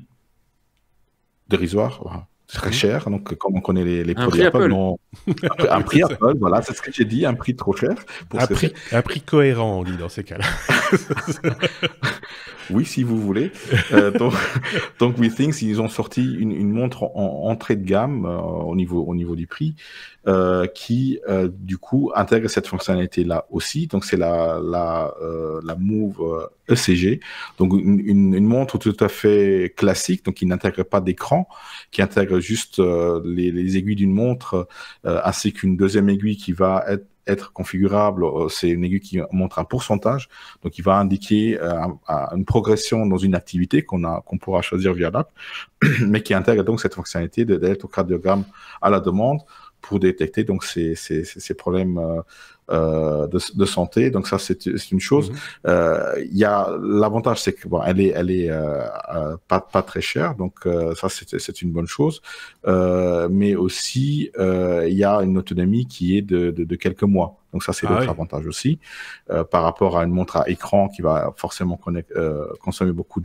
dérisoire, très cher. Donc, comme on connaît les Un produits prix Apple, Apple. non. Un prix Apple, voilà, c'est ce que j'ai dit, un prix trop cher. Pour ce que c'est. Un prix cohérent, on dit dans ces cas-là. Oui, si vous voulez. Donc WeThings, ils ont sorti une montre en entrée de gamme au niveau du prix, qui du coup intègre cette fonctionnalité-là aussi. Donc c'est la Move ECG, donc une montre tout à fait classique, donc qui n'intègre pas d'écran, qui intègre juste les aiguilles d'une montre, ainsi qu'une deuxième aiguille qui va être configurable. C'est une aiguille qui montre un pourcentage, donc il va indiquer une progression dans une activité qu'on pourra choisir via l'app, mais qui intègre donc cette fonctionnalité d'électrocardiogramme à la demande pour détecter donc ces problèmes de santé. Donc ça, c'est une chose. Il y a l'avantage, c'est que bon, elle est pas très chère, donc ça c'est une bonne chose. Mais aussi il y a une autonomie qui est de quelques mois. Donc ça, c'est l'autre avantage aussi, par rapport à une montre à écran qui va forcément consommer beaucoup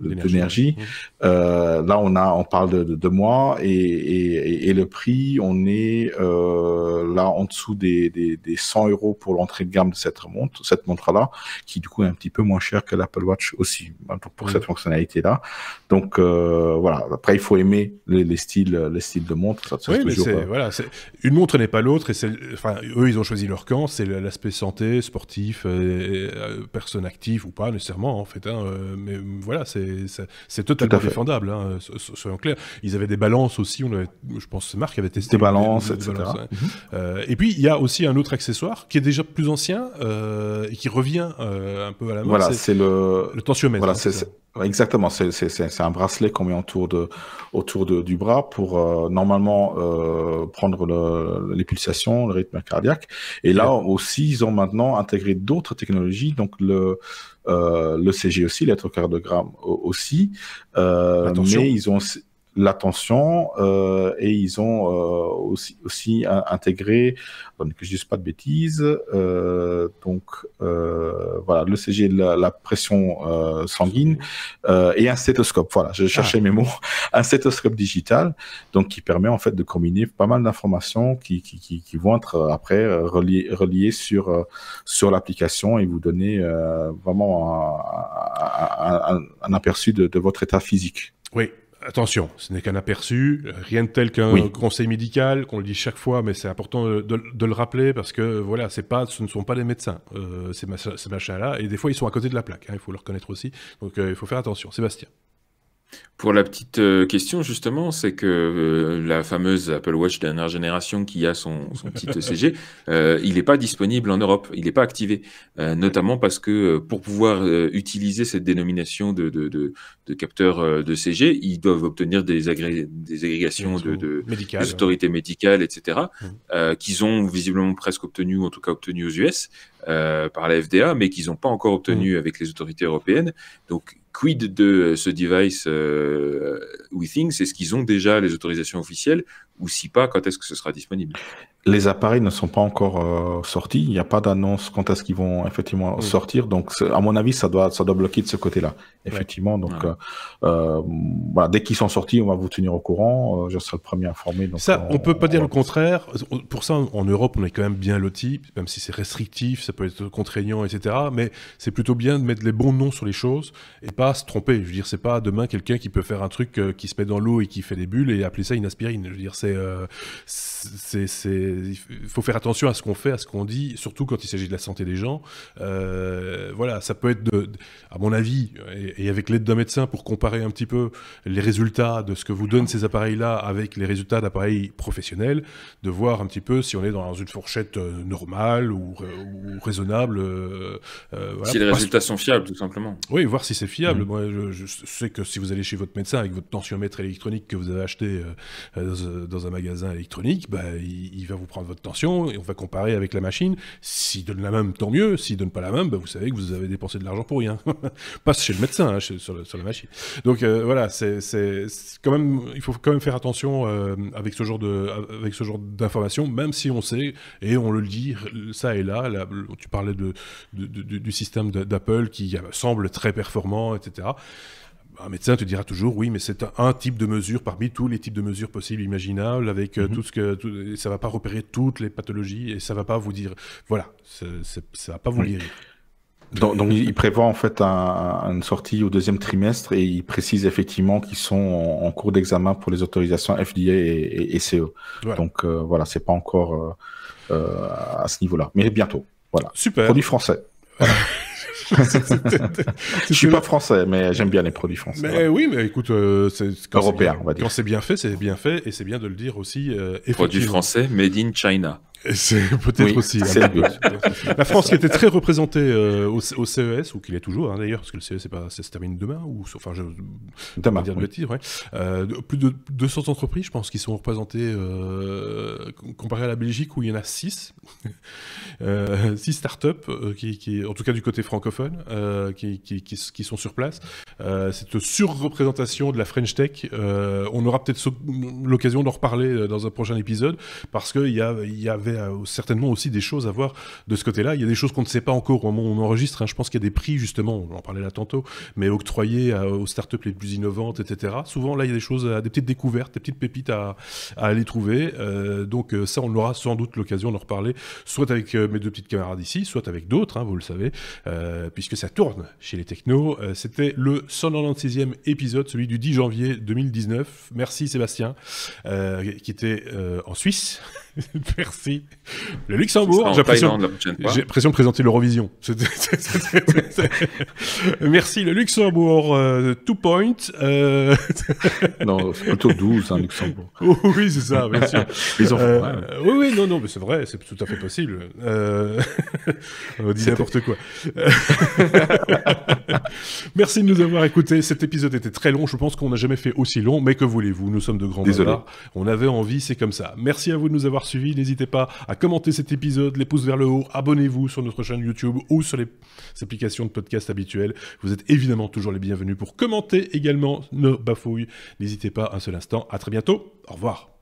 d'énergie. Là, on parle de mois, et le prix, on est là en dessous des 100 € pour l'entrée de gamme de cette montre-là, qui du coup est un petit peu moins cher que l'Apple Watch aussi, pour cette fonctionnalité-là. Donc voilà. Après, il faut aimer les styles de montre. Ça, oui, mais toujours, voilà, une montre n'est pas l'autre, et enfin, eux, ils ont choisi leur camp. C'est l'aspect santé, sportif, personne active ou pas nécessairement en fait. Mais voilà, c'est totalement défendable. Soyons clairs. Ils avaient des balances aussi. Je pense que Marc avait testé des balances, etc. Et puis il y a aussi un autre accessoire qui est déjà plus ancien et qui revient un peu à la mode. Voilà, c'est le tensiomètre. Voilà, exactement. C'est un bracelet qu'on met autour du bras pour normalement prendre les pulsations, le rythme cardiaque. Et là aussi, ils ont maintenant intégré d'autres technologies, donc le CG aussi, l'électrocardiogramme aussi, mais ils ont l'attention, et ils ont aussi intégré, que je dise pas de bêtises, donc voilà, le CG, la pression sanguine, et un stéthoscope. Voilà, je cherchais mes mots. Un stéthoscope digital, donc qui permet en fait de combiner pas mal d'informations qui vont être après reliées sur l'application et vous donner vraiment un aperçu de votre état physique. Oui. Attention, ce n'est qu'un aperçu, rien de tel qu'un conseil médical, qu'on le dit chaque fois, mais c'est important de le rappeler parce que voilà, ce ne sont pas des médecins, ces machins-là, et des fois ils sont à côté de la plaque, il faut le reconnaître aussi, donc il faut faire attention. Sébastien. Pour la petite question, justement, c'est que la fameuse Apple Watch dernière génération qui a son petit ECG, il n'est pas disponible en Europe, il n'est pas activé, notamment parce que pour pouvoir utiliser cette dénomination de capteur de CG, ils doivent obtenir des agrégations des autorités médicales, etc., qu'ils ont visiblement presque obtenues, ou en tout cas obtenues aux US par la FDA, mais qu'ils n'ont pas encore obtenues avec les autorités européennes. Donc, quid de ce device WeThings? Est-ce qu'ils ont déjà les autorisations officielles, ou si pas, quand est-ce que ce sera disponible? Les appareils ne sont pas encore sortis. Il n'y a pas d'annonce quand est-ce qu'ils vont effectivement sortir. Donc, à mon avis, ça doit bloquer de ce côté-là. Effectivement. Donc, voilà, dès qu'ils sont sortis, on va vous tenir au courant. Je serai le premier informé. Donc, ça, on peut pas dire le contraire. Pour ça, en Europe, on est quand même bien lotis, même si c'est restrictif, ça peut être contraignant, etc. Mais c'est plutôt bien de mettre les bons noms sur les choses et pas se tromper. Je veux dire, c'est pas demain quelqu'un qui peut faire un truc qui se met dans l'eau et qui fait des bulles et appeler ça une aspirine. Je veux dire, il faut faire attention à ce qu'on fait, à ce qu'on dit, surtout quand il s'agit de la santé des gens. Voilà, ça peut être, à mon avis, et avec l'aide d'un médecin pour comparer un petit peu les résultats de ce que vous donnent ces appareils-là avec les résultats d'appareils professionnels, de voir un petit peu si on est dans une fourchette normale ou raisonnable. Voilà, si les résultats sont fiables, tout simplement. Oui, voir si c'est fiable. Moi, je sais que si vous allez chez votre médecin avec votre tensiomètre électronique que vous avez acheté dans un magasin électronique, bah, il va vous prendre votre tension et on va comparer avec la machine. S'il donne la même, tant mieux. S'il donne pas la même, bah, vous savez que vous avez dépensé de l'argent pour rien. Pas chez le médecin, hein, sur la machine. Donc voilà, c'est quand même, il faut quand même faire attention avec ce genre d'informations, même si on sait et on le dit ça et là. Tu parlais du système d'Apple qui semble très performant, etc. Un médecin te dira toujours, oui, mais c'est un type de mesure parmi tous les types de mesures possibles, imaginables, avec tout ce que... ça va pas repérer toutes les pathologies, et ça va pas vous dire... Voilà, ça va pas vous guérir. Donc il prévoit en fait une sortie au 2e trimestre et il précise effectivement qu'ils sont en cours d'examen pour les autorisations FDA et CE. Voilà. Donc voilà, c'est pas encore à ce niveau-là, mais bientôt. Voilà. Super. Produit français. Voilà. Je suis pas français, mais j'aime bien les produits français. Mais oui, mais écoute, européen, on va dire. Quand c'est bien fait, et c'est bien de le dire aussi. Produit français, made in China. C'est peut-être aussi. La France qui était très représentée au CES, ou qu'il est toujours d'ailleurs, parce que le CES ça se termine demain, ou enfin demain, dire de bêtises, ouais. Plus de 200 entreprises, je pense, qui sont représentées comparé à la Belgique où il y en a 6. 6 startups qui en tout cas du côté francophone, qui sont sur place. Cette surreprésentation de la French Tech, on aura peut-être l'occasion d'en reparler dans un prochain épisode, parce qu'il y avait certainement aussi des choses à voir de ce côté-là. Il y a des choses qu'on ne sait pas encore au moment où on enregistre. Je pense qu'il y a des prix, justement, on en parlait là tantôt, mais octroyés aux startups les plus innovantes, etc. Souvent, là, il y a des choses, des petites découvertes, des petites pépites à aller trouver. Donc ça, on aura sans doute l'occasion d'en reparler, soit avec mes 2 petites camarades ici, soit avec d'autres, vous le savez, puisque ça tourne chez les technos. C'était le 196e épisode, celui du 10 janvier 2019. Merci Sébastien, qui était en Suisse. Merci. Le Luxembourg, j'ai l'impression de présenter l'Eurovision. Merci le Luxembourg, 2 points. Non, c'est plutôt 12, Luxembourg. Oui, c'est ça, bien sûr. Oui, non, mais c'est vrai, c'est tout à fait possible. On dit n'importe quoi. Merci de nous avoir écoutés. Cet épisode était très long. Je pense qu'on n'a jamais fait aussi long, mais que voulez-vous, nous sommes de grands bavards. On avait envie, c'est comme ça. Merci à vous de nous avoir suivis. N'hésitez pas à commenter cet épisode, les pouces vers le haut, abonnez-vous sur notre chaîne YouTube ou sur les applications de podcast habituelles. Vous êtes évidemment toujours les bienvenus pour commenter également nos bafouilles. N'hésitez pas un seul instant. À très bientôt. Au revoir.